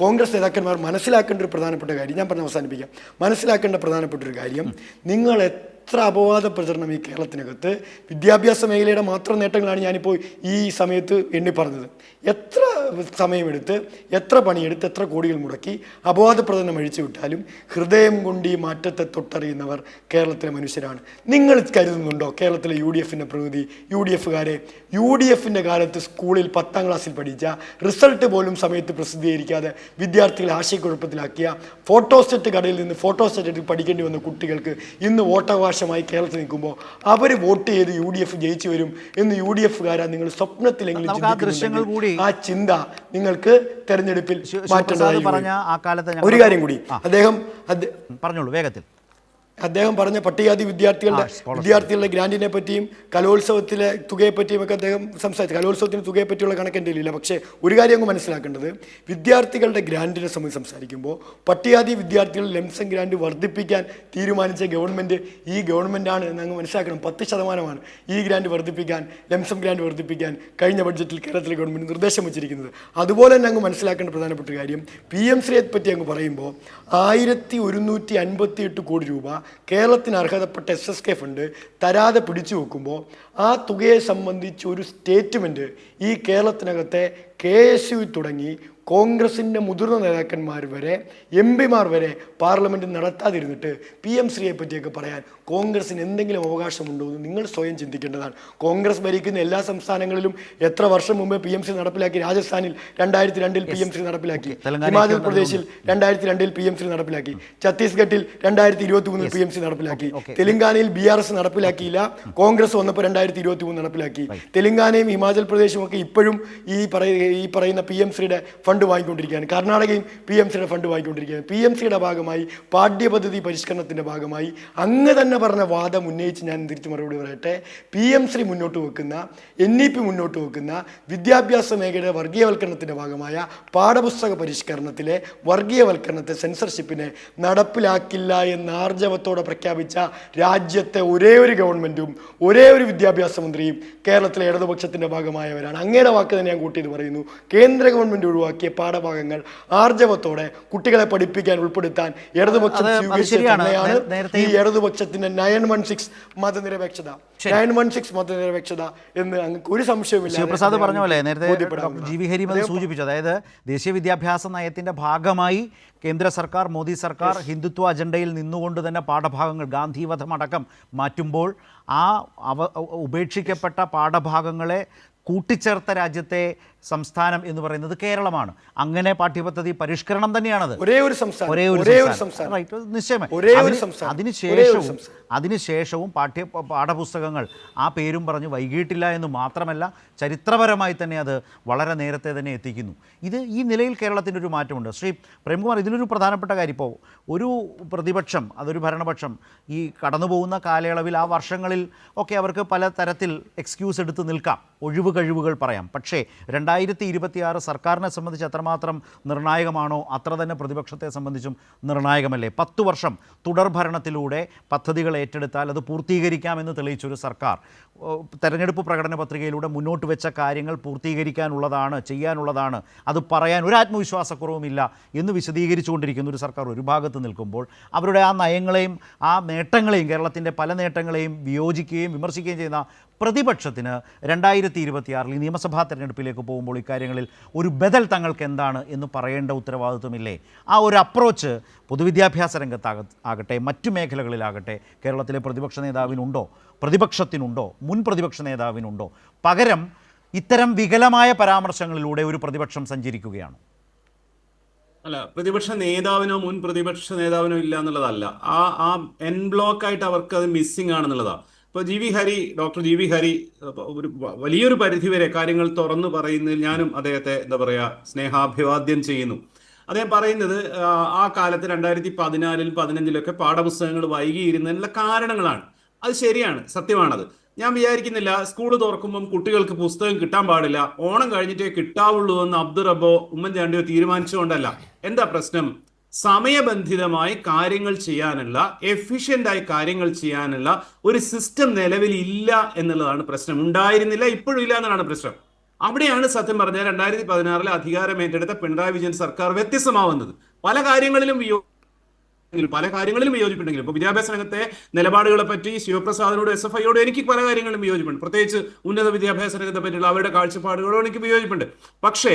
കോൺഗ്രസ് നേതാക്കന്മാർ മനസ്സിലാക്കേണ്ട ഒരു പ്രധാനപ്പെട്ട കാര്യം ഞാൻ പറഞ്ഞ് അവസാനിപ്പിക്കാം. മനസ്സിലാക്കേണ്ട പ്രധാനപ്പെട്ട ഒരു കാര്യം, നിങ്ങൾ എത്ര അപവാദ പ്രചരണം ഈ കേരളത്തിനകത്ത് വിദ്യാഭ്യാസ മേഖലയുടെ മാത്രം നേട്ടങ്ങളാണ് ഞാനിപ്പോൾ ഈ സമയത്ത് എണ്ണി പറഞ്ഞത്. എത്ര സമയമെടുത്ത് എത്ര പണിയെടുത്ത് എത്ര കോടികൾ മുടക്കി അപവാദ പ്രചരണം അഴിച്ചു വിട്ടാലും ഹൃദയം കൊണ്ട് ഈ മാറ്റത്തെ തൊട്ടറിയുന്നവർ കേരളത്തിലെ മനുഷ്യരാണ്. നിങ്ങൾ കരുതുന്നുണ്ടോ കേരളത്തിലെ UDFൻ്റെ പ്രകൃതി UDFകാരെ UDFൻ്റെ കാലത്ത് സ്കൂളിൽ 10ാം ക്ലാസ്സിൽ പഠിച്ച റിസൾട്ട് പോലും സമയത്ത് പ്രസിദ്ധീകരിക്കാതെ വിദ്യാർത്ഥികളെ ആശയക്കുഴപ്പത്തിലാക്കിയ ഫോട്ടോസ്റ്റെറ്റ് കടയിൽ നിന്ന് ഫോട്ടോസ്റ്റെറ്റ് പഠിക്കേണ്ടി വന്ന കുട്ടികൾക്ക് ഇന്ന് വോട്ടവകാശമായി കേരളത്തിൽ നിൽക്കുമ്പോൾ അവർ വോട്ട് ചെയ്ത് UDF ജയിച്ചു വരും എന്ന് UDFകാരാ നിങ്ങൾ സ്വപ്നത്തിലെങ്കിലും ചിന്തിക്കുന്നുണ്ടെങ്കിൽ ആ ചിന്ത നിങ്ങൾക്ക് തെരഞ്ഞെടുപ്പിൽ മാറ്റേണ്ടതായി. ഒരു കാര്യം കൂടി പറഞ്ഞോളൂ വേഗത്തിൽ. അദ്ദേഹം പറഞ്ഞ പട്ടികജാതി വിദ്യാർത്ഥികളുടെ ഗ്രാൻറ്റിനെ പറ്റിയും കലോത്സവത്തിലെ തുകയെ പറ്റിയും ഒക്കെ അദ്ദേഹം സംസാരിച്ചു. കലോത്സവത്തിന് തുകയെ പറ്റിയുള്ള കണക്കെൻ്റെ ഇല്ല. പക്ഷേ ഒരു കാര്യം അങ്ങ് മനസ്സിലാക്കേണ്ടത്, വിദ്യാർത്ഥികളുടെ ഗ്രാൻറ്റിനെ സംബന്ധിച്ച് സംസാരിക്കുമ്പോൾ പട്ടികജാതി വിദ്യാർത്ഥികൾ ലംസം ഗ്രാൻറ്റ് വർദ്ധിപ്പിക്കാൻ തീരുമാനിച്ച ഗവൺമെൻറ് ഈ ഗവൺമെൻറ്റാണ് എന്നങ്ങ് മനസ്സിലാക്കണം. 10% ഈ ഗ്രാൻറ്റ് വർദ്ധിപ്പിക്കാൻ, ലംസം ഗ്രാൻറ്റ് വർദ്ധിപ്പിക്കാൻ കഴിഞ്ഞ ബഡ്ജറ്റിൽ കേരളത്തിലെ ഗവൺമെൻറ് നിർദ്ദേശം വെച്ചിരിക്കുന്നത്. അതുപോലെ തന്നെ അങ്ങ് മനസ്സിലാക്കേണ്ട പ്രധാനപ്പെട്ട കാര്യം, PM ശ്രീയെ പറ്റി അങ്ങ് പറയുമ്പോൾ 1158 കോടി രൂപ കേരളത്തിന് അർഹതപ്പെട്ട SSK ഫണ്ട് തരാതെ പിടിച്ചു വെക്കുമ്പോൾ ആ തുകയെ സംബന്ധിച്ച് ഒരു സ്റ്റേറ്റ്മെൻറ്റ് ഈ കേരളത്തിനകത്തെ KSU തുടങ്ങി കോൺഗ്രസിൻ്റെ മുതിർന്ന നേതാക്കന്മാർ വരെ MP-മാർ വരെ പാർലമെൻറ്റിൽ നടത്താതിരുന്നിട്ട് PM ശ്രീയെ പറ്റിയൊക്കെ പറയാൻ കോൺഗ്രസിന് എന്തെങ്കിലും അവകാശമുണ്ടോ എന്ന് നിങ്ങൾ സ്വയം ചിന്തിക്കേണ്ടതാണ്. കോൺഗ്രസ് ഭരിക്കുന്ന എല്ലാ സംസ്ഥാനങ്ങളിലും എത്ര വർഷം മുമ്പേ PM ശ്രീ നടപ്പിലാക്കി? രാജസ്ഥാനിൽ 2002 PM ശ്രീ നടപ്പിലാക്കി, ഹിമാചൽ പ്രദേശിൽ 2002 PM ശ്രീ നടപ്പിലാക്കി, ഛത്തീസ്ഗഡിൽ 2023 PM ശ്രീ നടപ്പിലാക്കി, തെലങ്കാനയിൽ BRS നടപ്പിലാക്കിയില്ല, കോൺഗ്രസ് വന്നപ്പോൾ 2023 നടപ്പിലാക്കി. തെലങ്കാനയും ഹിമാചൽ പ്രദേശും ഒക്കെ ഇപ്പോഴും ഈ പറയുന്ന PM ശ്രീയുടെ ഫണ്ട് വാങ്ങിക്കൊണ്ടിരിക്കുകയാണ്. കർണാടകയും PM ശ്രീയുടെ ഫണ്ട് വാങ്ങിക്കൊണ്ടിരിക്കുകയാണ്. PM ശ്രീയുടെ ഭാഗമായി പാഠ്യപദ്ധതി പരിഷ്കരണത്തിൻ്റെ ഭാഗമായി അങ്ങ് തന്നെ പറഞ്ഞ വാദം ഉന്നയിച്ച് ഞാൻ തിരിച്ചു മറുപടി പറയട്ടെ. PM ശ്രീ മുന്നോട്ട് വെക്കുന്ന, NEP മുന്നോട്ട് വെക്കുന്ന വിദ്യാഭ്യാസ മേഖലയുടെ വർഗീയവൽക്കരണത്തിൻ്റെ ഭാഗമായ പാഠപുസ്തക പരിഷ്കരണത്തിലെ വർഗീയവൽക്കരണത്തെ, സെൻസർഷിപ്പിനെ നടപ്പിലാക്കില്ല എന്ന് ആർജവത്തോടെ പ്രഖ്യാപിച്ച രാജ്യത്തെ ഒരേ ഒരു ഗവൺമെൻറ്റും ഒരേ ഒരു വിദ്യാഭ്യാസ മന്ത്രിയും കേരളത്തിലെ ഇടതുപക്ഷത്തിൻ്റെ ഭാഗമായവരാണ്. അങ്ങയുടെ വാക്ക് തന്നെ ഞാൻ കൂട്ടിയത് പറയുന്നു. കേന്ദ്ര ഗവൺമെൻറ് ഒഴിവാക്കിയ പാഠഭാഗങ്ങൾ ആർജവത്തോടെ കുട്ടികളെ പഠിപ്പിക്കാൻ ഉൾപ്പെടുത്താൻ ഇടതുപക്ഷം സ്വീകരിച്ചതാണ് ഈ ഇടതുപക്ഷത്തിന്റെ 916 മതനിരപേക്ഷത. 916 മതനിരപേക്ഷത എന്ന് അങ്ങക്ക് ഒരു സംശയമില്ല. ശിവപ്രസാദ് പറഞ്ഞ പോലെ നേരത്തെ GV ഹരിമത് സൂചിപ്പിച്ചു. അതായത് ദേശീയ വിദ്യാഭ്യാസ നയത്തിൻ്റെ ഭാഗമായി കേന്ദ്ര സർക്കാർ, മോദി സർക്കാർ ഹിന്ദുത്വ അജണ്ടയിൽ നിന്നുകൊണ്ട് തന്നെ പാഠഭാഗങ്ങൾ ഗാന്ധിവധം അടക്കം മാറ്റുമ്പോൾ ആ ഉപേക്ഷിക്കപ്പെട്ട പാഠഭാഗങ്ങളെ കൂട്ടിച്ചേർത്ത രാജ്യത്തെ സംസ്ഥാനം എന്ന് പറയുന്നത് കേരളമാണ്. അങ്ങനെ പാഠ്യപദ്ധതി പരിഷ്കരണം തന്നെയാണത്. അതിനുശേഷവും പാഠപുസ്തകങ്ങൾ ആ പേരും പറഞ്ഞ് വൈകിട്ടില്ല എന്ന് മാത്രമല്ല, ചരിത്രപരമായി തന്നെ അത് വളരെ നേരത്തെ തന്നെ എത്തിക്കുന്നു. ഈ നിലയിൽ കേരളത്തിൻ്റെ ഒരു മാറ്റമുണ്ട്. ശ്രീ പ്രേംകുമാർ, ഇതിലൊരു പ്രധാനപ്പെട്ട കാര്യം, ഇപ്പോൾ ഒരു പ്രതിപക്ഷം, അതൊരു ഭരണപക്ഷം, ഈ കടന്നുപോകുന്ന കാലയളവിൽ ആ വർഷങ്ങളിൽ ഒക്കെ അവർക്ക് പല തരത്തിൽ എക്സ്ക്യൂസ് എടുത്ത് നിൽക്കാം, ഒഴിവ് കഴിവുകൾ പറയാം. പക്ഷേ 2026 സർക്കാരിനെ സംബന്ധിച്ച് എത്രമാത്രം നിർണായകമാണോ അത്ര തന്നെ പ്രതിപക്ഷത്തെ സംബന്ധിച്ചും നിർണായകമല്ലേ? 10 വർഷം തുടർഭരണത്തിലൂടെ പദ്ധതികൾ ഏറ്റെടുത്താൽ അത് പൂർത്തീകരിക്കാമെന്ന് തെളിയിച്ചൊരു സർക്കാർ തെരഞ്ഞെടുപ്പ് പ്രകടന പത്രികയിലൂടെ മുന്നോട്ട് വെച്ച കാര്യങ്ങൾ പൂർത്തീകരിക്കാനുള്ളതാണ്, ചെയ്യാനുള്ളതാണ്, അത് പറയാൻ ഒരു ആത്മവിശ്വാസക്കുറവുമില്ല എന്ന് വിശദീകരിച്ചുകൊണ്ടിരിക്കുന്ന ഒരു സർക്കാർ ഒരു ഭാഗത്ത് നിൽക്കുമ്പോൾ അവരുടെ ആ നയങ്ങളെയും ആ നേട്ടങ്ങളെയും, കേരളത്തിൻ്റെ പല നേട്ടങ്ങളെയും വിയോജിക്കുകയും വിമർശിക്കുകയും ചെയ്യുന്ന പ്രതിപക്ഷത്തിന് 2026 ഈ നിയമസഭാ തെരഞ്ഞെടുപ്പിലേക്ക് പോകുമ്പോൾ ഇക്കാര്യങ്ങളിൽ ഒരു ബദൽ തങ്ങൾക്ക് എന്താണ് എന്ന് പറയേണ്ട ഉത്തരവാദിത്വമില്ലേ? ആ ഒരു അപ്രോച്ച് പൊതുവിദ്യാഭ്യാസ രംഗത്താകട്ടെ മറ്റു മേഖലകളിലാകട്ടെ കേരളത്തിലെ പ്രതിപക്ഷ നേതാവിനുണ്ടോ, പ്രതിപക്ഷത്തിനുണ്ടോ, മുൻ പ്രതിപക്ഷ നേതാവിനുണ്ടോ? പകരം ഇത്തരം വികലമായ പരാമർശങ്ങളിലൂടെ ഒരു പ്രതിപക്ഷം സഞ്ചരിക്കുകയാണ്. അല്ല, പ്രതിപക്ഷ നേതാവിനോ മുൻ പ്രതിപക്ഷ നേതാവിനോ ഇല്ല എന്നുള്ളതല്ല, ആ എൻ ബ്ലോക്ക് ആയിട്ട് അവർക്ക് അത് മിസ്സിംഗ് ആണെന്നുള്ളതാണ്. ഇപ്പോൾ ഡോക്ടർ GV ഹരി ഒരു വലിയൊരു പരിധിവരെ കാര്യങ്ങൾ തുറന്നു പറയുന്നതിൽ ഞാനും അദ്ദേഹത്തെ സ്നേഹാഭിവാദ്യം ചെയ്യുന്നു. അദ്ദേഹം പറയുന്നത് ആ കാലത്ത് 2014 15 പാഠപുസ്തകങ്ങൾ വൈകിയിരുന്നതിനുള്ള കാരണങ്ങളാണ്. അത് ശരിയാണ്, സത്യമാണത്. ഞാൻ വിചാരിക്കുന്നില്ല സ്കൂൾ തുറക്കുമ്പം കുട്ടികൾക്ക് പുസ്തകം കിട്ടാൻ പാടില്ല, ഓണം കഴിഞ്ഞിട്ടേ കിട്ടാവുള്ളൂ എന്ന് അബ്ദുൾ റബ്ബോ ഉമ്മൻചാണ്ടിയോ തീരുമാനിച്ചുകൊണ്ടല്ല. എന്താ പ്രശ്നം? സമയബന്ധിതമായി കാര്യങ്ങൾ ചെയ്യാനുള്ള, എഫിഷ്യൻ്റായി കാര്യങ്ങൾ ചെയ്യാനുള്ള ഒരു സിസ്റ്റം നിലവിൽ ഇല്ല എന്നുള്ളതാണ് പ്രശ്നം. ഉണ്ടായിരുന്നില്ല, ഇപ്പോഴും ഇല്ല എന്നതാണ് പ്രശ്നം. അവിടെയാണ് സത്യം പറഞ്ഞാൽ 2016 അധികാരം ഏറ്റെടുത്ത പിണറായി വിജയൻ സർക്കാർ വ്യത്യസ്തമാവുന്നത്. പല കാര്യങ്ങളിലും വിയോജിപ്പുണ്ടെങ്കിലും ഇപ്പോൾ വിദ്യാഭ്യാസ രംഗത്തെ നിലപാടുകളെ പറ്റി ശിവപ്രസാദിനോട് SFIയോട് എനിക്ക് പല കാര്യങ്ങളിലും വിയോജിപ്പുണ്ട്. പ്രത്യേകിച്ച് ഉന്നത വിദ്യാഭ്യാസ രംഗത്തെ പറ്റിയുള്ള അവരുടെ കാഴ്ചപ്പാടുകളോട് എനിക്ക് വിയോജിപ്പുണ്ട്. പക്ഷേ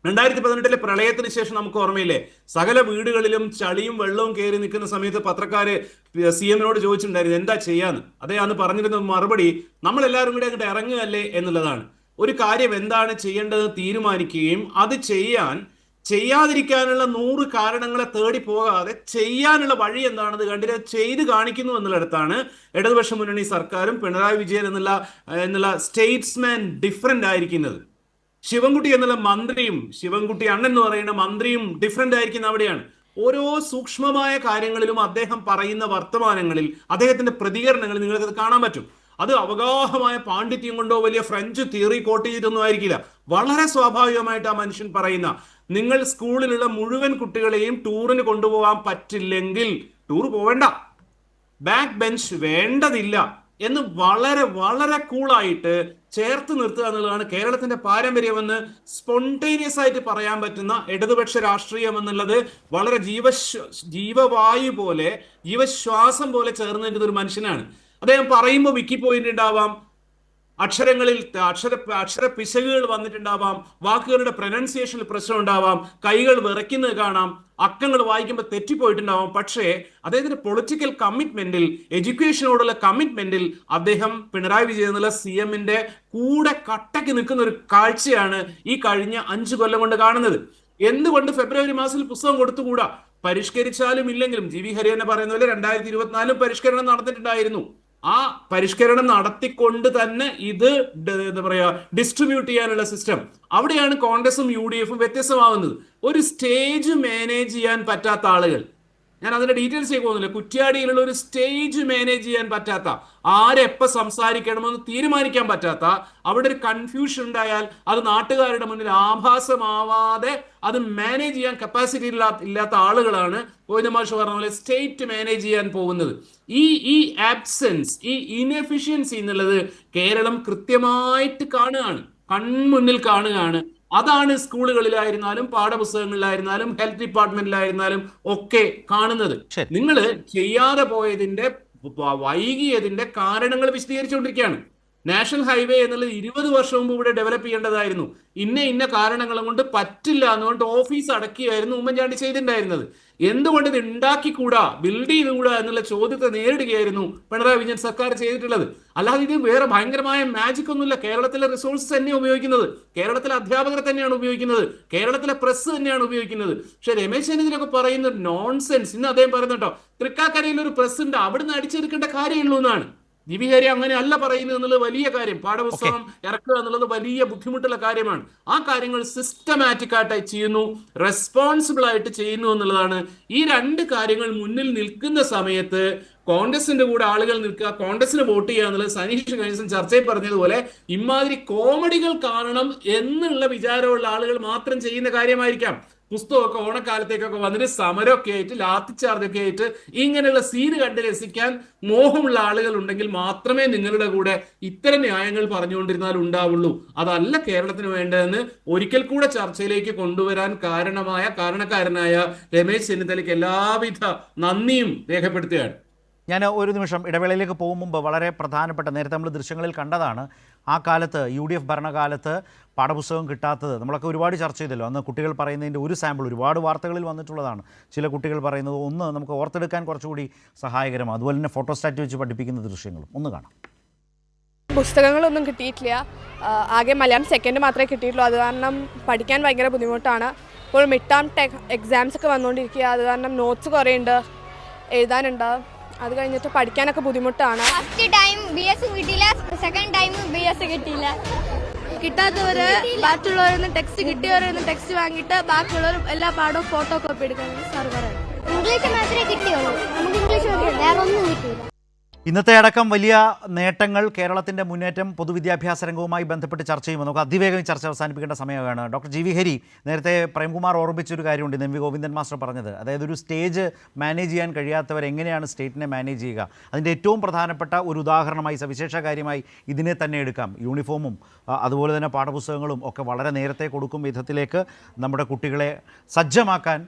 2018 പ്രളയത്തിന് ശേഷം നമുക്ക് ഓർമ്മയില്ലേ, സകല വീടുകളിലും ചളിയും വെള്ളവും കയറി നിൽക്കുന്ന സമയത്ത് പത്രക്കാര് CM-നോട് ചോദിച്ചിട്ടുണ്ടായിരുന്നു എന്താ ചെയ്യാന്ന്. അതേ അന്ന് പറഞ്ഞിരുന്ന മറുപടി നമ്മളെല്ലാവരും കൂടി അങ്ങോട്ട് ഇറങ്ങുകയല്ലേ എന്നുള്ളതാണ്. ഒരു കാര്യം എന്താണ് ചെയ്യേണ്ടത് തീരുമാനിക്കുകയും അത് ചെയ്യാതിരിക്കാനുള്ള 100 കാരണങ്ങളെ തേടി പോകാതെ ചെയ്യാനുള്ള വഴി എന്താണെന്ന് കണ്ടിട്ട് ചെയ്ത് കാണിക്കുന്നു എന്നുള്ളിടത്താണ് ഇടതുപക്ഷ മുന്നണി സർക്കാരും പിണറായി വിജയൻ എന്നുള്ള സ്റ്റേറ്റ്സ്മാൻ ഡിഫറൻ്റ് ആയിരിക്കുന്നത്. ശിവൻകുട്ടി എന്നുള്ള മന്ത്രിയും, ശിവൻകുട്ടി അണ്ണൻ എന്ന് പറയുന്ന മന്ത്രിയും ഡിഫറൻ്റ് ആയിരിക്കുന്ന അവിടെയാണ്. ഓരോ സൂക്ഷ്മമായ കാര്യങ്ങളിലും അദ്ദേഹം പറയുന്ന വർത്തമാനങ്ങളിൽ, അദ്ദേഹത്തിന്റെ പ്രതികരണങ്ങളിൽ നിങ്ങൾക്കത് കാണാൻ പറ്റും. അത് അവഗാഹമായ പാണ്ഡിത്യം കൊണ്ടോ വലിയ ഫ്രഞ്ച് തിയറി കോട്ട് ചെയ്തിട്ടൊന്നും ആയിരിക്കില്ല. വളരെ സ്വാഭാവികമായിട്ട് ആ മനുഷ്യൻ പറയുന്ന, നിങ്ങൾ സ്കൂളിലുള്ള മുഴുവൻ കുട്ടികളെയും ടൂറിന് കൊണ്ടുപോകാൻ പറ്റില്ലെങ്കിൽ ടൂർ പോവേണ്ട, ബാക്ക് ബെഞ്ച് വേണ്ടതില്ല എന്ന് വളരെ വളരെ കൂളായിട്ട് ചേർത്ത് നിർത്തുക എന്നുള്ളതാണ് കേരളത്തിന്റെ പാരമ്പര്യമെന്ന് സ്പോണ്ടേനിയസ് ആയിട്ട് പറയാൻ പറ്റുന്ന ഇടതുപക്ഷ രാഷ്ട്രീയം എന്നുള്ളത് വളരെ ജീവവായു പോലെ, ജീവശ്വാസം പോലെ ചേർന്ന് നിൽക്കുന്ന ഒരു മനുഷ്യനാണ്. അദ്ദേഹം പറയുമ്പോൾ വിക്കി പോയിന്റ് ഉണ്ടാവാം, അക്ഷരങ്ങളിൽ അക്ഷര പിശകുകൾ വന്നിട്ടുണ്ടാവാം, വാക്കുകളുടെ പ്രൊനൗൺസിയേഷനിൽ പ്രശ്നം ഉണ്ടാവാം, കൈകൾ വിറയ്ക്കുന്നത് കാണാം, അക്കങ്ങൾ വായിക്കുമ്പോൾ തെറ്റിപ്പോയിട്ടുണ്ടാവാം. പക്ഷേ അദ്ദേഹത്തിന്റെ പൊളിറ്റിക്കൽ കമ്മിറ്റ്മെന്റിൽ, എഡ്യൂക്കേഷനോടുള്ള കമ്മിറ്റ്മെന്റിൽ അദ്ദേഹം പിണറായി വിജയൻ എന്നുള്ള CM-ന്റെ കൂടെ കട്ടയ്ക്ക് നിൽക്കുന്ന ഒരു കാഴ്ചയാണ് ഈ കഴിഞ്ഞ 5 കൊല്ലം കൊണ്ട് കാണുന്നത്. എന്തുകൊണ്ട് ഫെബ്രുവരി മാസത്തിൽ പുസ്തകം കൊടുത്തുകൂടാ? പരിഷ്കരിച്ചാലും ഇല്ലെങ്കിലും GV ഹരി തന്നെ പറയുന്ന പോലെ 2024 പരിഷ്കരണം നടന്നിട്ടുണ്ടായിരുന്നു. ആ പരിഷ്കരണം നടത്തിക്കൊണ്ട് തന്നെ ഇത് എന്താ പറയാ ഡിസ്ട്രിബ്യൂട്ട് ചെയ്യാനുള്ള സിസ്റ്റം, അവിടെയാണ് കോൺഗ്രസും UDF-ഉം വ്യത്യസ്തമാവുന്നത്. ഒരു സ്റ്റേജ് മാനേജ് ചെയ്യാൻ പറ്റാത്ത ആളുകൾ, ഞാൻ അതിന്റെ ഡീറ്റെയിൽസിലേക്ക് പോകുന്നില്ല, കുറ്റ്യാടിയിലുള്ള ഒരു സ്റ്റേജ് മാനേജ് ചെയ്യാൻ പറ്റാത്ത, ആരെപ്പോൾ സംസാരിക്കണമെന്ന് തീരുമാനിക്കാൻ പറ്റാത്ത, അവിടെ ഒരു കൺഫ്യൂഷൻ ഉണ്ടായാൽ അത് നാട്ടുകാരുടെ മുന്നിൽ ആഭാസമാവാതെ അത് മാനേജ് ചെയ്യാൻ കപ്പാസിറ്റി ഇല്ലാത്ത ആളുകളാണ് ഗോവിന്ദമാഷ് പറഞ്ഞ പോലെ സ്റ്റേറ്റ് മാനേജ് ചെയ്യാൻ പോകുന്നത്. ഈ ആബ്സെൻസ്, ഈ ഇൻഎഫിഷ്യൻസി എന്നുള്ളത് കേരളം കൃത്യമായിട്ട് കാണുകയാണ്, കൺമുന്നിൽ കാണുകയാണ്. അതാണ് സ്കൂളുകളിലായിരുന്നാലും പാഠപുസ്തകങ്ങളിലായിരുന്നാലും ഹെൽത്ത് ഡിപ്പാർട്ട്മെന്റിലായിരുന്നാലും ഒക്കെ കാണുന്നത്. നിങ്ങൾ ചെയ്യാതെ പോയതിന്റെ, വൈകിയതിന്റെ കാരണങ്ങൾ വിശദീകരിച്ചുകൊണ്ടിരിക്കുകയാണ്. നാഷണൽ ഹൈവേ എന്നുള്ളത് 20 വർഷം മുമ്പ് ഇവിടെ ഡെവലപ്പ് ചെയ്യേണ്ടതായിരുന്നു. ഇന്ന കാരണങ്ങളും കൊണ്ട് പറ്റില്ല എന്നുകൊണ്ട് ഓഫീസ് അടക്കിയായിരുന്നു ഉമ്മൻചാണ്ടി ചെയ്തിട്ടുണ്ടായിരുന്നത്. എന്തുകൊണ്ട് ഇത് ഉണ്ടാക്കിക്കൂടാ, ബിൽഡ് ചെയ്തുകൂടാ എന്നുള്ള ചോദ്യത്തെ നേരിടുകയായിരുന്നു പിണറായി വിജയൻ സർക്കാർ ചെയ്തിട്ടുള്ളത്. അല്ലാതെ ഇത് വേറെ ഭയങ്കരമായ മാജിക് ഒന്നുമില്ല. കേരളത്തിലെ റിസോഴ്സസ് തന്നെയാണ് ഉപയോഗിക്കുന്നത്, കേരളത്തിലെ അധ്യാപകരെ തന്നെയാണ് ഉപയോഗിക്കുന്നത്, കേരളത്തിലെ പ്രസ് തന്നെയാണ് ഉപയോഗിക്കുന്നത്. പക്ഷെ രമേശ് ചെന്നിത്തലയൊക്കെ പറയുന്നത് നോൺസെൻസ്. ഇന്ന് അദ്ദേഹം പറയുന്നുണ്ടോ, തൃക്കാക്കരയിൽ ഒരു പ്രസ് ഉണ്ട്, അവിടുന്ന് അടിച്ചെടുക്കേണ്ട കാര്യമുള്ളൂ എന്നാണ്. GV ഹരി അങ്ങനെ അല്ല പറയുന്നത് എന്നുള്ളത് വലിയ കാര്യം. പാഠപുസ്തകം ഇറക്കുക എന്നുള്ളത് വലിയ ബുദ്ധിമുട്ടുള്ള കാര്യമാണ്. ആ കാര്യങ്ങൾ സിസ്റ്റമാറ്റിക് ആയിട്ട് ചെയ്യുന്നു, റെസ്പോൺസിബിൾ ആയിട്ട് ചെയ്യുന്നു എന്നുള്ളതാണ്. ഈ 2 കാര്യങ്ങൾ മുന്നിൽ നിൽക്കുന്ന സമയത്ത് കോൺഗ്രസിന്റെ കൂടെ ആളുകൾ നിൽക്കുക, കോൺഗ്രസിന് വോട്ട് ചെയ്യുക എന്നുള്ളത് സനീഷ് കഴിഞ്ഞ ദിവസം ചർച്ചയിൽ പറഞ്ഞതുപോലെ ഇമാതിരി കോമഡികൾ കാണണം എന്നുള്ള വിചാരമുള്ള ആളുകൾ മാത്രം ചെയ്യുന്ന കാര്യമായിരിക്കാം. പുസ്തകമൊക്കെ ഓണക്കാലത്തേക്കൊക്കെ വന്നിട്ട് സമരമൊക്കെ ആയിട്ട് ലാത്തിച്ചാർജൊക്കെ ആയിട്ട് ഇങ്ങനെയുള്ള സീന് കണ്ട് രസിക്കാൻ മോഹമുള്ള ആളുകൾ ഉണ്ടെങ്കിൽ മാത്രമേ നിങ്ങളുടെ കൂടെ ഇത്തരം ന്യായങ്ങൾ പറഞ്ഞുകൊണ്ടിരുന്നാൽ ഉണ്ടാവുള്ളൂ. അതല്ല കേരളത്തിന് വേണ്ടതെന്ന് ഒരിക്കൽ കൂടെ ചർച്ചയിലേക്ക് കൊണ്ടുവരാൻ കാരണക്കാരനായ രമേശ് ചെന്നിത്തലയ്ക്ക് എല്ലാവിധ നന്ദിയും രേഖപ്പെടുത്തുകയാണ്. ഞാൻ ഒരു നിമിഷം ഇടവേളയിലേക്ക് പോകും മുമ്പ് വളരെ പ്രധാനപ്പെട്ട, നേരത്തെ നമ്മൾ ദൃശ്യങ്ങളിൽ കണ്ടതാണ്, ആ കാലത്ത് UDF ഭരണകാലത്ത് പാഠപുസ്തകം കിട്ടാത്തത് നമ്മളൊക്കെ ഒരുപാട് ചർച്ച ചെയ്തല്ലോ. അന്ന് കുട്ടികൾ പറയുന്നതിൻ്റെ ഒരു സാമ്പിൾ ഒരുപാട് വാർത്തകളിൽ വന്നിട്ടുള്ളതാണ്. ചില കുട്ടികൾ പറയുന്നത് ഒന്ന് നമുക്ക് ഓർത്തെടുക്കാൻ കുറച്ചുകൂടി സഹായകരമാണ്. അതുപോലെ തന്നെ ഫോട്ടോസ്റ്റാറ്റ് വെച്ച് പഠിപ്പിക്കുന്ന ദൃശ്യങ്ങളും ഒന്ന് കാണാം. പുസ്തകങ്ങളൊന്നും കിട്ടിയിട്ടില്ല, ആകെ മലയാളം സെക്കൻഡ് മാത്രമേ കിട്ടിയിട്ടുള്ളൂ. അത് കാരണം പഠിക്കാൻ ഭയങ്കര ബുദ്ധിമുട്ടാണ്. ഇപ്പോൾ മിഡ് ടേം എക്സാംസ് ഒക്കെ വന്നുകൊണ്ടിരിക്കുക, അത് കാരണം നോട്ട്സ് കുറേ ഉണ്ട്, എഴുതാനുണ്ട്. അത് കഴിഞ്ഞിട്ട് പഠിക്കാനൊക്കെ ബുദ്ധിമുട്ടാണ്. ഫസ്റ്റ് ടൈം BS കിട്ടിയില്ല, സെക്കൻഡ് ടൈം BS കിട്ടിയില്ല. കിട്ടാത്തവര് ബാക്കിയുള്ളവരിൽ ടെക്സ്റ്റ് കിട്ടിയവരിൽ ടെക്സ്റ്റ് വാങ്ങിയിട്ട് ബാക്കിയുള്ളവർ എല്ലാ പാഠവും ഫോട്ടോ കോപ്പി എടുക്കാനാണ് സാർ പറയുന്നത്. ഇംഗ്ലീഷ് മാത്രമേ കിട്ടിയുള്ളൂ, നമുക്ക് ഇംഗ്ലീഷ് വേറെ ഒന്നും കിട്ടിയില്ല. ഇന്നത്തെ അടക്കം വലിയ നേട്ടങ്ങൾ, കേരളത്തിൻ്റെ മുന്നേറ്റം, പൊതുവിദ്യാഭ്യാസ രംഗവുമായി ബന്ധപ്പെട്ട് ചർച്ച ചെയ്യുമ്പോൾ നമുക്ക് അതിവേഗം ചർച്ച അവസാനിപ്പിക്കേണ്ട സമയമാണ്. ഡോക്ടർ GV ഹരി, നേരത്തെ പ്രേംകുമാർ ഓർമ്മിച്ചൊരു കാര്യമുണ്ട്, MV ഗോവിന്ദൻ മാസ്റ്റർ പറഞ്ഞത്, അതായത് ഒരു സ്റ്റേജ് മാനേജ് ചെയ്യാൻ കഴിയാത്തവർ എങ്ങനെയാണ് സ്റ്റേറ്റിനെ മാനേജ് ചെയ്യുക. അതിൻ്റെ ഏറ്റവും പ്രധാനപ്പെട്ട ഒരു ഉദാഹരണമായി, സവിശേഷ കാര്യമായി ഇതിനെ തന്നെ എടുക്കാം. യൂണിഫോമും അതുപോലെ തന്നെ പാഠപുസ്തകങ്ങളും ഒക്കെ വളരെ നേരത്തെ കൊടുക്കും വിധത്തിലേക്ക് നമ്മുടെ കുട്ടികളെ സജ്ജമാക്കാൻ,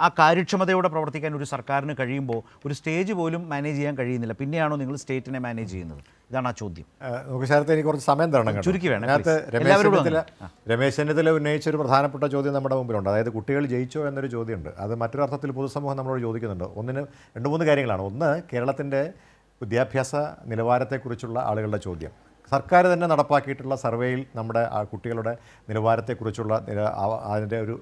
ആ കാര്യക്ഷമതയോടെ പ്രവർത്തിക്കാൻ ഒരു സർക്കാരിന് കഴിയുമ്പോൾ ഒരു സ്റ്റേജ് പോലും മാനേജ് ചെയ്യാൻ കഴിയുന്നില്ല. പിന്നെയാണോ നിങ്ങൾ സ്റ്റേറ്റിനെ മാനേജ് ചെയ്യുന്നത്? ഇതാണ് ആ ചോദ്യം. നമുക്ക് ശരത്ത് എനിക്ക് കുറച്ച് സമയം തരണം, ചുരുക്കി വേണം. രമേശ് ചെന്നിത്തല ഉന്നയിച്ച ഒരു പ്രധാനപ്പെട്ട ചോദ്യം നമ്മുടെ മുമ്പിലുണ്ട്. അതായത് കുട്ടികൾ ജയിച്ചോ എന്നൊരു ചോദ്യമുണ്ട്. അത് മറ്റൊരർത്ഥത്തിൽ പൊതുസമൂഹം നമ്മളോട് ചോദിക്കുന്നുണ്ട്. 2-3 കാര്യങ്ങളാണ്. ഒന്ന്, കേരളത്തിൻ്റെ വിദ്യാഭ്യാസ നിലവാരത്തെക്കുറിച്ചുള്ള ആളുകളുടെ ചോദ്യം. സർക്കാർ തന്നെ നടപ്പാക്കിയിട്ടുള്ള സർവേയിൽ നമ്മുടെ കുട്ടികളുടെ നിലവാരത്തെക്കുറിച്ചുള്ള അതിൻ്റെ ഒരു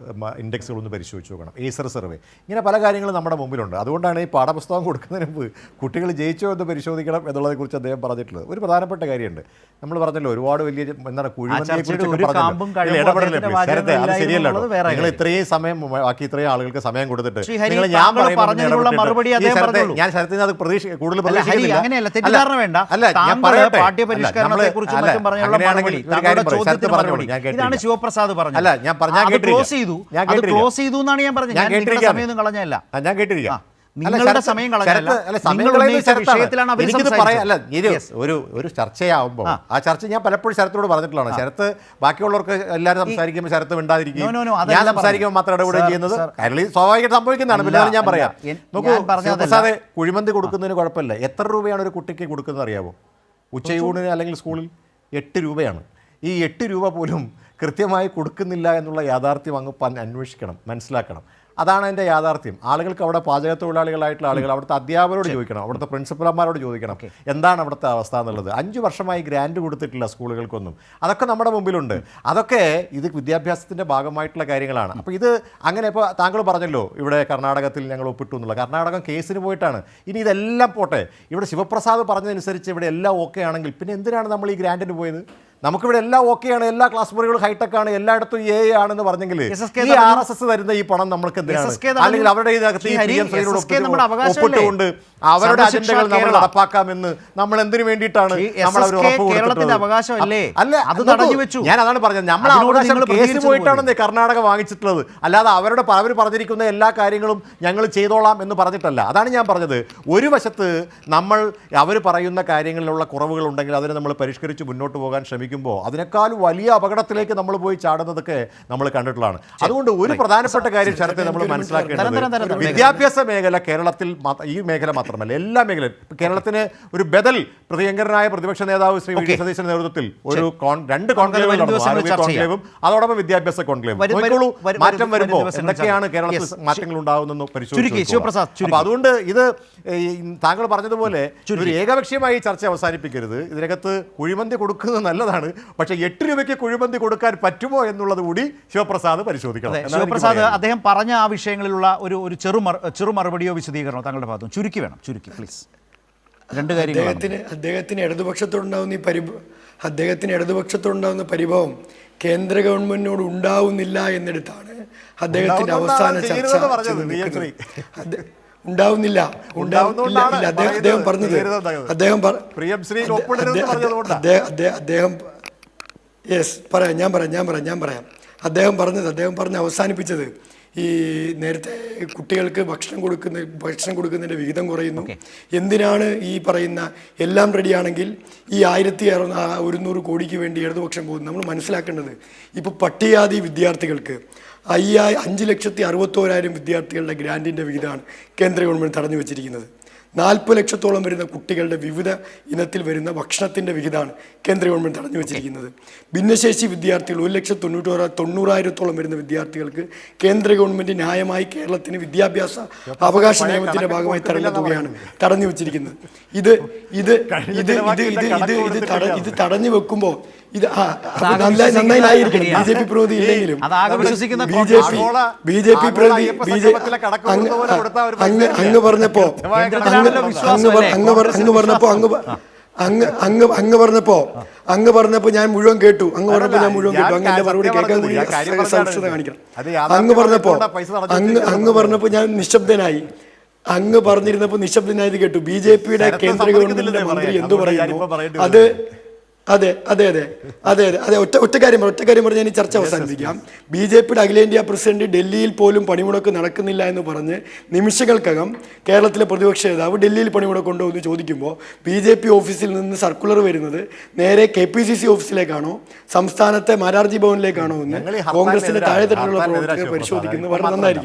ഇൻഡെക്സുകളൊന്ന് പരിശോധിച്ച് നോക്കണം. ഏസർ സർവേ, ഇങ്ങനെ പല കാര്യങ്ങളും നമ്മുടെ മുമ്പിലുണ്ട്. അതുകൊണ്ടാണ് ഈ പാഠപുസ്തകം കൊടുക്കുന്നതിന് മുമ്പ് കുട്ടികൾ ജയിച്ചോ എന്ന് പരിശോധിക്കണം എന്നുള്ളതിനെക്കുറിച്ച് അദ്ദേഹം പറഞ്ഞിട്ടുള്ളത്. ഒരു പ്രധാനപ്പെട്ട കാര്യമുണ്ട്, നമ്മൾ പറഞ്ഞല്ലോ, ഒരുപാട് വലിയ എന്താണ് കുഴിമന്തിയെക്കുറിച്ചൊക്കെ പറഞ്ഞല്ലോ, ഇടപെടൽ. അത് ശരിയല്ലോ. നിങ്ങൾ ഇത്രയും സമയം ബാക്കി ഇത്രയും ആളുകൾക്ക് സമയം കൊടുത്തിട്ട് നിങ്ങൾ ഞാൻ ശരത്തിന് അത് കൂടുതൽ പ്രതീക്ഷിക്കുന്നില്ല. അല്ല, ഞാൻ പറയട്ടെ, ഇതാണ് ശിവപ്രസാദ് പറഞ്ഞത്. അല്ല, ഞാൻ പറഞ്ഞാൽ കേട്ടിരിക്കാം. നിങ്ങളുടെ സമയം കളഞ്ഞല്ല, ഒരു ചർച്ചയാവുമ്പോൾ ആ ചർച്ച ഞാൻ പലപ്പോഴും ശരത്തോട് പറഞ്ഞിട്ടുള്ളതാണ്. ശരത്ത് ബാക്കിയുള്ളവർക്ക് എല്ലാവരും സംസാരിക്കുമ്പോൾ ശരത്ത് മിണ്ടാതിരിക്കും, ഞാൻ സംസാരിക്കുമ്പോൾ മാത്രം ഇടപെടുകയും ചെയ്യുന്നത് സ്വാഭാവികമായിട്ട് സംഭവിക്കുന്നതാണ്. പിന്നെ ഞാൻ പറയാം, നോക്കൂ, ശിവപ്രസാദ് കുഴിമന്തി കൊടുക്കുന്നതിന് കുഴപ്പമില്ല. എത്ര രൂപയാണ് ഒരു കുട്ടിക്ക് കൊടുക്കുന്നത് അറിയാമോ? ഉച്ചയൂണിന് അല്ലെങ്കിൽ സ്കൂളിൽ 8 രൂപയാണ്. ഈ 8 രൂപ പോലും കൃത്യമായി കൊടുക്കുന്നില്ല എന്നുള്ള യാഥാർത്ഥ്യം അങ്ങ് അന്വേഷിക്കണം, മനസ്സിലാക്കണം. അതാണ് എൻ്റെ യാഥാർത്ഥ്യം. ആളുകൾക്ക് അവിടെ പാചകത്തൊഴിലാളികളായിട്ടുള്ള ആളുകൾ അവിടുത്തെ അധ്യാപകരോട് ചോദിക്കണം, അവിടുത്തെ പ്രിൻസിപ്പൽമാരോട് ചോദിക്കണം എന്താണ് അവിടുത്തെ അവസ്ഥ എന്നുള്ളത്. 5 വർഷമായി ഗ്രാൻഡ് കൊടുത്തിട്ടില്ല സ്കൂളുകൾക്കൊന്നും. അതൊക്കെ നമ്മുടെ മുമ്പിലുണ്ട്. അതൊക്കെ ഇത് വിദ്യാഭ്യാസത്തിൻ്റെ ഭാഗമായിട്ടുള്ള കാര്യങ്ങളാണ്. അപ്പോൾ ഇത് അങ്ങനെ ഇപ്പോൾ താങ്കൾ പറഞ്ഞല്ലോ ഇവിടെ കർണാടകത്തിൽ ഞങ്ങൾ ഒപ്പിട്ടു എന്നുള്ള. കർണാടകം കേസിന് പോയിട്ടാണ്. ഇനി ഇതെല്ലാം പോട്ടെ, ഇവിടെ ശിവപ്രസാദ് പറഞ്ഞതനുസരിച്ച് ഇവിടെ എല്ലാം ഓക്കെ ആണെങ്കിൽ പിന്നെ എന്തിനാണ് നമ്മൾ ഈ ഗ്രാൻഡിന് പോയത്? നമുക്കിവിടെ എല്ലാം ഓക്കെയാണ്, എല്ലാ ക്ലാസ് മുറികളും ഹൈടെക് ആണ്, എല്ലായിടത്തും എ ആണെന്ന് പറഞ്ഞെങ്കിൽ ഈ RSS തരുന്ന ഈ പണം നമ്മൾക്ക് എന്തിനാണ്? അല്ലെങ്കിൽ അവരുടെ ഒപ്പിട്ടുകൊണ്ട് അവരുടെ അജണ്ടകൾ നമ്മൾ നടപ്പാക്കാമെന്ന് നമ്മൾ എന്തിനു വേണ്ടിയിട്ടാണ് നമ്മൾ അവർ ഉറപ്പ് കൊടുത്തിട്ടുള്ളത്? ഞാൻ അതാണ് പറഞ്ഞത്, നമ്മൾ അവകാശം കേസ് പോയിട്ടാണെന്നേ കർണാടക വാങ്ങിച്ചിട്ടുള്ളത്. അല്ലാതെ അവർ പറഞ്ഞിരിക്കുന്ന എല്ലാ കാര്യങ്ങളും ഞങ്ങൾ ചെയ്തോളാം എന്ന് പറഞ്ഞിട്ടല്ല. അതാണ് ഞാൻ പറഞ്ഞത്. ഒരു വശത്ത് നമ്മൾ അവർ പറയുന്ന കാര്യങ്ങളിലുള്ള കുറവുകൾ ഉണ്ടെങ്കിൽ അതിനെ നമ്മൾ പരിഷ്കരിച്ച് മുന്നോട്ട് പോകാൻ ശ്രമിക്കുമ്പോൾ അതിനേക്കാൾ വലിയ അപകടത്തിലേക്ക് നമ്മൾ പോയി ചാടുന്നതൊക്കെ നമ്മൾ കണ്ടിട്ടുള്ളതാണ്. അതുകൊണ്ട് ഒരു പ്രധാനപ്പെട്ട കാര്യം ശരത്തെ നമ്മൾ മനസ്സിലാക്കേണ്ടത്, വിദ്യാഭ്യാസ മേഖല കേരളത്തിൽ ഈ മേഖല മാത്രമല്ല, എല്ലാ മേഖലയും. കേരളത്തിന് ഒരു ബദൽ പ്രിയങ്കരനായ പ്രതിപക്ഷ നേതാവ് ശ്രീ വി ഡി സതീശന്റെ നേതൃത്വത്തിൽ ഒരു 2 കോൺക്ലേവ് കോൺക്ലേവും അതോടൊപ്പം വിദ്യാഭ്യാസ കോൺക്ലേവും. മാറ്റം വരുമ്പോൾ എന്തൊക്കെയാണ് കേരളത്തിൽ മാറ്റങ്ങൾ ഉണ്ടാകുന്നെന്ന് പരിശോധിച്ചു. അപ്പൊ അതുകൊണ്ട് ഇത് താങ്കൾ പറഞ്ഞതുപോലെ ഒരു ഏകപക്ഷീയമായി ചർച്ച അവസാനിപ്പിക്കരുത്. ഇതിനകത്ത് കുഴിമന്തി കൊടുക്കുന്നത് നല്ലതാണ്, പക്ഷേ 8 രൂപയ്ക്ക് കുഴിമന്തി കൊടുക്കാൻ പറ്റുമോ എന്നുള്ളത് കൂടി ശിവപ്രസാദ് പരിശോധിക്കണം. ശിവപ്രസാദ് അദ്ദേഹം പറഞ്ഞ ആ വിഷയങ്ങളിലുള്ള ഒരു ചെറു മറുപടിയോ വിശദീകരണമോ താങ്കളുടെ ഭാഗത്തും ചുരുക്കി വേണം, ചുരുക്കി പ്ലീസ്. 2 കാര്യങ്ങൾ. അദ്ദേഹത്തിന് ഇടതുപക്ഷത്തോടുണ്ടാവുന്ന പരിഭവം കേന്ദ്ര ഗവൺമെന്റിനോട് ഉണ്ടാവുന്നില്ല എന്നിടത്താണ് അദ്ദേഹത്തിന്റെ അവസാന ചർച്ച ഉണ്ടാവുന്നില്ല. അദ്ദേഹം പറഞ്ഞത് അദ്ദേഹം പറഞ്ഞ് അവസാനിപ്പിച്ചത് ഈ നേരത്തെ കുട്ടികൾക്ക് ഭക്ഷണം കൊടുക്കുന്നതിൻ്റെ വിഹിതം കുറയുന്നു. എന്തിനാണ് ഈ പറയുന്ന എല്ലാം റെഡിയാണെങ്കിൽ ഈ 1100 കോടിക്ക് വേണ്ടി ഇടതുപക്ഷം പോകുന്നു? നമ്മൾ മനസ്സിലാക്കേണ്ടത് ഇപ്പോൾ പട്ടികജാതി വിദ്യാർത്ഥികൾക്ക് 5,61,000 വിദ്യാർത്ഥികളുടെ ഗ്രാൻറ്റിൻ്റെ വിഹിതമാണ് കേന്ദ്ര ഗവൺമെൻറ് തടഞ്ഞു വെച്ചിരിക്കുന്നത്. 40 ലക്ഷത്തോളം വരുന്ന കുട്ടികളുടെ വിവിധ ഇനത്തിൽ വരുന്ന ഭക്ഷണത്തിൻ്റെ വിഹിതമാണ് കേന്ദ്ര ഗവൺമെൻറ് തടഞ്ഞു വെച്ചിരിക്കുന്നത്. ഭിന്നശേഷി വിദ്യാർത്ഥികൾ 1,90,000 വരുന്ന വിദ്യാർത്ഥികൾക്ക് കേന്ദ്ര ഗവൺമെൻറ് ന്യായമായി കേരളത്തിന് വിദ്യാഭ്യാസ അവകാശ നിയമത്തിൻ്റെ ഭാഗമായി തടഞ്ഞ തുകയാണ് തടഞ്ഞു വെച്ചിരിക്കുന്നത്. ഇത് തടഞ്ഞു വെക്കുമ്പോൾ ഇത് നന്നായിരിക്കണം. BJP പ്രതിനിധി ഇല്ലെങ്കിലും BJP പ്രതിനിധി അങ്ങ് പറഞ്ഞപ്പോ ഞാൻ മുഴുവൻ കേട്ടു. അങ്ങ് എന്റെ മറുപടി കേൾക്കാൻ കാണിക്കണം. അങ്ങ് പറഞ്ഞപ്പോ ഞാൻ നിശബ്ദനായി. അങ്ങ് പറഞ്ഞിരുന്നപ്പോ നിശബ്ദനായത് കേട്ടു. BJPയുടെ കേന്ദ്ര ഗവൺമെന്റിന്റെ മന്ത്രി എന്തു പറയുന്നു? അതെ ഒറ്റ കാര്യം പറഞ്ഞ് ഞാൻ ഈ ചർച്ച അവസാനിപ്പിക്കാം. BJPയുടെ അഖിലേന്ത്യാ പ്രസിഡന്റ് ഡൽഹിയിൽ പോലും പണിമുടക്ക് നടക്കുന്നില്ല എന്ന് പറഞ്ഞ് നിമിഷങ്ങൾക്കകം കേരളത്തിലെ പ്രതിപക്ഷ നേതാവ് ഡൽഹിയിൽ പണിമുടക്ക് ഉണ്ടോ എന്ന് ചോദിക്കുമ്പോൾ BJP ഓഫീസിൽ നിന്ന് സർക്കുലർ വരുന്നത് നേരെ KPCC ഓഫീസിലേക്കാണോ സംസ്ഥാനത്തെ മാരാർജി ഭവനിലേക്കാണോ എന്ന് കോൺഗ്രസിന്റെ താഴെത്തട്ടിലുള്ള പ്രവർത്തകർ പരിശോധിക്കുന്നത്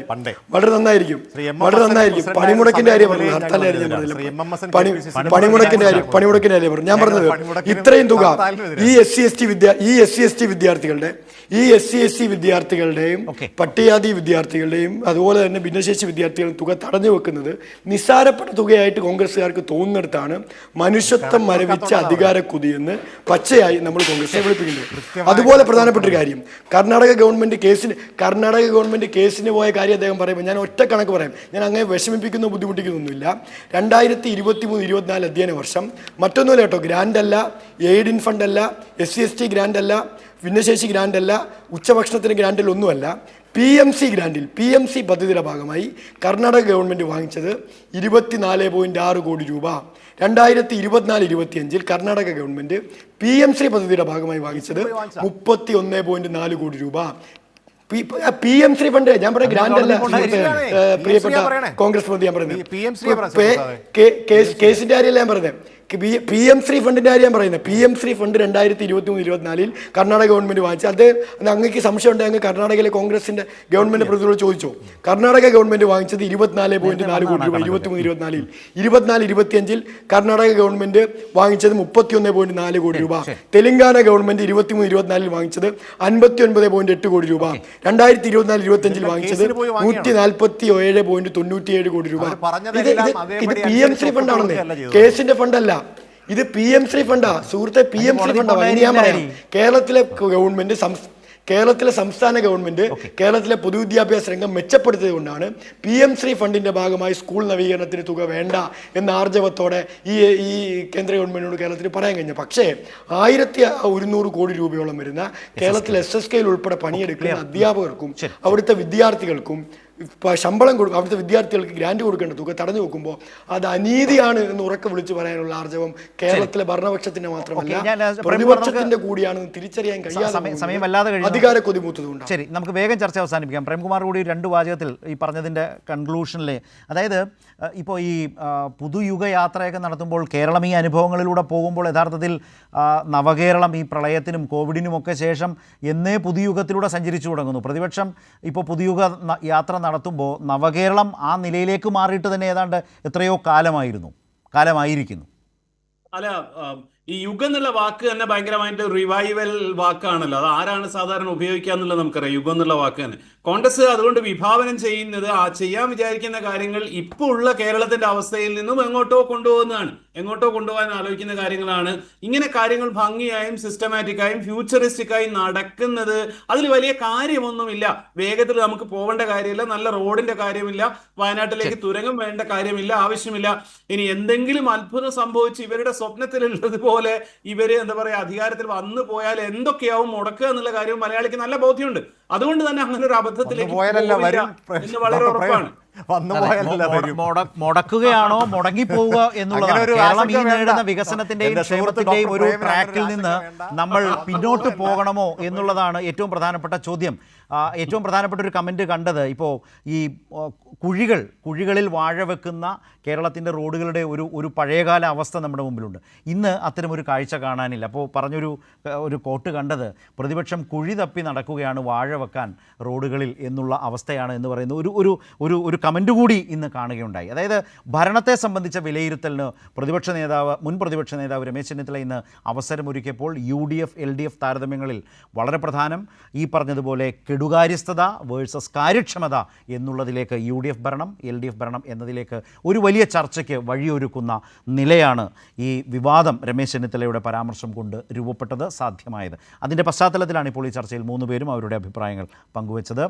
വളരെ നന്നായിരിക്കും. പണിമുടക്കിന്റെ കാര്യം പറഞ്ഞത്, ഹർത്താലിന്റെ കാര്യം ഞാൻ പറഞ്ഞില്ല. പണിമുടക്കിന്റെ കാര്യം പറഞ്ഞു. ഞാൻ പറഞ്ഞത് ഇത്രയും തുക ഈ SC/ST വിദ്യാർത്ഥികളുടെയും പട്ടികജാതി വിദ്യാർത്ഥികളുടെയും അതുപോലെ തന്നെ ഭിന്നശേഷി വിദ്യാർത്ഥികളുടെ തുക തടഞ്ഞു വെക്കുന്നത് നിസ്സാരപ്പെട്ട തുകയായിട്ട് കോൺഗ്രസ്സുകാർക്ക് തോന്നുന്നിടത്താണ് മനുഷ്യത്വം മരവിച്ച അധികാര കുതിയെന്ന് പച്ചയായി നമ്മൾ കോൺഗ്രസിനെ വിളിപ്പിക്കുന്നത്. അതുപോലെ പ്രധാനപ്പെട്ട ഒരു കാര്യം, കർണാടക ഗവൺമെന്റ് കേസിന് പോയ കാര്യം അദ്ദേഹം പറയുമ്പോൾ ഞാൻ ഒറ്റ കണക്ക് പറയാം. ഞാൻ അങ്ങനെ വിഷമിപ്പിക്കുന്നോ ബുദ്ധിമുട്ടിക്കുന്നൊന്നുമില്ല. 2023-24 അധ്യയന വർഷം മറ്റൊന്നുമില്ല കേട്ടോ, ഗ്രാൻഡ് അല്ല, എയ്ഡ് ഇൻ ഫണ്ട് അല്ല, SC/ST ഗ്രാൻഡ് അല്ല, ഭിന്നശേഷി ഗ്രാൻഡ് അല്ല, ഉച്ചഭക്ഷണത്തിന് ഗ്രാൻഡിൽ ഒന്നുമല്ല, PMC പദ്ധതിയുടെ ഭാഗമായി കർണാടക ഗവൺമെൻറ് വാങ്ങിച്ചത് 24.6 കോടി രൂപ. 2024-25 കർണാടക ഗവൺമെൻറ് PMC പദ്ധതിയുടെ ഭാഗമായി വാങ്ങിച്ചത് 31.4 കോടി രൂപ. PMC ഫണ്ട് ഞാൻ പറയാം, ഗ്രാൻഡ് അല്ല. പ്രിയപ്പെട്ട കോൺഗ്രസ് പ്രതി ഞാൻ പറയുന്നത് കേസിന്റെ കാര്യമല്ല ഞാൻ പറഞ്ഞത്. PM-ശ്രീ ഫണ്ടിൻ്റെ കാര്യം ഞാൻ പറയുന്നത്. PM-ശ്രീ ഫണ്ട് 2023-24 കർണാടക ഗവൺമെൻറ് വാങ്ങിച്ചു. അത് അങ്ങേക്ക് സംശയം ഉണ്ടെങ്കിൽ കർണാടകയിലെ കോൺഗ്രസിൻ്റെ ഗവൺമെൻറ് പ്രതിനിധികളോട് ചോദിച്ചോ. കർണാടക ഗവൺമെൻറ് വാങ്ങിച്ചത് 24.4 കോടി രൂപ 23-24. 24-25 കർണാടക ഗവൺമെൻറ് വാങ്ങിച്ചത് 31.4 കോടി രൂപ. തെലങ്കാന ഗവൺമെൻറ് 23-24 വാങ്ങിച്ചത് 59.8 കോടി രൂപ. 2024-25 വാങ്ങിച്ചത് 147.97 കോടി രൂപ. ഇത് PM-ശ്രീ ഫണ്ടാണെന്ന്, കേസിന്റെ ഫണ്ടല്ല. ഇത് PM-ശ്രീ ഫണ്ടാ സുഹൃത്തെ, PM-ശ്രീ ഫണ്ടാ. ഇനി ഞാൻ പറയാം, കേരളത്തിലെ സംസ്ഥാന ഗവൺമെന്റ് കേരളത്തിലെ പൊതുവിദ്യാഭ്യാസ രംഗം മെച്ചപ്പെടുത്തിയത് കൊണ്ടാണ് PM-ശ്രീ ഫണ്ടിന്റെ ഭാഗമായി സ്കൂൾ നവീകരണത്തിന് തുക വേണ്ട എന്ന ആർജവത്തോടെ ഈ കേന്ദ്ര ഗവൺമെന്റിനോട് കേരളത്തിന് പറയാൻ കഴിഞ്ഞു. പക്ഷേ 1100 കോടി രൂപയോളം വരുന്ന കേരളത്തിലെ SSKയിൽ ഉൾപ്പെടെ പണിയെടുക്കുന്ന അധ്യാപകർക്കും അവിടുത്തെ വിദ്യാർത്ഥികൾക്കും ശമ്പളം കൊടുക്കും, അവിടുത്തെ വിദ്യാർത്ഥികൾക്ക് ഗ്രാന്റ് കൊടുക്കേണ്ട തുക തടഞ്ഞു വെക്കുമ്പോൾ അത് അനീതിയാണ് എന്ന് ഉറക്കെ വിളിച്ചു പറയാനുള്ള ആർജവം കേരളത്തിലെ ഭരണപക്ഷത്തിന്റെ മാത്രമല്ല പ്രതിപക്ഷത്തിന്റെ കൂടിയാണെന്ന് തിരിച്ചറിയാൻ കഴിയാതെ അധികാര കൊതിമൂത്തതുകൊണ്ട്. ശരി, നമുക്ക് വേഗം ചർച്ച അവസാനിപ്പിക്കാം. പ്രേംകുമാർ കൂടി 2 വാചകത്തിൽ ഈ പറഞ്ഞതിൻ്റെ കൺക്ലൂഷനിലെ, അതായത് ഇപ്പോൾ ഈ പുതുയുഗ യാത്രയൊക്കെ നടത്തുമ്പോൾ കേരളം ഈ അനുഭവങ്ങളിലൂടെ പോകുമ്പോൾ യഥാർത്ഥത്തിൽ നവകേരളം ഈ പ്രളയത്തിനും കോവിഡിനുമൊക്കെ ശേഷം എന്നേ പുതുയുഗത്തിലൂടെ സഞ്ചരിച്ചു തുടങ്ങുന്നു. പ്രതിപക്ഷം ഇപ്പോൾ പുതുയുഗ യാത്ര നടത്തുമ്പോൾ നവകേരളം ആ നിലയിലേക്ക് മാറിയിട്ട് തന്നെ ഏതാണ്ട് എത്രയോ കാലമായിരിക്കുന്നു. അല്ല, ഈ യുഗം എന്നുള്ള വാക്ക് തന്നെ ഭയങ്കരമായിട്ട് റിവൈവൽ വാക്കാണല്ലോ. അത് ആരാണ് സാധാരണ ഉപയോഗിക്കുക എന്നുള്ളത് നമുക്കറിയാം. യുഗം എന്നുള്ള വാക്ക് തന്നെ കോൺഗ്രസ് അതുകൊണ്ട് വിഭാവനം ചെയ്യുന്നത് ചെയ്യാൻ വിചാരിക്കുന്ന കാര്യങ്ങൾ ഇപ്പോൾ ഉള്ള കേരളത്തിന്റെ അവസ്ഥയിൽ നിന്നും എങ്ങോട്ടോ കൊണ്ടുപോകാൻ ആലോചിക്കുന്ന കാര്യങ്ങളാണ്. ഇങ്ങനെ കാര്യങ്ങൾ ഭംഗിയായും സിസ്റ്റമാറ്റിക്കായും ഫ്യൂച്ചറിസ്റ്റിക്കായും നടക്കുന്നത് അതിൽ വലിയ കാര്യമൊന്നുമില്ല. വേഗത്തിൽ നമുക്ക് പോകേണ്ട കാര്യമില്ല, നല്ല റോഡിന്റെ കാര്യമില്ല, വയനാട്ടിലേക്ക് തുരങ്കം വേണ്ട കാര്യമില്ല, ആവശ്യമില്ല. ഇനി എന്തെങ്കിലും അത്ഭുതം സംഭവിച്ച് ഇവരുടെ സ്വപ്നത്തിലുള്ളതുപോലെ ഇവര് എന്താ പറയാ അധികാരത്തിൽ വന്നു പോയാൽ എന്തൊക്കെയാവും മുടക്കുക എന്നുള്ള കാര്യം മലയാളിക്ക് നല്ല ബോധ്യമുണ്ട്. അതുകൊണ്ട് തന്നെ അങ്ങനെ ഒരു അബദ്ധത്തിലേക്ക് എന്ന് വളരെ ഉറപ്പാണ്. മുടക്കുകയാണോ മുടങ്ങിപ്പോവുക എന്നുള്ളതാണ്. കേരളം ഈ നേടുന്ന വികസനത്തിന്റെയും ക്ഷേമത്തിന്റെയും ഒരു ട്രാക്കിൽ നിന്ന് നമ്മൾ പിന്നോട്ട് പോകണമോ എന്നുള്ളതാണ് ഏറ്റവും പ്രധാനപ്പെട്ട ചോദ്യം. ഏറ്റവും പ്രധാനപ്പെട്ട ഒരു കമൻറ്റ് കണ്ടത്, ഇപ്പോൾ ഈ കുഴികളിൽ വാഴ വെക്കുന്ന കേരളത്തിൻ്റെ റോഡുകളുടെ ഒരു പഴയകാല അവസ്ഥ നമ്മുടെ മുമ്പിലുണ്ട്. ഇന്ന് അത്തരമൊരു കാഴ്ച കാണാനില്ല. അപ്പോൾ ഒരു കോട്ട് കണ്ടത്, പ്രതിപക്ഷം കുഴി തപ്പി നടക്കുകയാണ് വാഴ വെക്കാൻ റോഡുകളിൽ എന്നുള്ള അവസ്ഥയാണ് എന്ന് പറയുന്ന ഒരു കമൻറ്റ് കൂടി ഇന്ന് കാണുകയുണ്ടായി. അതായത് ഭരണത്തെ സംബന്ധിച്ച വിലയിരുത്തലിന് മുൻ പ്രതിപക്ഷ നേതാവ് രമേശ് ചെന്നിത്തല ഇന്ന് അവസരമൊരുക്കിയപ്പോൾ UDF LDF താരതമ്യങ്ങളിൽ വളരെ പ്രധാനം ഈ പറഞ്ഞതുപോലെ കെടുകാര്യസ്ഥത വേഴ്സസ് കാര്യക്ഷമത എന്നുള്ളതിലേക്ക് UDF ഭരണം LDF ഭരണം എന്നതിലേക്ക് ഒരു വലിയ ചർച്ചയ്ക്ക് വഴിയൊരുക്കുന്ന നിലയാണ് ഈ വിവാദം രമേശ് ചെന്നിത്തലയുടെ പരാമർശം കൊണ്ട് രൂപപ്പെട്ടത്, സാധ്യമായത്. അതിൻ്റെ പശ്ചാത്തലത്തിലാണ് ഇപ്പോൾ ഈ ചർച്ചയിൽ 3 പേരും അവരുടെ അഭിപ്രായങ്ങൾ പങ്കുവച്ചത്.